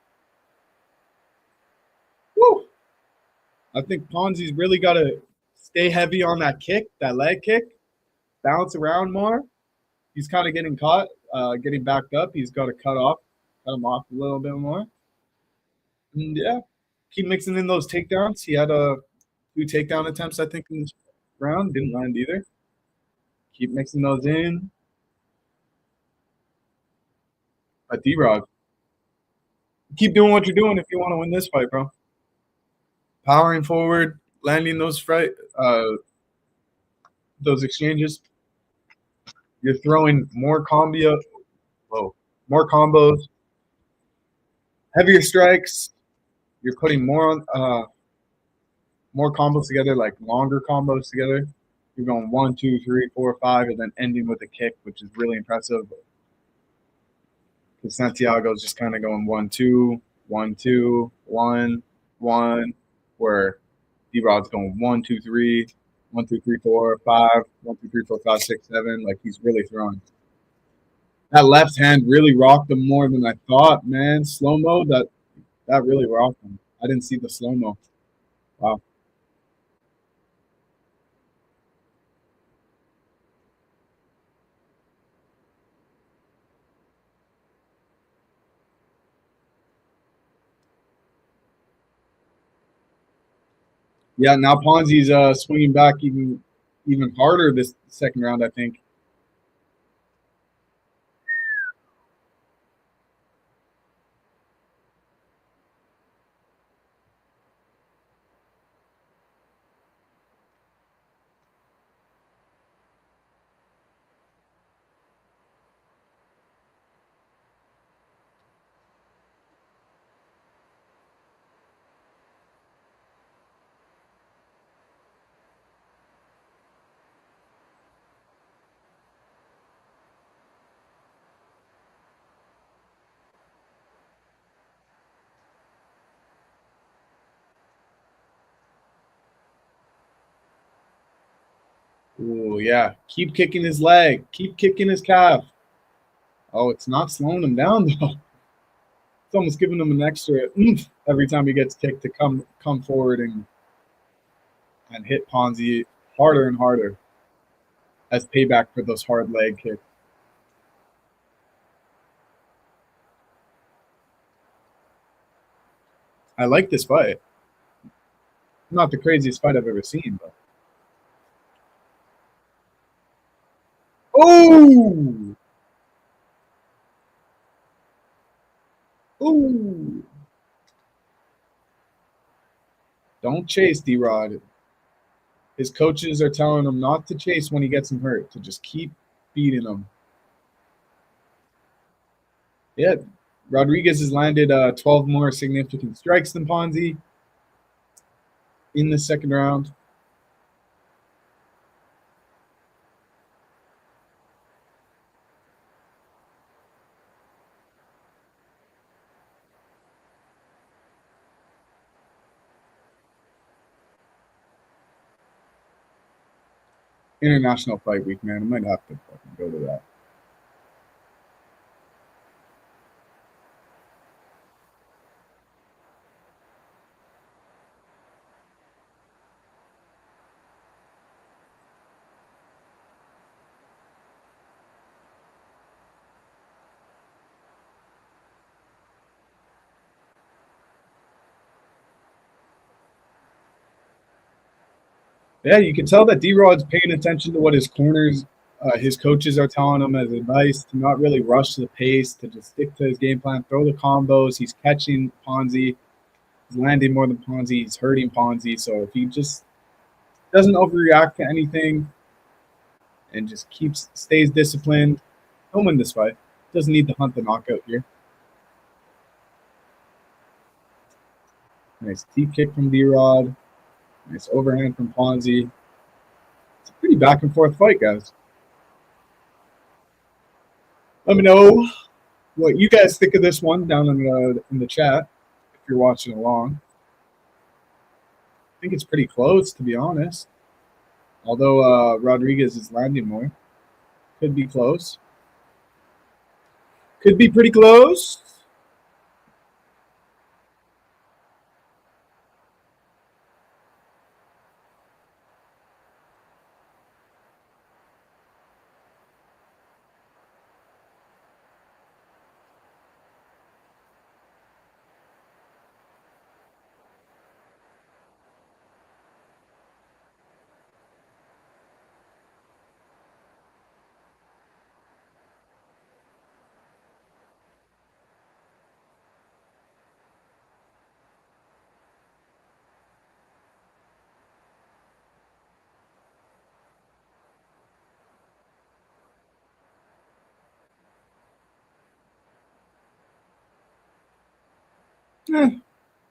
Woo! I think Ponzi's really got to stay heavy on that kick, that leg kick, bounce around more. He's kind of getting caught, getting backed up. He's got to cut him off a little bit more. And yeah, keep mixing in those takedowns. He had a few takedown attempts, I think, in this round. Didn't land either. Keep mixing those in. But D-Rod, keep doing what you're doing if you want to win this fight, bro. Powering forward, landing those exchanges. You're throwing more combos, heavier strikes. You're putting more combos together, like longer combos together. You're going 1, 2, 3, 4, 5, and then ending with a kick, which is really impressive. Because Santiago's just kind of going 1, 2, 1, 2, 1, 1, where D-Rod's going 1, 2, 3, 1, 2, 3, 4, 5, 1, 2, 3, 4, 5, 6, 7. Like, he's really throwing. That left hand really rocked him more than I thought, man. Slow-mo, that really rocked him. I didn't see the slow-mo. Wow. Yeah, now Ponzi's swinging back even harder this second round, I think. Oh, yeah. Keep kicking his leg. Keep kicking his calf. Oh, it's not slowing him down, though. It's almost giving him an extra oomph every time he gets kicked to come forward and hit Ponzi harder and harder. as payback for those hard leg kicks. I like this fight. Not the craziest fight I've ever seen, but oh, oh! Don't chase, D-Rod. His coaches are telling him not to chase when he gets him hurt, to just keep beating him. Yeah, Rodriguez has landed 12 more significant strikes than Ponzi in the second round. International Fight Week, man. I might have to fucking go to that. Yeah, you can tell that D-Rod's paying attention to what his coaches are telling him as advice to not really rush the pace, to just stick to his game plan, throw the combos. He's catching Ponzi. He's landing more than Ponzi. He's hurting Ponzi. So if he just doesn't overreact to anything and just stays disciplined, he'll win this fight. Doesn't need to hunt the knockout here. Nice deep kick from D-Rod. Nice overhand from Ponzi. It's a pretty back and forth fight, guys. Let me know what you guys think of this one down in the chat if you're watching along. I think it's pretty close, to be honest. Although Rodriguez is landing more. Could be close. Could be pretty close.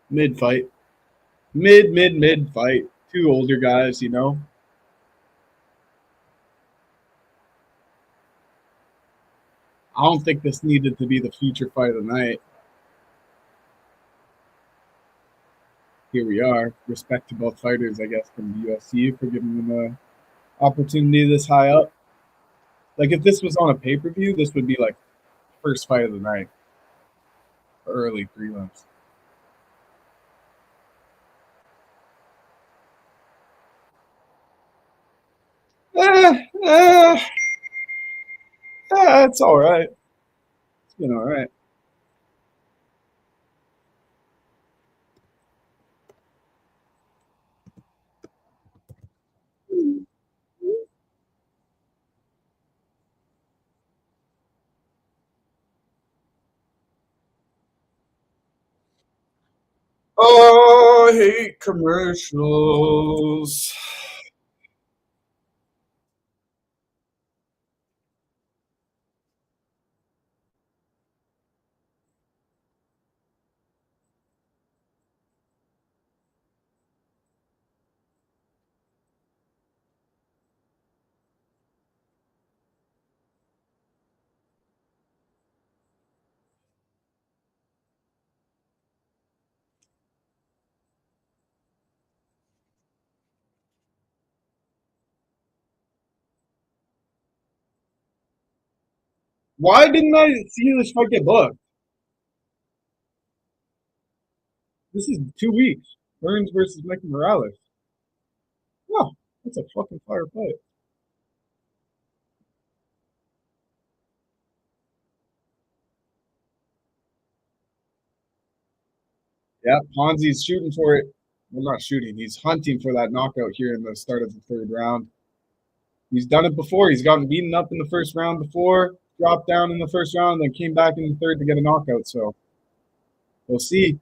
Mid fight. Mid fight. Two older guys, you know. I don't think this needed to be the feature fight of the night. Here we are. Respect to both fighters, I guess, from the UFC for giving them the opportunity this high up. Like, if this was on a pay-per-view, this would be like first fight of the night. Early prelims. It's all right. It's been all right. Oh, I hate commercials. Why didn't I see this fight get booked? This is 2 weeks. Burns versus Michael Morales. Oh, that's a fucking fire fight. Yeah, Ponzi's shooting for it. Well, not shooting. He's hunting for that knockout here in the start of the third round. He's done it before. He's gotten beaten up in the first round before, dropped down in the first round, then came back in the third to get a knockout. So we'll see.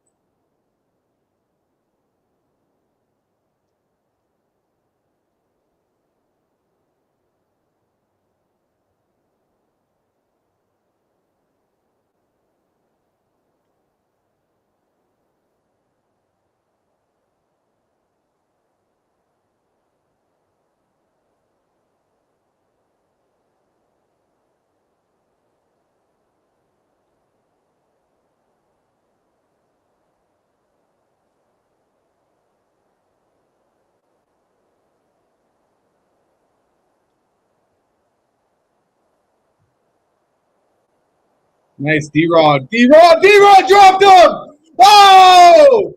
Nice, D-Rod. D-Rod! D-Rod dropped him! Oh!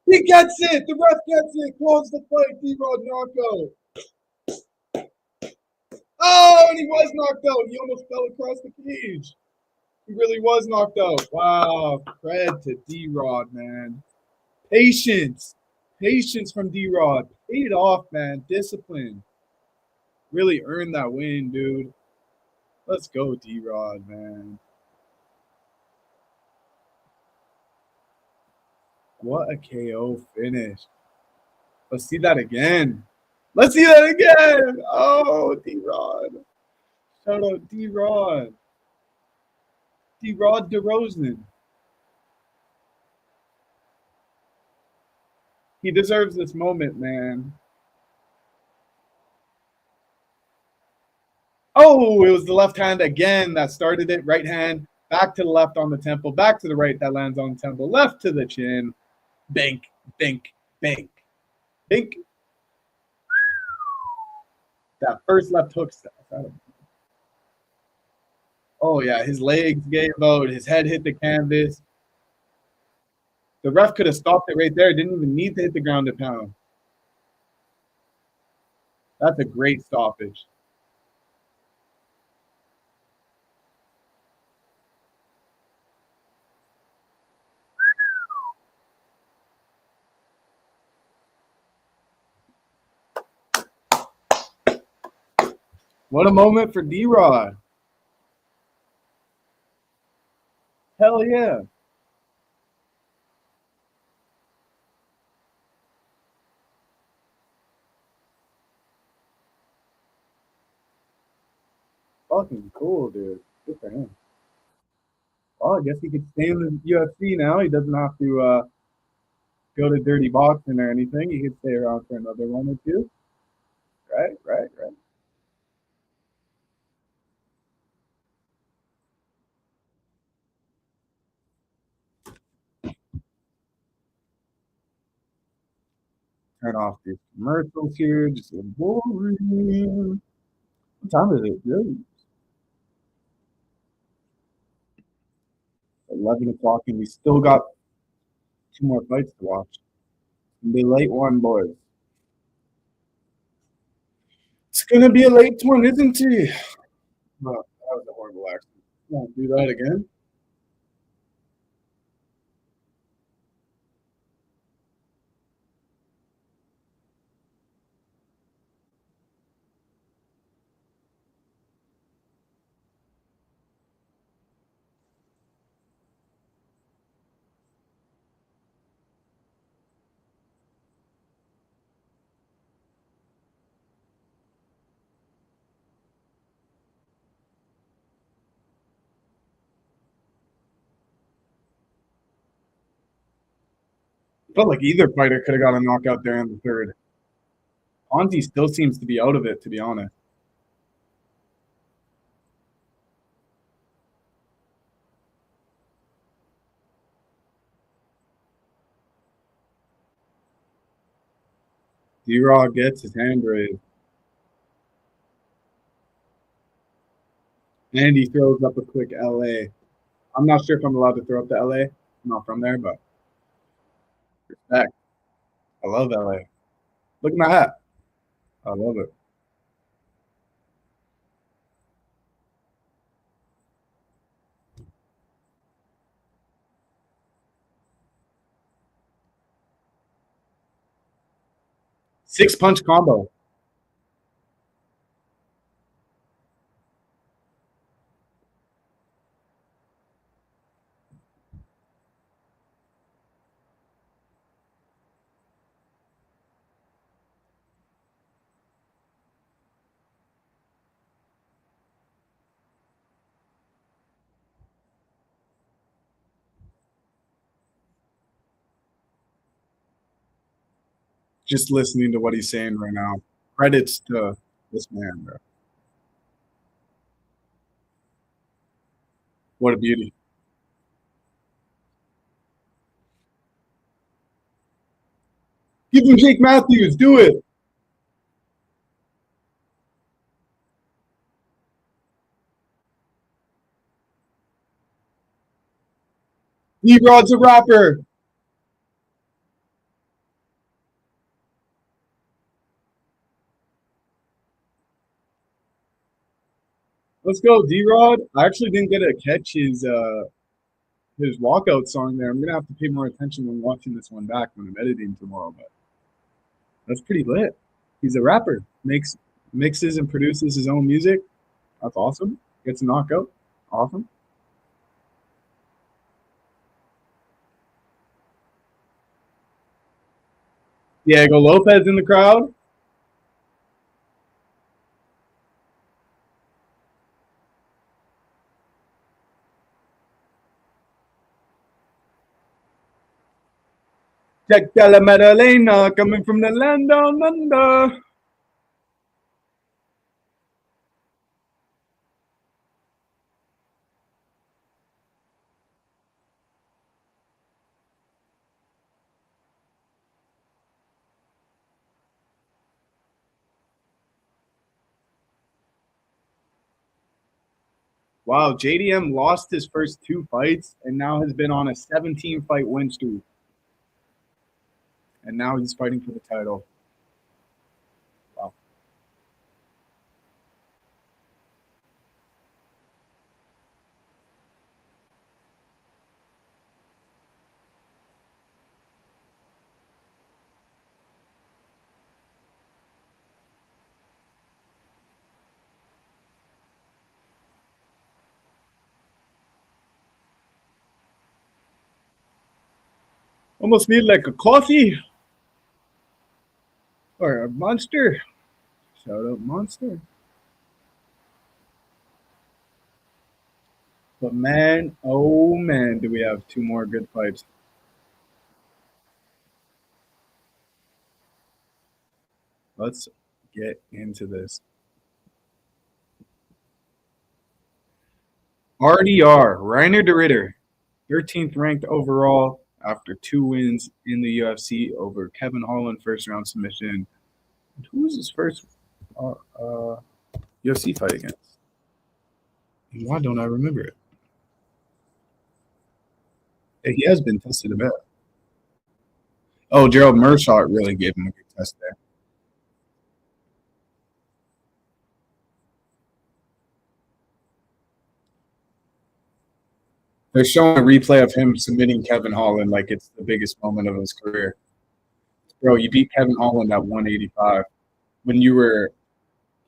He gets it! The ref gets it! Close the fight. D-Rod knockout. Oh, and he was knocked out. He almost fell across the cage. He really was knocked out. Wow. Cred to D-Rod, man. Patience. Patience from D-Rod. Paid off, man. Discipline. Really earned that win, dude. Let's go, D-Rod, man. What a KO finish. Let's see that again. Let's see that again. Oh, D-Rod. Shout out D-Rod. D-Rod DeRozan. He deserves this moment, man. Oh, it was the left hand again that started it. Right hand, back to the left on the temple, back to the right that lands on the temple, left to the chin. Bank, bank, bank, bank. That first left hook stuff. Oh, yeah, his legs gave out. His head hit the canvas. The ref could have stopped it right there. Didn't even need to hit the ground to pound. That's a great stoppage. What a moment for D-Rod. Hell yeah. Fucking cool, dude. Good for him. Well, I guess he could stay in the UFC now. He doesn't have to go to dirty boxing or anything. He could stay around for another one or two. Right, right, right. Turn off these commercials here. Just so boring. What time is it? Really? 11 o'clock, and we still got 2 more fights to watch. It's gonna be a late one, boys. It's gonna be a late one, isn't it? Oh, that was a horrible accident. Won't do that again. Felt like either fighter could have got a knockout there in the third. Ponzi still seems to be out of it, to be honest. D-Raw gets his hand raised. And he throws up a quick LA. I'm not sure if I'm allowed to throw up the LA. I'm not from there, but respect. I love LA. Look at my hat. I love it. 6-punch combo. Just listening to what he's saying right now. Credits to this man, bro. What a beauty. Give him Jake Matthews. Do it. D-Rod's a rapper. Let's go, D-Rod. I actually didn't get to catch his walkout song there. I'm gonna have to pay more attention when watching this one back when I'm editing tomorrow. But that's pretty lit. He's a rapper. Mixes and produces his own music. That's awesome. Gets a knockout. Awesome. Diego Lopez in the crowd. Jack Della Maddalena coming from the land down under. Wow, JDM lost his first 2 fights and now has been on a 17-fight win streak. And now he's fighting for the title. Wow. Almost need like a coffee or a monster. Shout out Monster. But man, oh man, do we have 2 more good fights. Let's get into this. RDR, Reiner de Ritter, 13th ranked overall after 2 wins in the UFC over Kevin Holland, first round submission. And who was his first UFC fight against? And why don't I remember it? He has been tested a bit. Oh, Gerald Meerschaert really gave him a good test there. They're showing a replay of him submitting Kevin Holland like it's the biggest moment of his career. Bro, you beat Kevin Holland at 185. When you were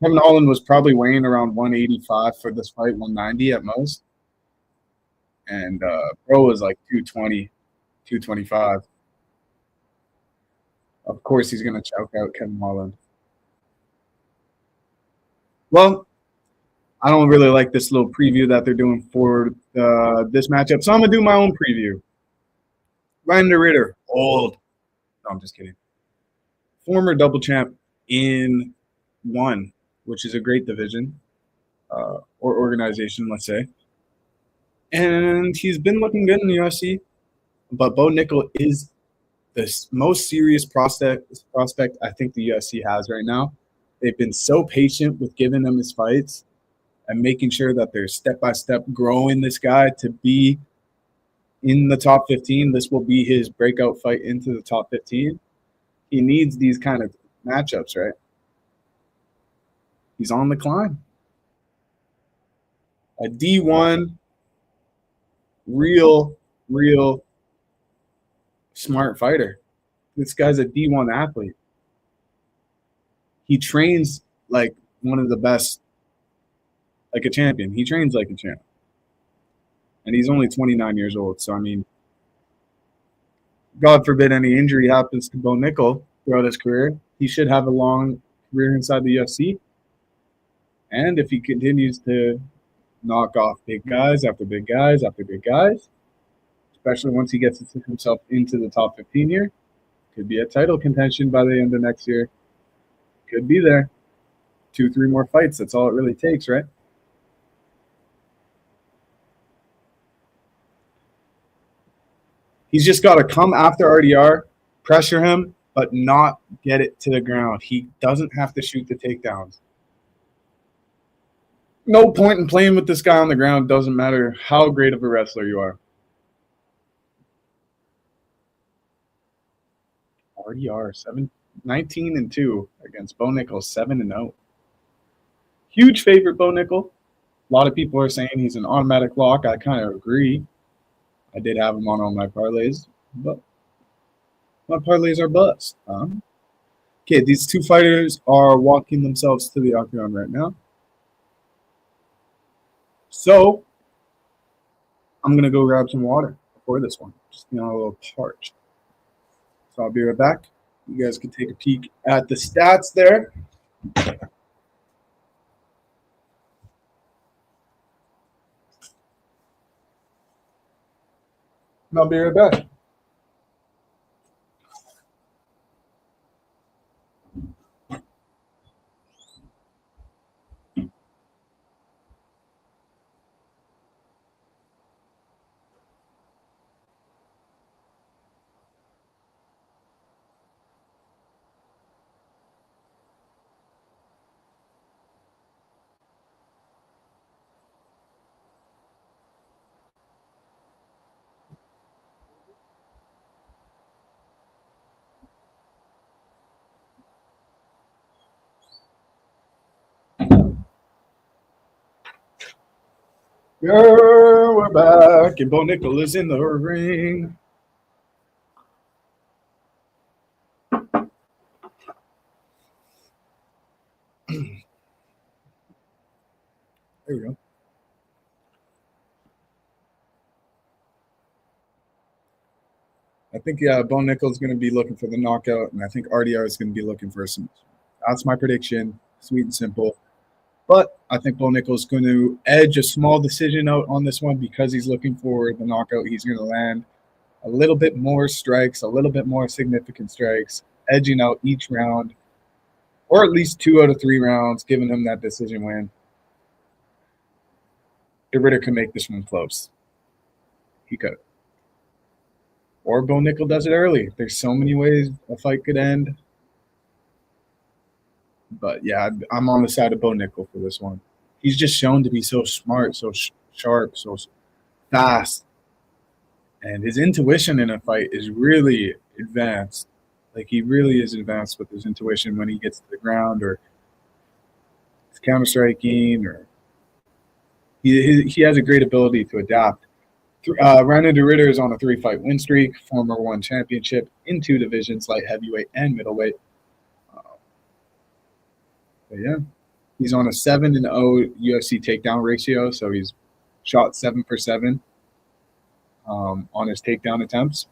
Kevin Holland was probably weighing around 185 for this fight, 190 at most. And bro was like 220, 225. Of course he's gonna choke out Kevin Holland. Well, I don't really like this little preview that they're doing for this matchup, so I'm gonna do my own preview. Reiner de Ritter, old. No, I'm just kidding. Former double champ in 1, which is a great division or organization, let's say. And he's been looking good in the UFC. But Bo Nickel is the most serious prospect I think the UFC has right now. They've been so patient with giving him his fights and making sure that they're step-by-step growing this guy to be in the top 15. This will be his breakout fight into the top 15. He needs these kind of matchups, right? He's on the climb. A D1, real smart fighter. This guy's a D1 athlete. he trains like one of the best, like a champion. He trains like a champ. And he's only 29 years old. So, I mean, God forbid any injury happens to Bo Nickel throughout his career, he should have a long career inside the UFC. And if he continues to knock off big guys after big guys after big guys, especially once he gets himself into the top 15 here, could be a title contention by the end of next year. Could be there. 2-3 more fights. That's all it really takes, right? He's just got to come after RDR, pressure him, but not get it to the ground. He doesn't have to shoot the takedowns. No point in playing with this guy on the ground. Doesn't matter how great of a wrestler you are. RDR 19-2 against Bo Nickel, 7-0. Huge favorite, Bo Nickel. A lot of people are saying he's an automatic lock. I kind of agree. I did have him on all my parlays, but my parlays are bust. Okay, these two fighters are walking themselves to the octagon right now. So I'm going to go grab some water before this one. Just a little parched. So I'll be right back. You guys can take a peek at the stats there. And I'll be right back. Yeah, we're back, and Bo Nickel is in the ring. There we go. I think, Bo Nickel is going to be looking for the knockout, and I think RDR is going to be looking for some. That's my prediction. Sweet and simple. But I think Bo Nickel is going to edge a small decision out on this one because he's looking for the knockout. He's going to land a little bit more strikes, a little bit more significant strikes, edging out each round, or at least 2 out of 3 rounds, giving him that decision win. Figueiredo can make this one close. He could. Or Bo Nickel does it early. There's so many ways a fight could end. But, yeah, I'm on the side of Bo Nickel for this one. He's just shown to be so smart, so sharp, so fast. And his intuition in a fight is really advanced. Like, he really is advanced with his intuition when he gets to the ground or he's counter-striking, or he has a great ability to adapt. Ryan Ritter is on a 3-fight win streak, former one championship in 2 divisions, light heavyweight and middleweight. But yeah, he's on a 7-0 UFC takedown ratio, so he's shot 7 for 7 on his takedown attempts.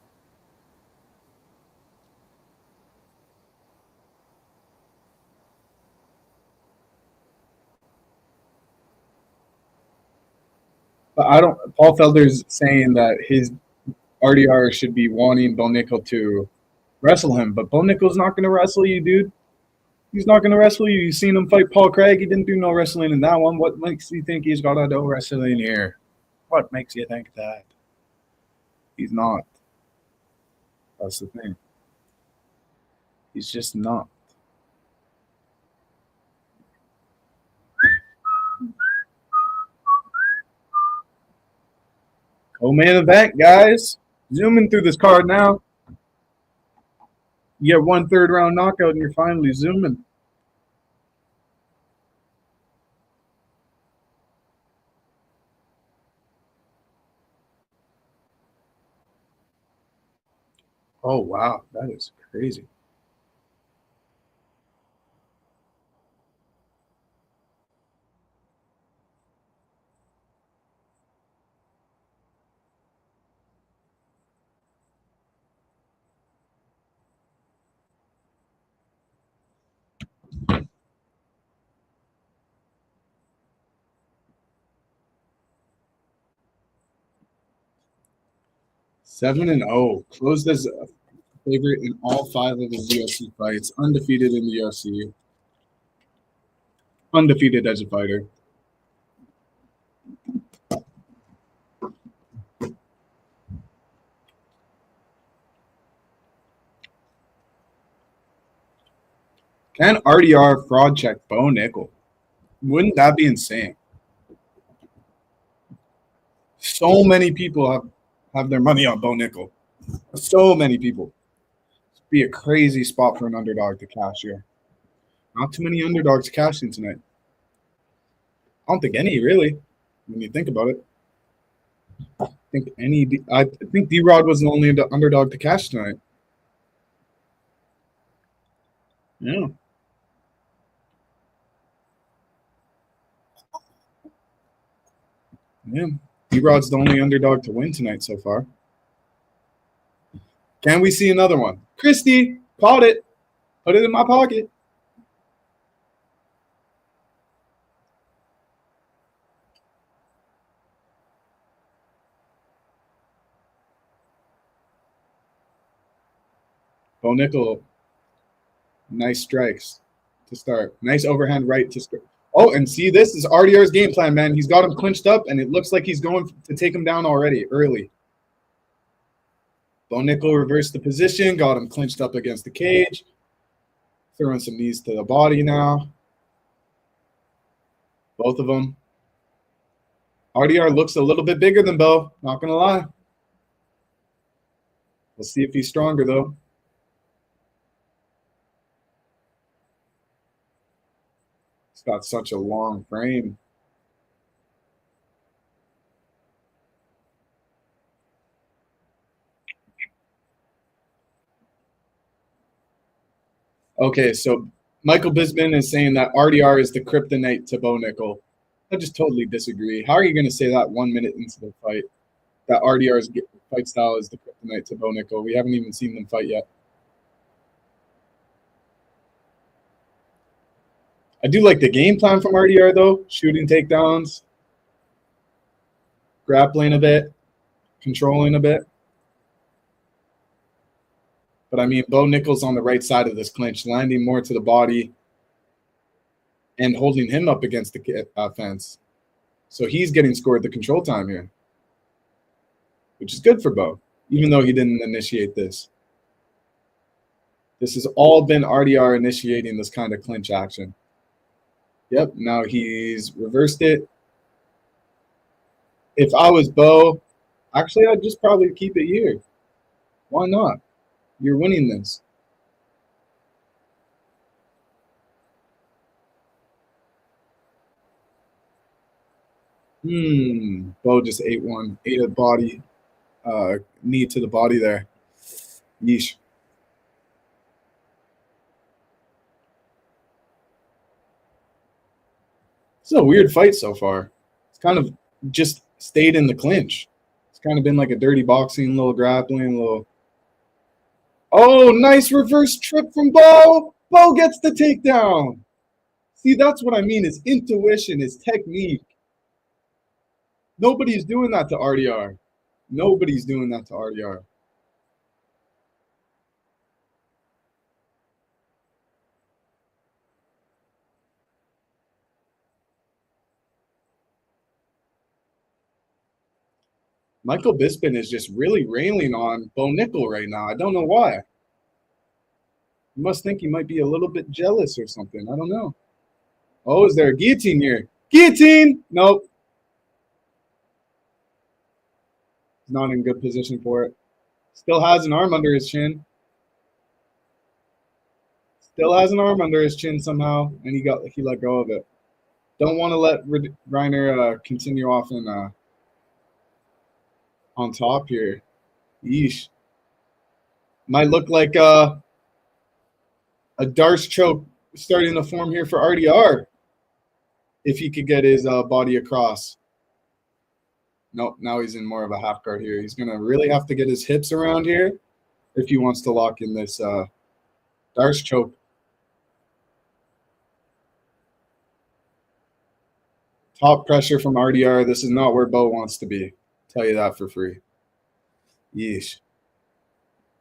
But Paul Felder's saying that his RDR should be wanting Bo Nickel to wrestle him, but Bo Nickel's not going to wrestle you, dude. He's not going to wrestle you. You've seen him fight Paul Craig. He didn't do no wrestling in that one. What makes you think he's got to do wrestling here? What makes you think that? He's not. That's the thing. He's just not. Co-main event, guys. Zooming through this card now. You get 1 third-round knockout, and you're finally zooming. Oh, wow. That is crazy. 7-0. Closed as a favorite in all 5 of his UFC fights. Undefeated in the UFC. Undefeated as a fighter. Can RDR fraud check Bo Nickel? Wouldn't that be insane? So many people have their money on Bo Nickel. So many people. It'd be a crazy spot for an underdog to cash here. Not too many underdogs cashing tonight. I don't think any, really, when you think about it. I think D-Rod was the only underdog to cash tonight. Yeah. Yeah. D-Rod's the only underdog to win tonight so far. Can we see another one? Christy, caught it. Put it in my pocket. Bo Nickel, nice strikes to start. Nice overhand right to start. Oh, and see, this is RDR's game plan, man. He's got him clinched up, and it looks like he's going to take him down already, early. Bo Nickel reversed the position, got him clinched up against the cage. Throwing some knees to the body now. Both of them. RDR looks a little bit bigger than Bo, not going to lie. We'll see if he's stronger, though. He's got such a long frame. Okay, so Michael Bisping is saying that RDR is the kryptonite to Bo Nickel. I just totally disagree. How are you going to say that 1 minute into the fight? That RDR's fight style is the kryptonite to Bo Nickel. We haven't even seen them fight yet. I do like the game plan from RDR, though. Shooting takedowns, grappling a bit, controlling a bit. But, I mean, Bo Nickel's on the right side of this clinch, landing more to the body and holding him up against the fence. So he's getting scored the control time here, which is good for Bo, even though he didn't initiate this. This has all been RDR initiating this kind of clinch action. Yep, now he's reversed it. If I was Bo, actually, I'd just probably keep it here. Why not? You're winning this. Bo just ate one. Ate a body, knee to the body there. Yeesh. It's a weird fight so far. It's kind of just stayed in the clinch. It's kind of been like a dirty boxing, little grappling, little. Oh, nice reverse trip from Bo. Bo gets the takedown. See, that's what I mean. His intuition, his technique. Nobody's doing that to RDR. Nobody's doing that to RDR. Michael Bisping is just really railing on Bo Nickel right now. I don't know why. You must think he might be a little bit jealous or something. I don't know. Oh, is there a guillotine here? Guillotine! Nope. He's not in good position for it. Still has an arm under his chin. Still has an arm under his chin somehow, and he let go of it. Don't want to let Reiner continue off in on top here. Yeesh. Might look like a Darce choke starting to form here for RDR. If he could get his body across. Nope, now he's in more of a half guard here. He's going to really have to get his hips around here if he wants to lock in this Darce choke. Top pressure from RDR. This is not where Bo wants to be. Tell you that for free. Yeesh.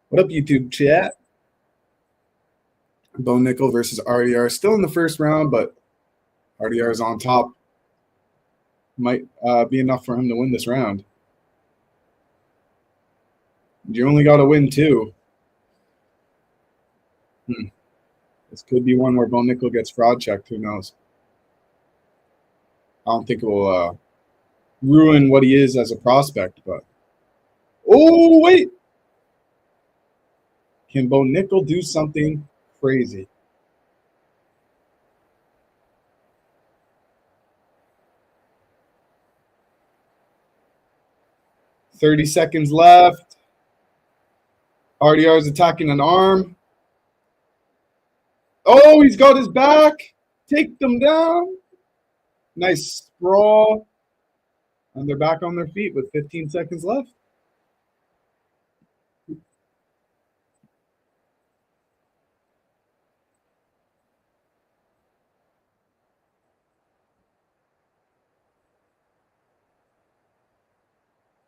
What up, YouTube chat? Bo Nickel versus RDR. Still in the first round, but RDR is on top. Might be enough for him to win this round. You only got to win 2. This could be one where Bo Nickel gets fraud checked. Who knows? I don't think it will ruin what he is as a prospect, but. Oh, wait. Can Bo Nickel do something crazy? $30 seconds left. RDR is attacking an arm. Oh, he's got his back. Take them down. Nice sprawl. And they're back on their feet with 15 seconds left.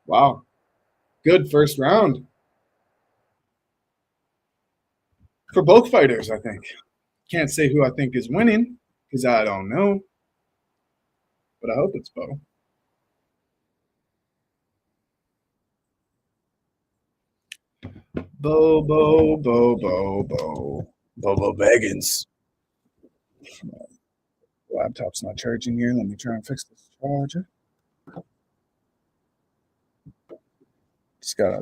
Wow. Good first round for both fighters, I think. Can't say who I think is winning because I don't know. But I hope it's Bo. Bo Baggins. Laptop's not charging here. Let me try and fix this charger. Just gotta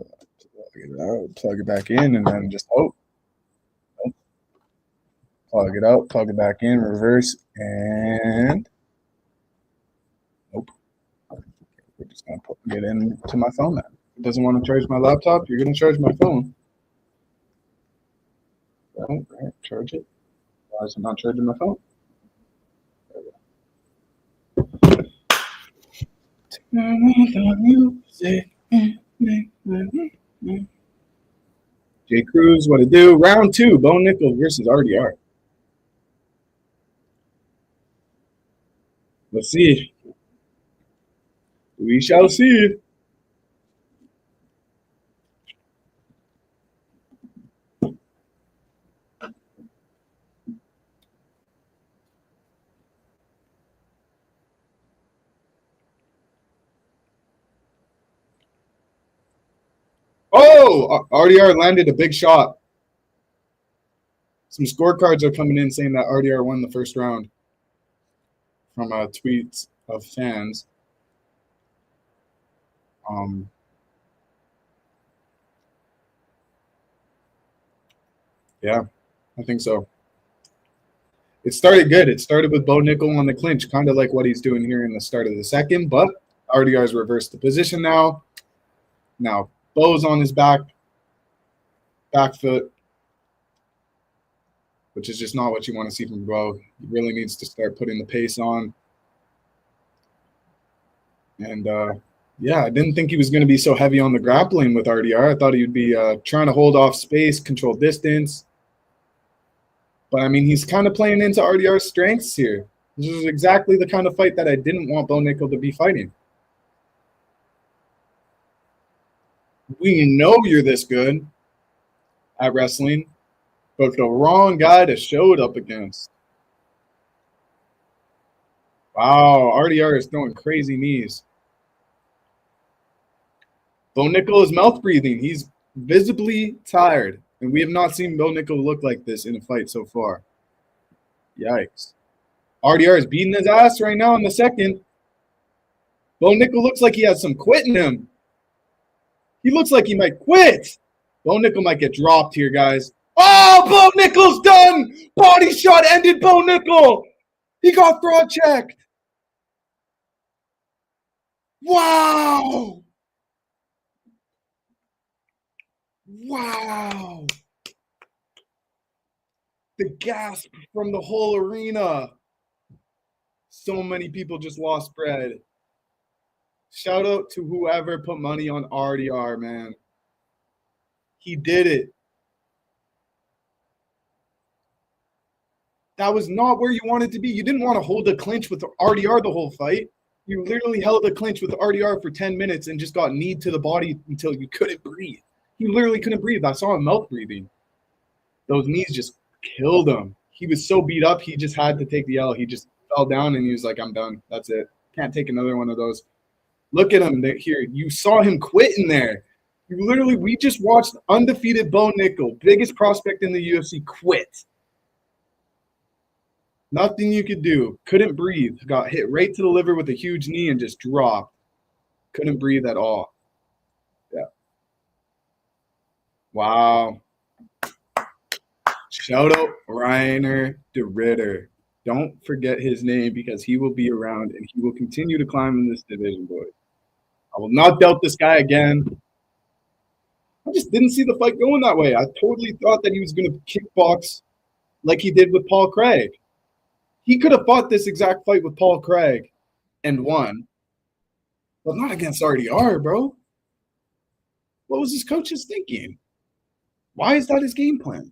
plug it back in, and then just hope. Plug it out, plug it back in, reverse, and nope. We're just gonna get into my phone now. If it doesn't want to charge my laptop, you're gonna charge my phone. Right, charge it. Why is it not charging my phone? There we go. J. Cruz, what to do? Round 2, Bo Nickel versus RDR. Let's see. We shall see. Oh, RDR landed a big shot. Some scorecards are coming in saying that RDR won the first round from tweets of fans. Yeah, I think so. It started good. It started with Bo Nickel on the clinch, kind of like what he's doing here in the start of the second, but RDR's reversed the position now. Now, Bo's on his back foot, which is just not what you want to see from Bo. He really needs to start putting the pace on. And, yeah, I didn't think he was going to be so heavy on the grappling with RDR. I thought he would be trying to hold off space, control distance. But, I mean, he's kind of playing into RDR's strengths here. This is exactly the kind of fight that I didn't want Bo Nickel to be fighting. We know you're this good at wrestling, but the wrong guy to show it up against. Wow, RDR is throwing crazy knees. Bo Nickel is mouth breathing. He's visibly tired, and we have not seen Bo Nickel look like this in a fight so far. Yikes. RDR is beating his ass right now in the second. Bo Nickel looks like he has some quit in him. He looks like he might quit. Bo Nickel might get dropped here, guys. Oh, Bo Nickel's done. Body shot ended Bo Nickel. He got fraud checked. Wow. Wow. The gasp from the whole arena. So many people just lost bread. Shout out to whoever put money on RDR, man. He did it. That was not where you wanted to be. You didn't want to hold a clinch with RDR the whole fight. You literally held a clinch with RDR for 10 minutes and just got kneed to the body until you couldn't breathe. He literally couldn't breathe. I saw him mouth breathing. Those knees just killed him. He was so beat up, he just had to take the L. He just fell down and he was like, I'm done. That's it. Can't take another one of those. Look at him here. You saw him quit in there. We just watched undefeated Bo Nickel, biggest prospect in the UFC, quit. Nothing you could do. Couldn't breathe. Got hit right to the liver with a huge knee and just dropped. Couldn't breathe at all. Yeah. Wow. Shout out Reiner de Ritter. Don't forget his name because he will be around and he will continue to climb in this division, boys. I will not doubt this guy again. I just didn't see the fight going that way. I totally thought that he was going to kickbox like he did with Paul Craig. He could have fought this exact fight with Paul Craig and won, but not against RDR, bro. What was his coaches thinking? Why is that his game plan?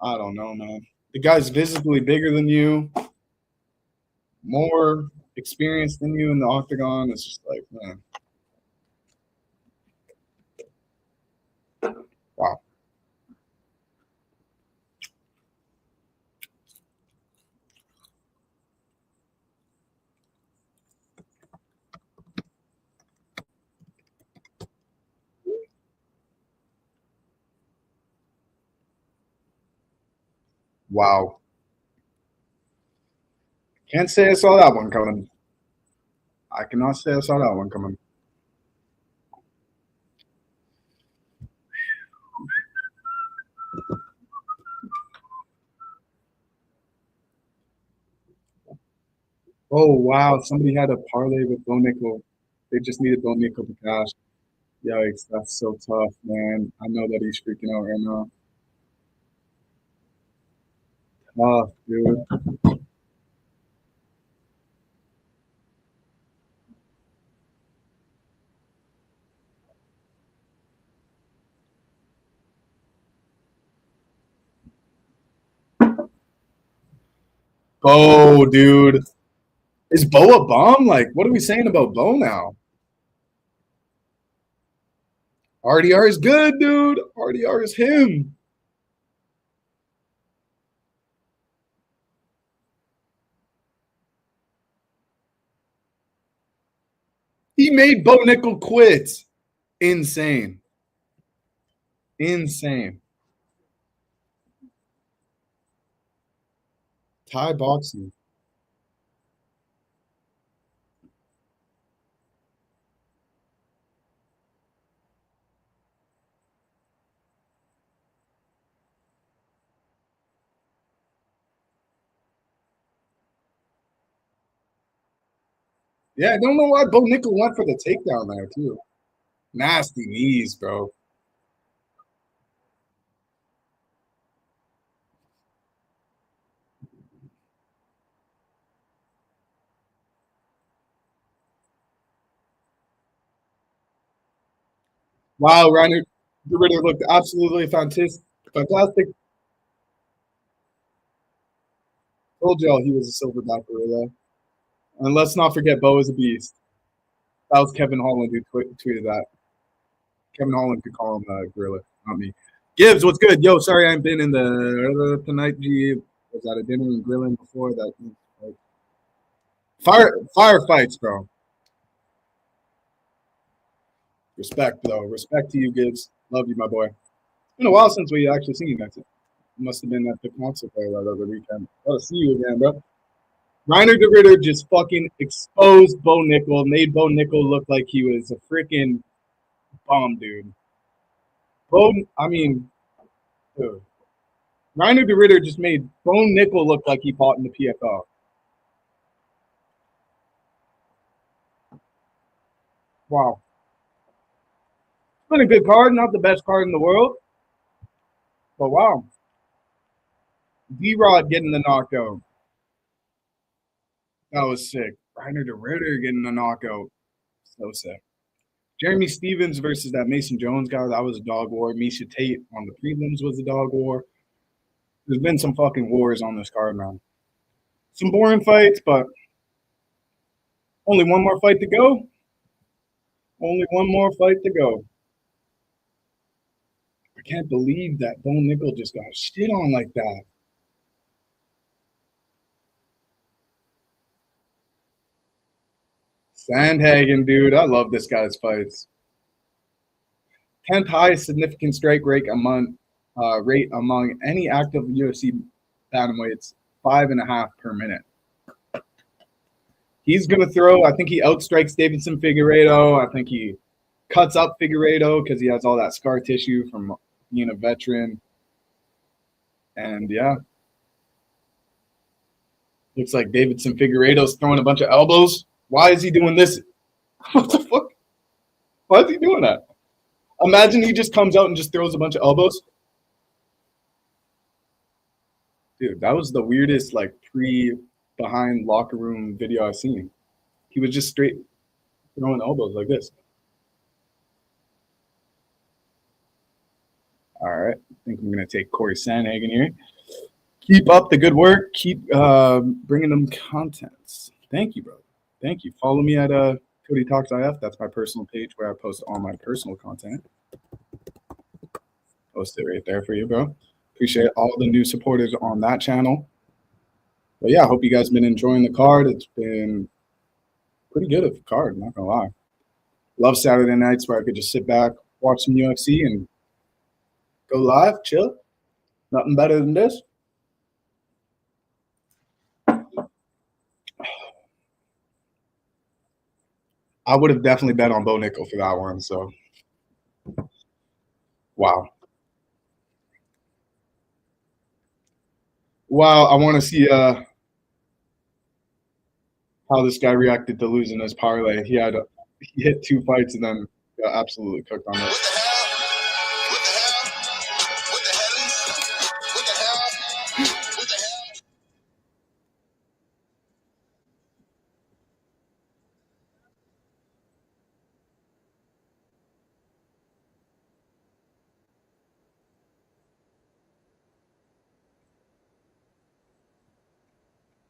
I don't know, man. The guy's visibly bigger than you, more experienced than you in the octagon. It's just like, man. Wow. Wow. Can't say I saw that one coming. I cannot say I saw that one coming. Oh, wow. Somebody had a parlay with Bo Nickel. They just needed Bo Nickel to cash. Yikes, that's so tough, man. I know that he's freaking out right now. Tough, dude. Bo, dude. Is Bo a bum? Like, what are we saying about Bo now? RDR is good, dude. RDR is him. He made Bo Nickel quit. Insane. Insane. Thai boxing. Yeah, I don't know why Bo Nickel went for the takedown there, too. Nasty knees, bro. Wow, Reiner Ritter looked absolutely fantastic. Fantastic. Told y'all he was a silverback gorilla. And let's not forget Bo is a beast. That was Kevin Holland who tweeted that. Kevin Holland could call him a gorilla, not me. Gibbs, what's good? Yo, sorry I ain't been in the tonight. G was at a dinner and grilling before that. Like, firefights, bro. Respect, though. Respect to you, Gibbs. Love you, my boy. It's been a while since we actually seen you next. It must have been at the concert there that other weekend. Gotta see you again, bro. Reiner de Ritter just fucking exposed Bo Nickel, made Bo Nickel look like he was a freaking bomb, dude. I mean, dude. Reiner de Ritter just made Bo Nickel look like he fought in the PFL. Wow. It's been a good card, not the best card in the world. But wow. D-Rod getting the knockout. That was sick. Reiner de Ritter getting the knockout. So sick. Jeremy Stevens versus that Mason Jones guy. That was a dog war. Misha Tate on the prelims was a dog war. There's been some fucking wars on this card, man. Some boring fights, but Only one more fight to go. Only one more fight to go. I can't believe that Bo Nickel just got shit on like that. Sandhagen, dude. I love this guy's fights. 10th highest significant strike rate among any active UFC bantamweights, 5.5 per minute. He's going to throw. I think he outstrikes Deiveson Figueiredo. I think he cuts up Figueiredo because he has all that scar tissue from being a veteran. And yeah, looks like Deiveson Figueiredo's throwing a bunch of elbows. Why is he doing this? What the fuck? Why is he doing that? Imagine he just comes out and just throws a bunch of elbows. Dude, that was the weirdest like behind locker room video I've seen. He was just straight throwing elbows like this. All right, I think I'm gonna take Cory Sandhagen here. Keep up the good work. Keep bringing them contents. Thank you, bro. Thank you. Follow me at Cody Talks IF. That's my personal page where I post all my personal content. Post it right there for you, bro. Appreciate all the new supporters on that channel. But yeah, I hope you guys have been enjoying the card. It's been pretty good of a card, not gonna lie. Love Saturday nights where I could just sit back, watch some UFC, and go live, chill. Nothing better than this. I would have definitely bet on Bo Nickel for that one. So, wow. Wow, I want to see how this guy reacted to losing his parlay. He hit 2 fights and then got absolutely cooked on it.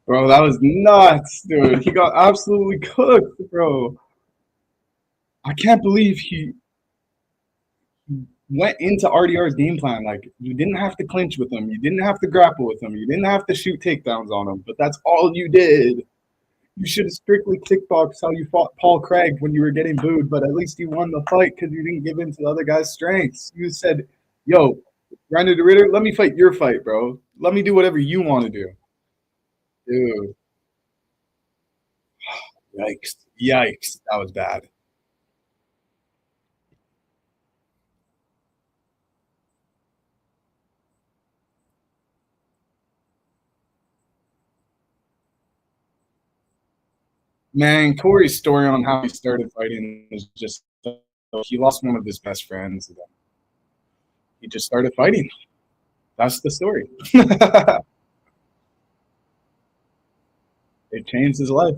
Bro, that was nuts, dude. He got absolutely cooked, bro. I can't believe he went into RDR's game plan. Like, you didn't have to clinch with him. You didn't have to grapple with him. You didn't have to shoot takedowns on him. But that's all you did. You should have strictly kickboxed how you fought Paul Craig when you were getting booed. But at least you won the fight because you didn't give in to the other guy's strengths. You said, yo, Randy the Ritter, let me fight your fight, bro. Let me do whatever you want to do. Dude. Yikes. Yikes. That was bad. Man, Cory's story on how he started fighting is just he lost one of his best friends. He just started fighting. That's the story. It changed his life,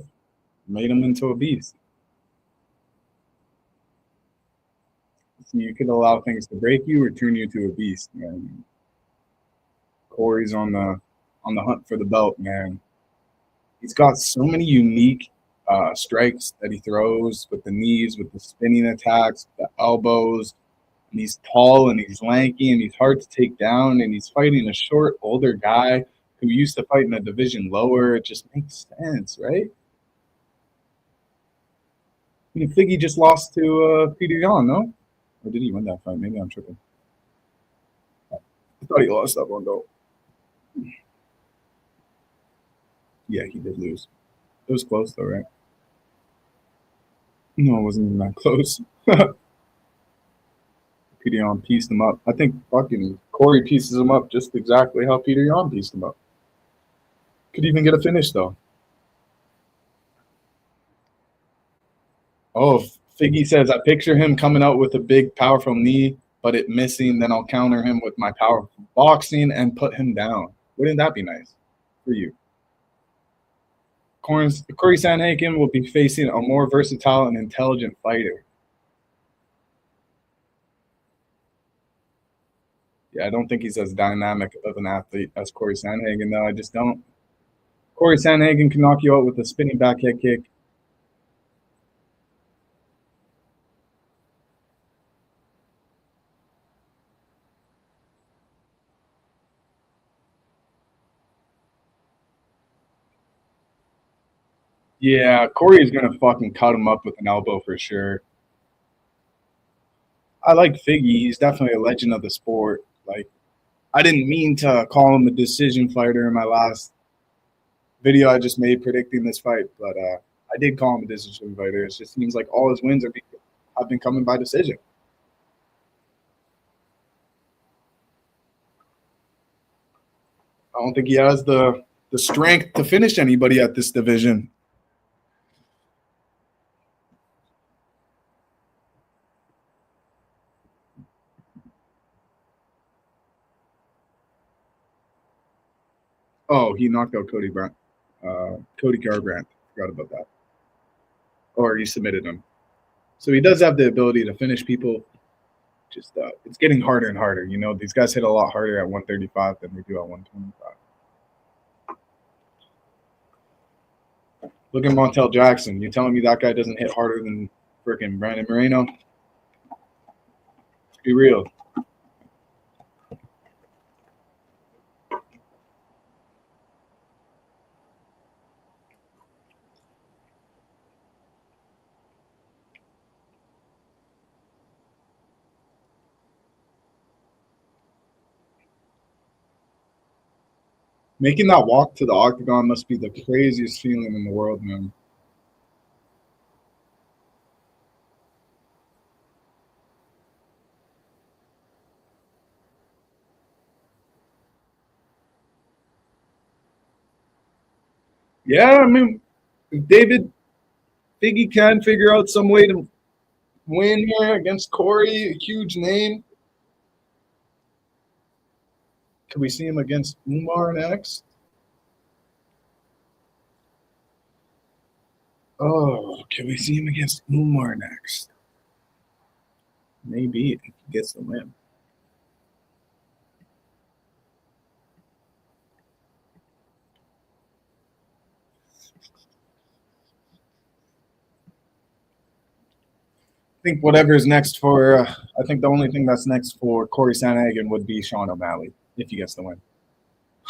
made him into a beast. So you could allow things to break you or turn you to a beast, man. Cory's on the hunt for the belt, man. He's got so many unique strikes that he throws with the knees, with the spinning attacks, the elbows. And he's tall and he's lanky and he's hard to take down. And he's fighting a short, older guy who used to fight in a division lower. It just makes sense, right? I mean, Figgy just lost to Peter Yan, no? Or did he win that fight? Maybe I'm tripping. I thought he lost that one, though. Yeah, he did lose. It was close, though, right? No, it wasn't even that close. Peter Yan pieced him up. I think fucking Cory pieces him up just exactly how Peter Yan pieced him up. Could even get a finish, though. Oh, Figgy says, I picture him coming out with a big, powerful knee, but it missing. Then I'll counter him with my powerful boxing and put him down. Wouldn't that be nice for you? Cory Sandhagen will be facing a more versatile and intelligent fighter. Yeah, I don't think he's as dynamic of an athlete as Cory Sandhagen, though. I just don't. Cory Sandhagen can knock you out with a spinning back head kick. Yeah, Cory is gonna fucking cut him up with an elbow for sure. I like Figgy. He's definitely a legend of the sport. Like, I didn't mean to call him a decision fighter in my last video I just made predicting this fight, but I did call him a decision fighter. It just seems like all his wins have been coming by decision. I don't think he has the strength to finish anybody at this division. Oh, he knocked out Cody Garbrandt. Forgot about that. Or he submitted him. So he does have the ability to finish people. Just it's getting harder and harder. You know, these guys hit a lot harder at 135 than they do at 125. Look at Montel Jackson. You telling me that guy doesn't hit harder than freaking Brandon Moreno? Let's be real. Making that walk to the octagon must be the craziest feeling in the world, man. Yeah, I mean, if Figgy can figure out some way to win here against Cory, a huge name. Can we see him against Umar next? Oh, can we see him against Umar next? Maybe if he gets the win. I think whatever's next for, I think the only thing that's next for Cory Sandhagen would be Sean O'Malley if he gets the win.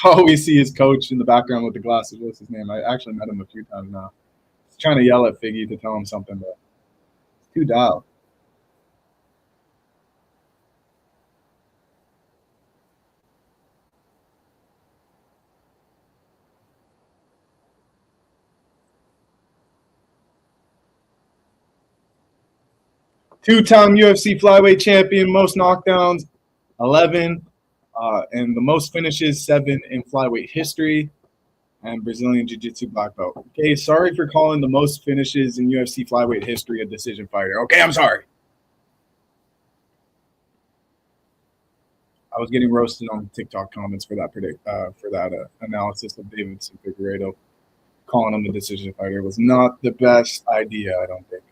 Oh, we see his coach in the background with the glasses. What's his name? I actually met him a few times now. He's trying to yell at Figgy to tell him something, but it's too dialed. Two-time UFC flyweight champion, most knockdowns, 11, and the most finishes, 7 in flyweight history, and Brazilian Jiu-Jitsu black belt. Okay, sorry for calling the most finishes in UFC flyweight history a decision fighter. Okay, I'm sorry. I was getting roasted on TikTok comments for that analysis of Deiveson Figueiredo. Calling him a decision fighter was not the best idea, I don't think.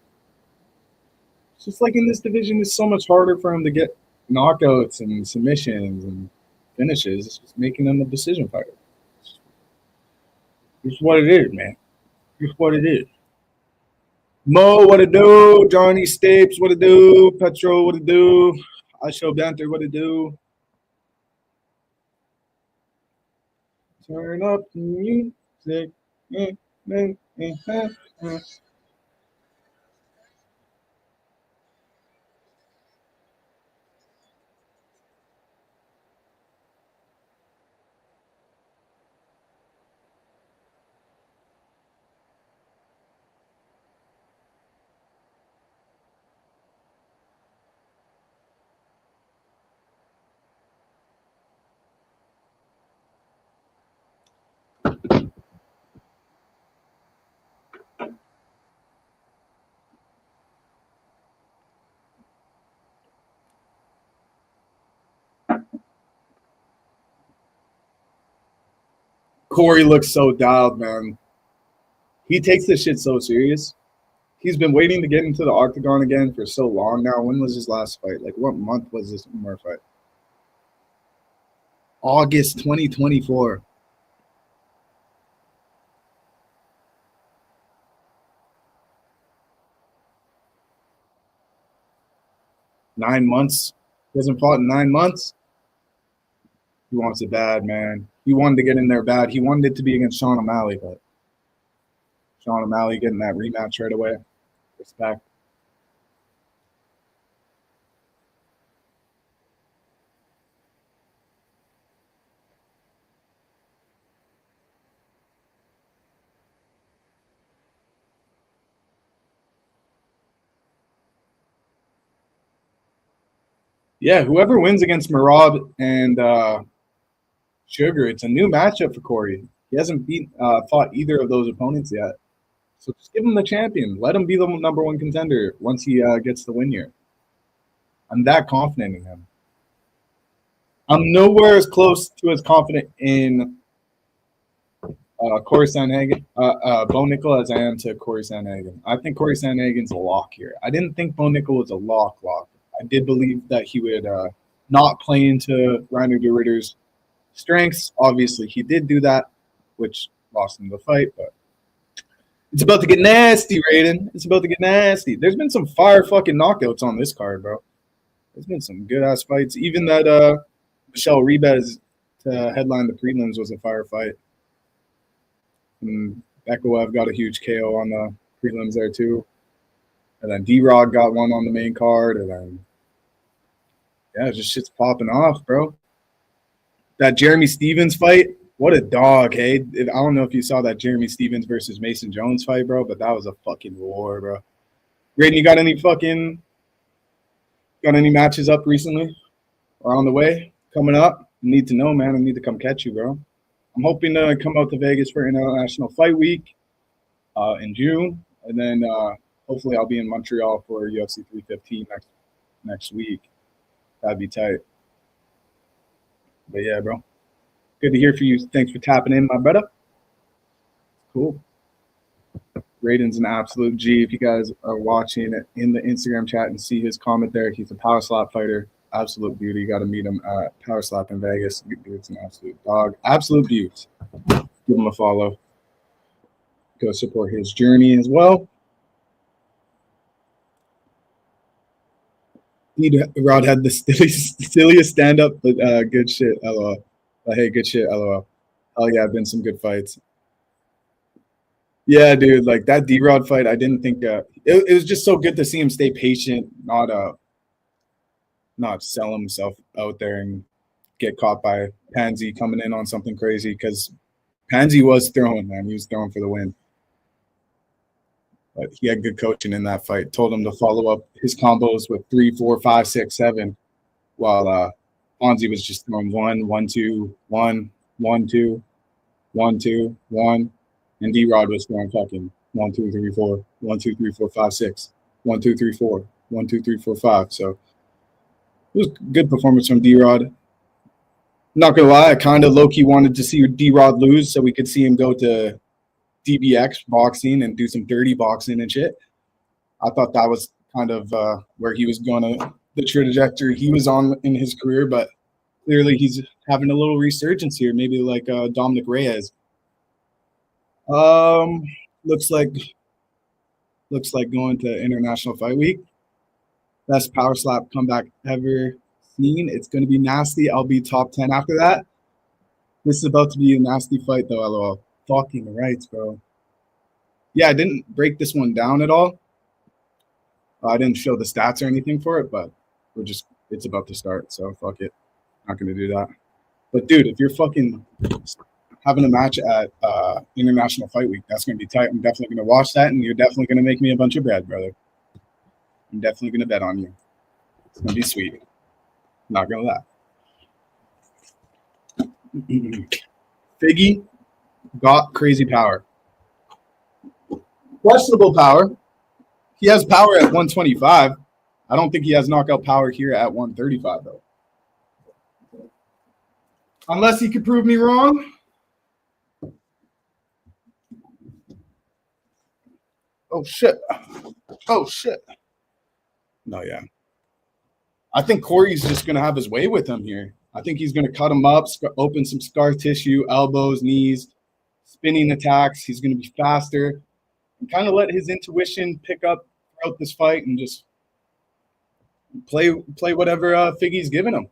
It's just like in this division, it's so much harder for him to get knockouts and submissions and finishes. It's just making him a decision fighter. It's what it is, man. It's what it is. Mo, what it do? Johnny Stapes, what it do? Petro, what it do? I show Banter, what it do? Turn up the music. Cory looks so dialed, man. He takes this shit so serious. He's been waiting to get into the octagon again for so long now. When was his last fight? Like, what month was this Umar fight? August 2024. Nine months. He hasn't fought in 9 months. He wants it bad, man. He wanted to get in there bad. He wanted it to be against Sean O'Malley, but Sean O'Malley getting that rematch right away. Respect. Yeah, whoever wins against Murad and Sugar, it's a new matchup for Cory. He hasn't fought either of those opponents yet. So just give him the champion. Let him be the number one contender once he gets the win here. I'm that confident in him. I'm nowhere as close to as confident in Cory Sandhagen, Bo Nickel as I am to Cory Sandhagen. I think Cory Sandhagen's a lock here. I didn't think Bo Nickel was a lock. I did believe that he would not play into Reiner de Ritter's strengths. Obviously, he did do that, which lost him the fight, but it's about to get nasty, Raiden. It's about to get nasty. There's been some fire fucking knockouts on this card, bro. There's been some good-ass fights. Even that Michelle Ribez to headline the prelims was a fire fight. And Bekayev got a huge KO on the prelims there, too. And then D-Rod got one on the main card. And then, yeah, just shit's popping off, bro. That Jeremy Stevens fight, what a dog, hey? I don't know if you saw that Jeremy Stevens versus Mason Jones fight, bro, but that was a fucking war, bro. Raiden, you got any matches up recently or on the way coming up? I need to know, man. I need to come catch you, bro. I'm hoping to come out to Vegas for International Fight Week in June, and then hopefully I'll be in Montreal for UFC 315 next week. That'd be tight. But yeah, bro. Good to hear from you. Thanks for tapping in, my brother. Cool. Raiden's an absolute G. If you guys are watching it in the Instagram chat and see his comment there, he's a power slap fighter. Absolute beauty. You got to meet him at Power Slap in Vegas. Dude's an absolute dog. Absolute beauty. Give him a follow. Go support his journey as well. Rod had the silliest stand-up, but good shit, LOL. Hey, good shit, LOL. Hell yeah, been some good fights. Yeah, dude, like that D-Rod fight, I didn't think it was just so good to see him stay patient, not sell himself out there and get caught by Pansy coming in on something crazy, because Pansy was throwing, man. He was throwing for the win. But he had good coaching in that fight. Told him to follow up his combos with 3, 4, 5, 6, 7, while Fonzie was just throwing 1, 1, 2, 1, 1, 2, 1, 2, 1, and D-Rod was throwing fucking 1, 2, 3, 4, 1, 2, 3, 4, 5, 6, 1, 2, 3, 4, 1, 2, 3, 4, 5. So it was a good performance from D-Rod. Not gonna lie, I kind of low-key wanted to see D-Rod lose so we could see him go to DBX boxing and do some dirty boxing and shit. I thought that was kind of where he was going to, the trajectory he was on in his career, but clearly he's having a little resurgence here, maybe like Dominic Reyes. Looks like going to International Fight Week. Best power slap comeback ever seen. It's going to be nasty. I'll be top 10 after that. This is about to be a nasty fight, though, LOL. Fucking rights, bro. Yeah, I didn't break this one down at all. I didn't show the stats or anything for it, but it's about to start, so fuck it. Not going to do that. But, dude, if you're fucking having a match at International Fight Week, that's going to be tight. I'm definitely going to watch that, and you're definitely going to make me a bunch of bread, brother. I'm definitely going to bet on you. It's going to be sweet. Not going to lie. Figgy got crazy power. Questionable power. He has power at 125. I don't think he has knockout power here at 135, though. Unless he could prove me wrong. Oh, shit. Oh, shit. No, yeah. I think Cory's just going to have his way with him here. I think he's going to cut him up, open some scar tissue, elbows, knees, spinning attacks. He's going to be faster and kind of let his intuition pick up throughout this fight and just play whatever Figgy's giving him.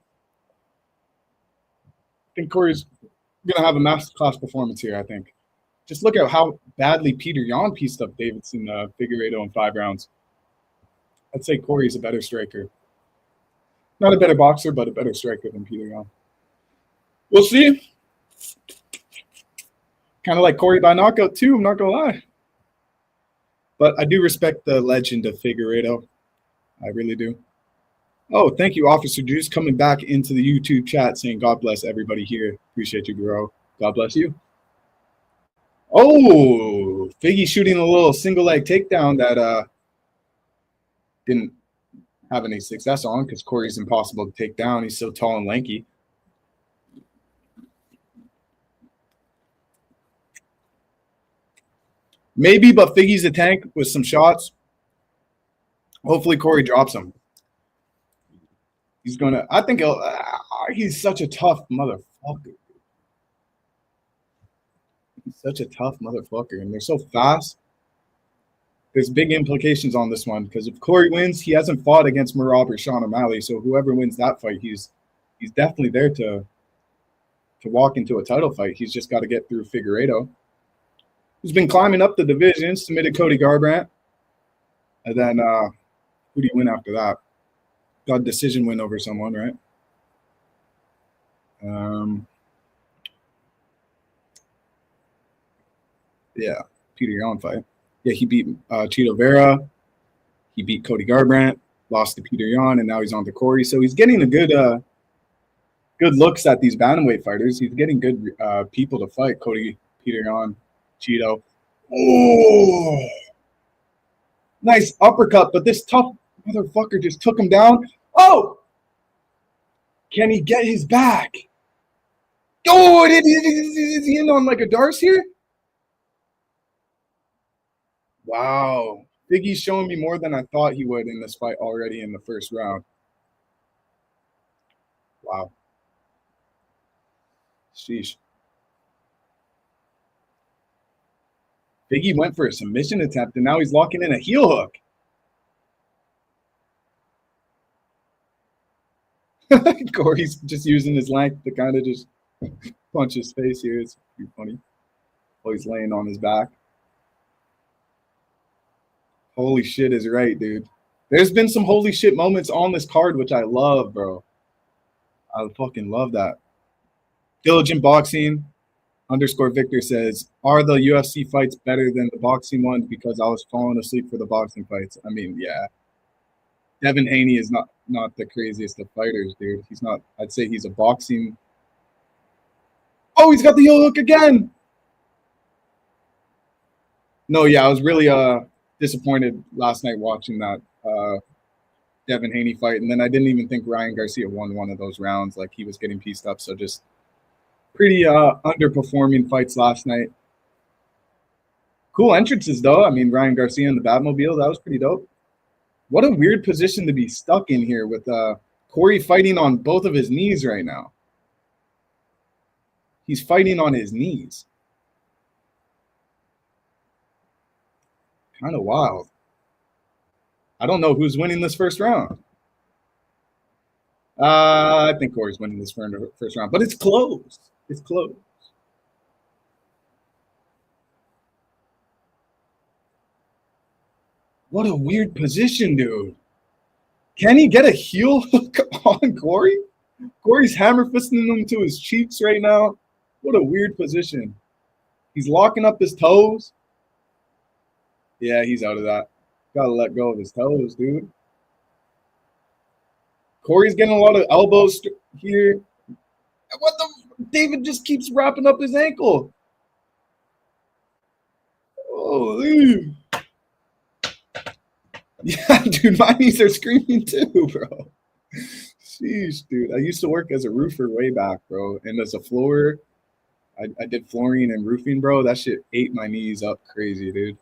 I think Cory's going to have a masterclass performance here, I think. Just look at how badly Peter Yan pieced up Deiveson, Figueiredo in 5 rounds. I'd say Cory's a better striker. Not a better boxer, but a better striker than Peter Yan. We'll see. Kind of like Cory by knockout, too. I'm not going to lie. But I do respect the legend of Figueiredo. I really do. Oh, thank you, Officer Juice, coming back into the YouTube chat saying, God bless everybody here. Appreciate you, bro. God bless you. Oh, Figgy shooting a little single leg takedown that didn't have any success on because Cory's impossible to take down. He's so tall and lanky. Maybe, but Figgy's a tank with some shots. Hopefully Cory drops him. He's going to – I think he's such a tough motherfucker. He's such a tough motherfucker, and they're so fast. There's big implications on this one because if Cory wins, he hasn't fought against Merab or Sean O'Malley, so whoever wins that fight, he's definitely there to walk into a title fight. He's just got to get through Figueiredo, who's been climbing up the division, submitted Cody Garbrandt, and then who do you win after that? Got a decision win over someone, right? Yeah, Peter Yan fight. Yeah, he beat Chito Vera. He beat Cody Garbrandt, lost to Peter Yan, and now he's on to Cory. So he's getting a good looks at these bantamweight fighters. He's getting good people to fight. Cody, Peter Yan, Chito. Oh, nice uppercut, but this tough motherfucker just took him down. Oh, can he get his back? Oh, is he in on like a Darce here? Wow. Figgy's showing me more than I thought he would in this fight already in the first round. Wow. Sheesh. Figgy went for a submission attempt, and now he's locking in a heel hook. Cory's just using his length to kind of just punch his face here. It's pretty funny. Oh, he's laying on his back. Holy shit is right, dude. There's been some holy shit moments on this card, which I love, bro. I fucking love that. Diligent Boxing _ Victor says, are the UFC fights better than the boxing ones because I was falling asleep for the boxing fights? I mean, yeah. Devin Haney is not the craziest of fighters, dude. He's not. I'd say he's a boxing. Oh, he's got the heel hook again. No, yeah, I was really disappointed last night watching that Devin Haney fight, and then I didn't even think Ryan Garcia won one of those rounds. Like, he was getting pieced up, so just pretty underperforming fights last night. Cool entrances, though. I mean, Ryan Garcia in the Batmobile, that was pretty dope. What a weird position to be stuck in here with Cory fighting on both of his knees right now. He's fighting on his knees. Kind of wild. I don't know who's winning this first round. I think Cory's winning this first round, but it's close. It's close. What a weird position, dude. Can he get a heel hook on Cory? Cory's hammer fisting him to his cheeks right now. What a weird position. He's locking up his toes. Yeah, he's out of that. Gotta let go of his toes, dude. Cory's getting a lot of elbows here. What the? David just keeps wrapping up his ankle. Holy. Yeah, dude, my knees are screaming too, bro. Sheesh, dude. I used to work as a roofer way back, bro. And as a floorer, I did flooring and roofing, bro. That shit ate my knees up crazy, dude.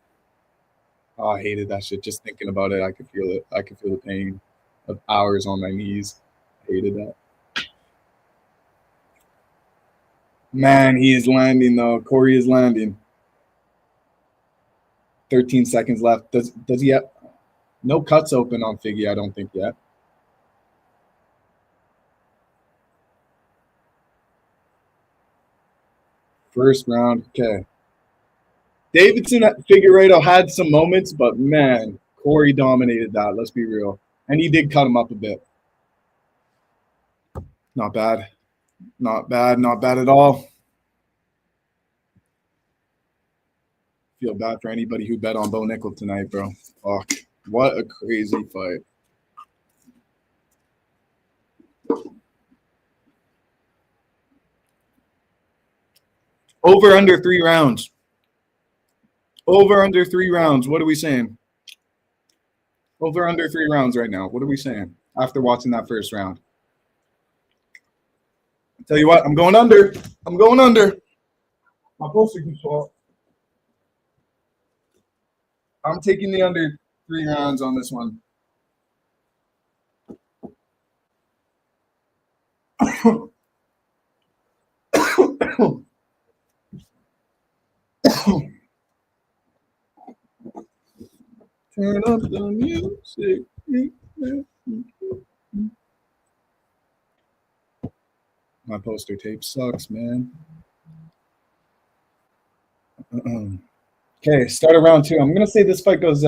Oh, I hated that shit. Just thinking about it, I could feel it. I could feel the pain of hours on my knees. I hated that. Man, he is landing, though. Cory is landing. 13 seconds left. Does he have no cuts open on Figgy? I don't think yet. First round. Okay. Deiveson at Figueiredo had some moments, but man, Cory dominated that. Let's be real. And he did cut him up a bit. Not bad. Not bad. Not bad at all. Feel bad for anybody who bet on Bo Nickel tonight, bro. Fuck. What a crazy fight. Over under 3 rounds. Over under 3 rounds. What are we saying? Over under 3 rounds right now. What are we saying after watching that first round? I'll tell you what, I'm going under. I'm going under. My poster keeps falling. I'm taking the under 3 rounds on this one. Turn up the music. My poster tape sucks, man. Okay, start of round 2. I'm going to say this fight goes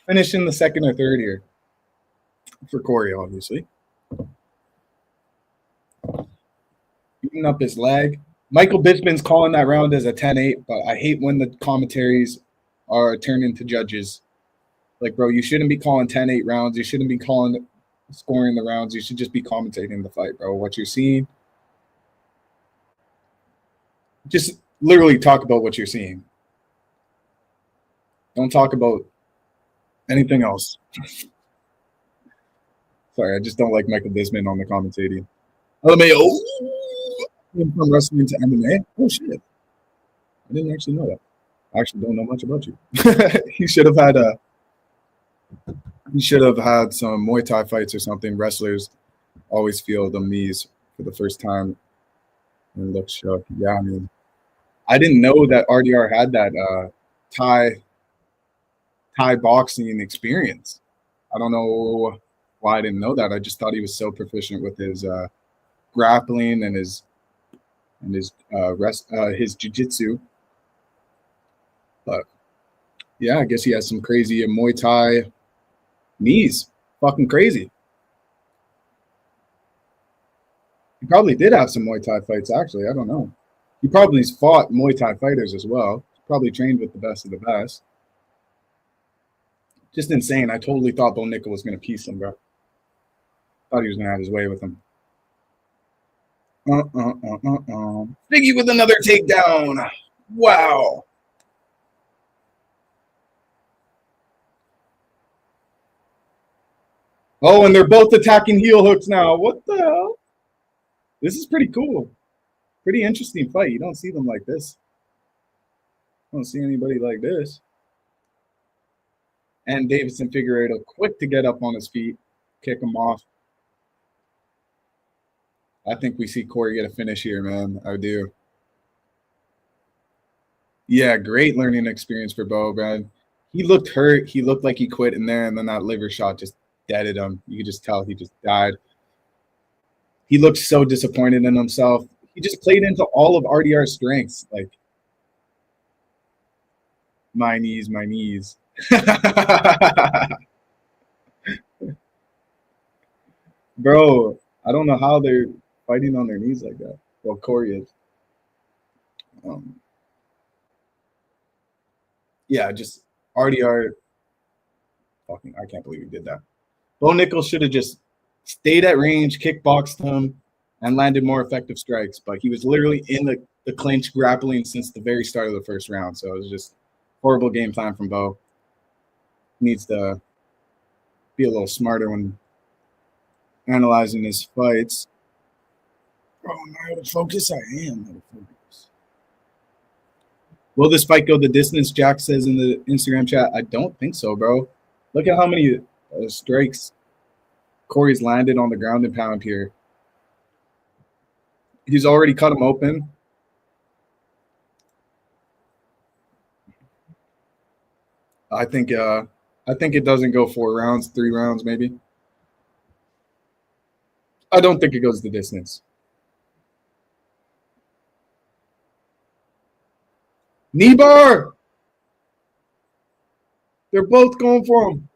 finish in the second or third here. For Cory, obviously. Beating up his leg. Michael Bisping's calling that round as a 10-8, but I hate when the commentaries are turned into judges. Like, bro, you shouldn't be calling 10-8 rounds. You shouldn't be scoring the rounds. You should just be commentating the fight, bro. What you're seeing. Just literally talk about what you're seeing. Don't talk about anything else. Sorry, I just don't like Michael Bisping on the commentating. LMAO. From wrestling to MMA. Oh, shit. I didn't actually know that. I actually don't know much about you. He should have had some Muay Thai fights or something. Wrestlers always feel the knees for the first time and look shook. Yeah, I mean, I didn't know that RDR had that Thai boxing experience. I don't know why I didn't know that. I just thought he was so proficient with his grappling and his jiu-jitsu. But yeah, I guess he has some crazy Muay Thai knees. Fucking crazy. He probably did have some Muay Thai fights, actually. I don't know. He probably fought Muay Thai fighters as well. Probably trained with the best of the best. Just insane. I totally thought Bo Nickel was going to piece him, bro. Thought he was going to have his way with him. Figgy with another takedown. Wow. Oh, and they're both attacking heel hooks now. What the hell? This is pretty cool. Pretty interesting fight. You don't see them like this. I don't see anybody like this. And Deiveson Figueiredo quick to get up on his feet, kick him off. I think we see Cory get a finish here, man. I do. Yeah, great learning experience for Bo, man. He looked hurt. He looked like he quit in there, and then that liver shot just deaded him. You could just tell he just died. He looked so disappointed in himself. He just played into all of RDR's strengths. Like, my knees, my knees. Bro, I don't know how they're fighting on their knees like that. Well, Cory is. Yeah, just RDR. Fucking, I can't believe he did that. Bo Nickel should have just stayed at range, kickboxed him, and landed more effective strikes. But he was literally in the clinch grappling since the very start of the first round. So it was just horrible game plan from Bo. Needs to be a little smarter when analyzing his fights. Oh, I'm out of focus. I am out of focus. Will this fight go the distance? Jack says in the Instagram chat. I don't think so, bro. Look at how many strikes Cory's landed on the ground and pound here. He's already cut him open. I think it doesn't go 4 rounds, 3 rounds maybe. I don't think it goes the distance. Knee bar. They're both going for him.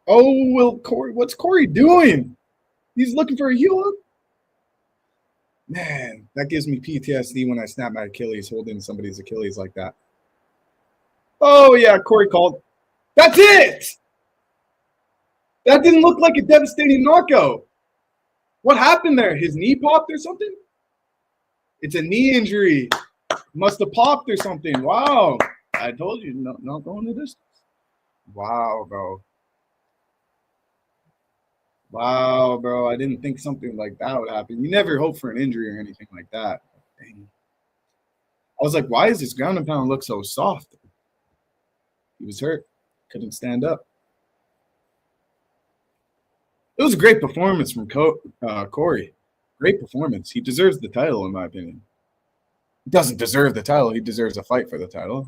Oh, Cory, what's Cory doing? He's looking for a heel up. Man, that gives me PTSD when I snap my Achilles holding somebody's Achilles like that. Oh, yeah, Cory called. That's it! That didn't look like a devastating knockout. What happened there? His knee popped or something? It's a knee injury. Must have popped or something. Wow. I told you, not going to this. Wow, bro. Wow, bro. I didn't think something like that would happen. You never hope for an injury or anything like that. Dang. I was like, why does this ground and pound look so soft? He was hurt. Couldn't stand up. It was a great performance from Cory. Great performance. He deserves the title, in my opinion. He doesn't deserve the title. He deserves a fight for the title.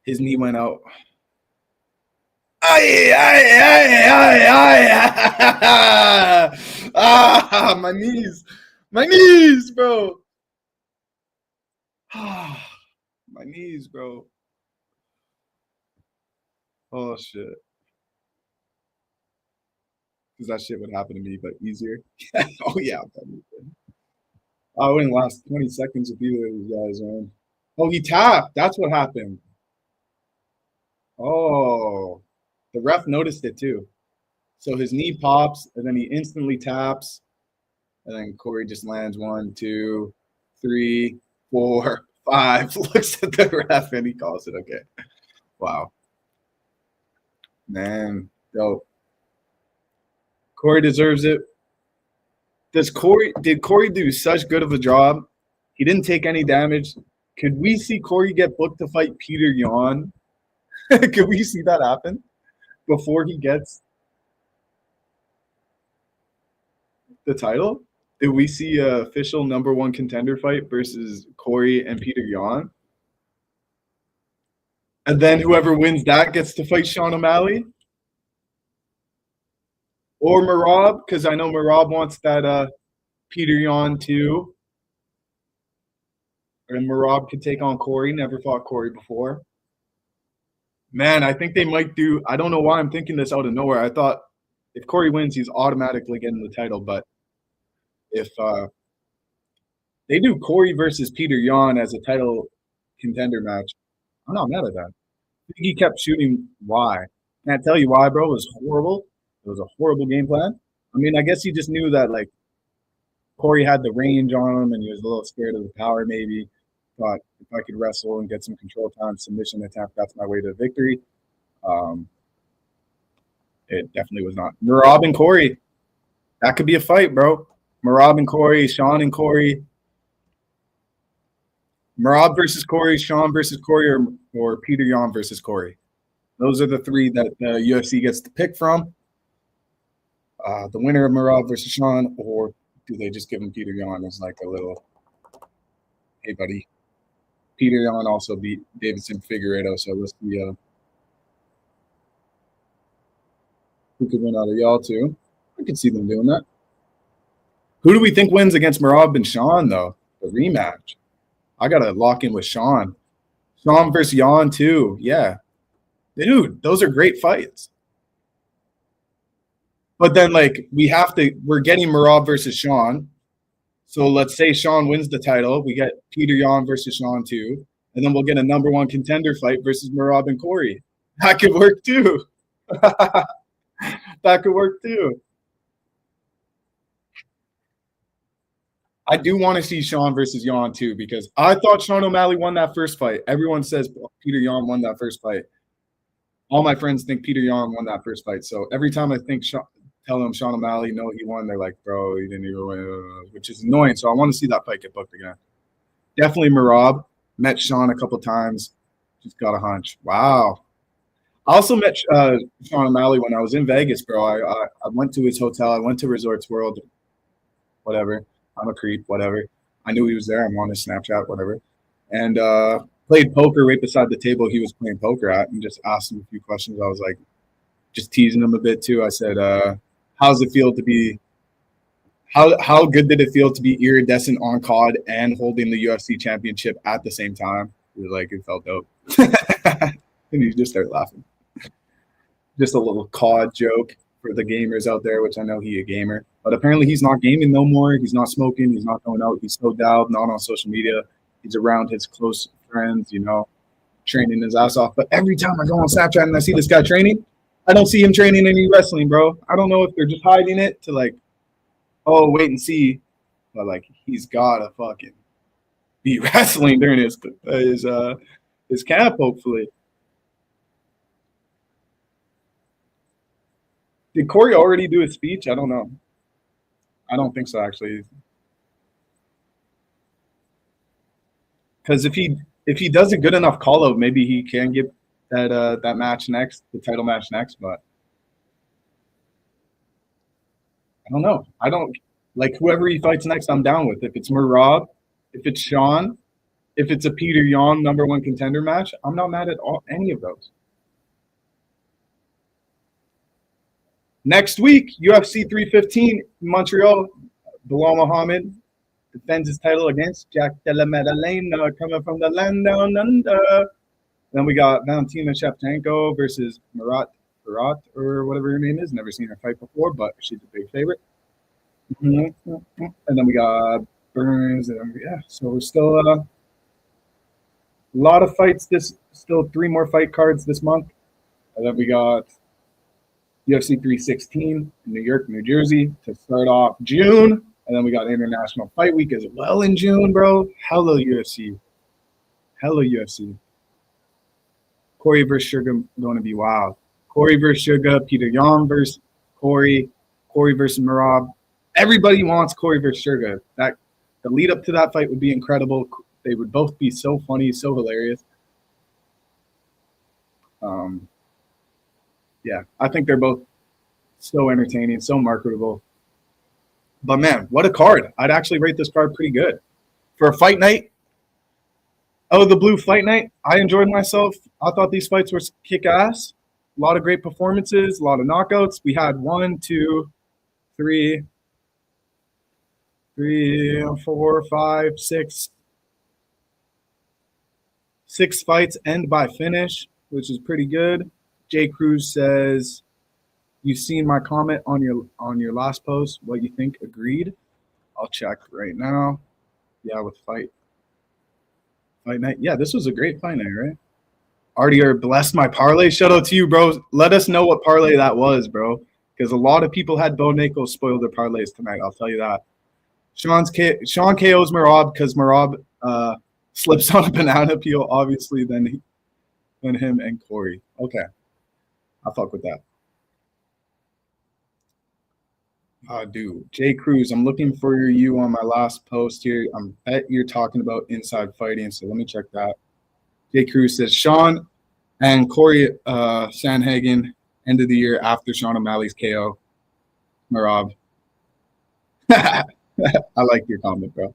His knee went out. Ah, my knees. My knees, bro. My knees, bro. Oh, shit. Because that shit would happen to me, but easier. Oh, yeah. I wouldn't last 20 seconds with either of these guys, man. Oh, he tapped. That's what happened. Oh, the ref noticed it too. So his knee pops, and then he instantly taps, and then Cory just lands 1, 2, 3, 4, 5. Looks at the ref and he calls it okay. Wow, man, dope. Cory deserves it. Did Cory do such good of a job? He didn't take any damage. Could we see Cory get booked to fight Peter Yan? Could we see that happen before he gets the title? Did we see an official #1 contender fight versus Cory and Peter Yan? And then whoever wins that gets to fight Sean O'Malley? Or Merab, because I know Merab wants that Peter Yan too. And Merab could take on Cory. Never fought Cory before. Man, I think they might do – I don't know why I'm thinking this out of nowhere. I thought if Cory wins, he's automatically getting the title. But if they do Cory versus Peter Yan as a title contender match, I'm not mad at that. I think he kept shooting why. Can't tell you why, bro. It was horrible. It was a horrible game plan. I mean, I guess he just knew that, like, Cory had the range on him and he was a little scared of the power maybe. Thought if I could wrestle and get some control time, submission attempt, that's my way to victory. It definitely was not. Merab and Cory. That could be a fight, bro. Merab and Cory, Sean and Cory. Merab versus Cory, Sean versus Cory, or Peter Yan versus Cory. Those are the three that the UFC gets to pick from. The winner of Merab versus Sean, or do they just give him Peter Yan as like a little, hey, buddy. Peter Yan also beat Deiveson Figueiredo, so let's see who could win out of y'all two. I can see them doing that. Who do we think wins against Merab and Sean, though? The rematch. I got to lock in with Sean. Sean versus Yan, too. Yeah. Dude, those are great fights. But then, like, we're getting Merab versus Sean. So let's say Sean wins the title. We get Peter Yan versus Sean, too. And then we'll get a #1 contender fight versus Merab and Cory. That could work, too. That could work, too. I do want to see Sean versus Yan, too, because I thought Sean O'Malley won that first fight. Everyone says Peter Yan won that first fight. All my friends think Peter Yan won that first fight. So every time I tell them Sean O'Malley, no, he won, they're like, bro, he didn't even win, which is annoying. So I want to see that fight get booked again. Definitely Merab. Met Sean a couple times. Just got a hunch. Wow. I also met Sean O'Malley when I was in Vegas, bro. I went to his hotel. I went to Resorts World. Whatever. I'm a creep. Whatever. I knew he was there. I'm on his Snapchat. Whatever. And played poker right beside the table he was playing poker at, and just asked him a few questions. I was like, just teasing him a bit too. I said, how's it feel to be How good did it feel to be iridescent on COD and holding the UFC championship at the same time? It felt dope. And you just start laughing. Just a little COD joke for the gamers out there, which I know he a gamer. But apparently he's not gaming no more. He's not smoking. He's not going out. He's so dialed, not on social media. He's around his close friends, training his ass off. But every time I go on Snapchat and I see this guy training, I don't see him training any wrestling, bro. I don't know if they're just hiding it to wait and see. But he's gotta fucking be wrestling during his camp, hopefully. Did Cory already do his speech? I don't know. I don't think so, actually. Because if he does a good enough call out, maybe he can get that match next, the title match next. But I don't know. I don't whoever he fights next. I'm down with. If it's Merab, if it's Sean, if it's a Peter Yan #1 contender match, I'm not mad at any of those. Next week, UFC 315 in Montreal, Bilal Muhammad defends his title against Jack Della Maddalena, coming from the land down under. Then we got Valentina Shevchenko versus Marat, or whatever her name is. Never seen her fight before, but she's a big favorite. And then we got Burns. So we're still a lot of fights. Still 3 more fight cards this month. And then we got UFC 316 in New York, New Jersey to start off June. And then we got International Fight Week as well in June, bro. Hello, UFC. Cory versus Sugar going to be wild. Cory versus Sugar, Peter Yan versus Cory versus Merab. Everybody wants Cory versus Sugar. The lead up to that fight would be incredible. They would both be so funny, so hilarious. Yeah, I think they're both so entertaining, so marketable. But man, what a card. I'd actually rate this card pretty good. For a fight night, the Blue Fight Night, I enjoyed myself. I thought these fights were kick-ass. A lot of great performances, a lot of knockouts. We had 1, 2, 3, 4, 5, 6. 6 fights end by finish, which is pretty good. Jay Cruz says, "You've seen my comment on your last post. What you think? Agreed." I'll check right now. Yeah, with fight night. Yeah, this was a great fight night, right? RDR blessed my parlay. Shout out to you, bro. Let us know what parlay that was, bro. Because a lot of people had Bo Nako spoil their parlays tonight. I'll tell you that. Sean KO's Merab because Merab slips on a banana peel, obviously, than him and Cory. Okay. I'll fuck with that. Dude. Jay Cruz, I'm looking for you on my last post here. I bet you're talking about inside fighting, so let me check that. Jay Cruz says, Sean and Cory Sandhagen, end of the year after Sean O'Malley's KO. Merab. I like your comment, bro.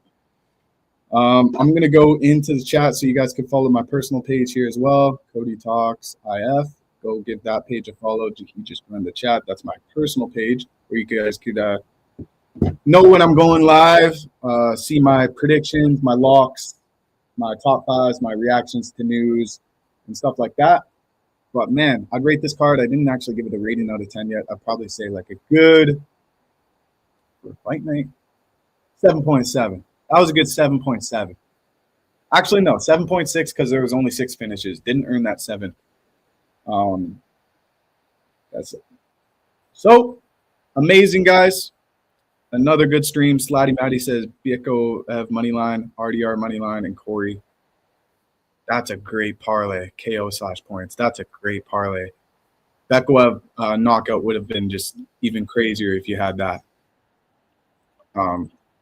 I'm going to go into the chat so you guys can follow my personal page here as well. Cody Talks IF. Go give that page a follow. You just run the chat. That's my personal page where you guys could know when I'm going live, see my predictions, my locks, my top 5s, my reactions to news, and stuff like that. But, man, I'd rate this card. I didn't actually give it a rating out of 10 yet. I'd probably say a good fight night, 7.7. That was a good 7.7. Actually, no, 7.6 because there was only 6 finishes. Didn't earn that 7. That's it. So, amazing, guys. Another good stream. Slatty Matty says Bieko have moneyline, RDR moneyline, and Cory. That's a great parlay. KO/points. That's a great parlay. Beko knockout would have been just even crazier if you had that.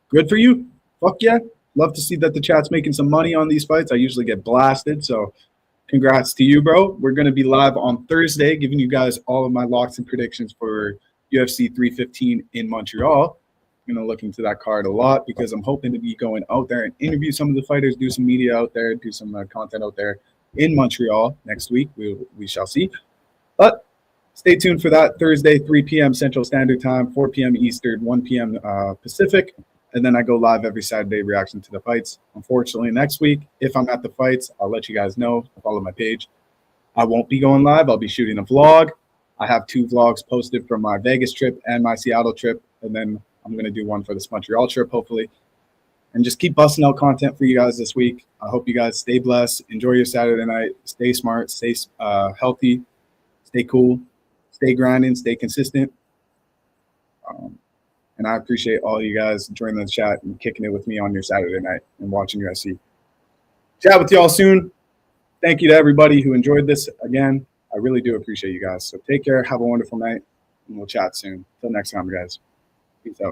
Good for you. Fuck yeah. Love to see that the chat's making some money on these fights. I usually get blasted, so congrats to you, bro. We're going to be live on Thursday, giving you guys all of my locks and predictions for UFC 315 in Montreal. I'm going to look into that card a lot because I'm hoping to be going out there and interview some of the fighters, do some media out there, do some content out there in Montreal next week. We shall see. But stay tuned for that Thursday, 3 p.m. Central Standard Time, 4 p.m. Eastern, 1 p.m. Pacific. And then I go live every Saturday reaction to the fights. Unfortunately, next week, if I'm at the fights, I'll let you guys know. Follow my page. I won't be going live. I'll be shooting a vlog. I have 2 vlogs posted from my Vegas trip and my Seattle trip. And then I'm going to do one for this Montreal trip, hopefully. And just keep busting out content for you guys this week. I hope you guys stay blessed. Enjoy your Saturday night. Stay smart. Stay healthy. Stay cool. Stay grinding. Stay consistent. And I appreciate all you guys joining the chat and kicking it with me on your Saturday night and watching UFC. Chat with y'all soon. Thank you to everybody who enjoyed this. Again, I really do appreciate you guys. So take care. Have a wonderful night. And we'll chat soon. Till next time, guys. Peace out.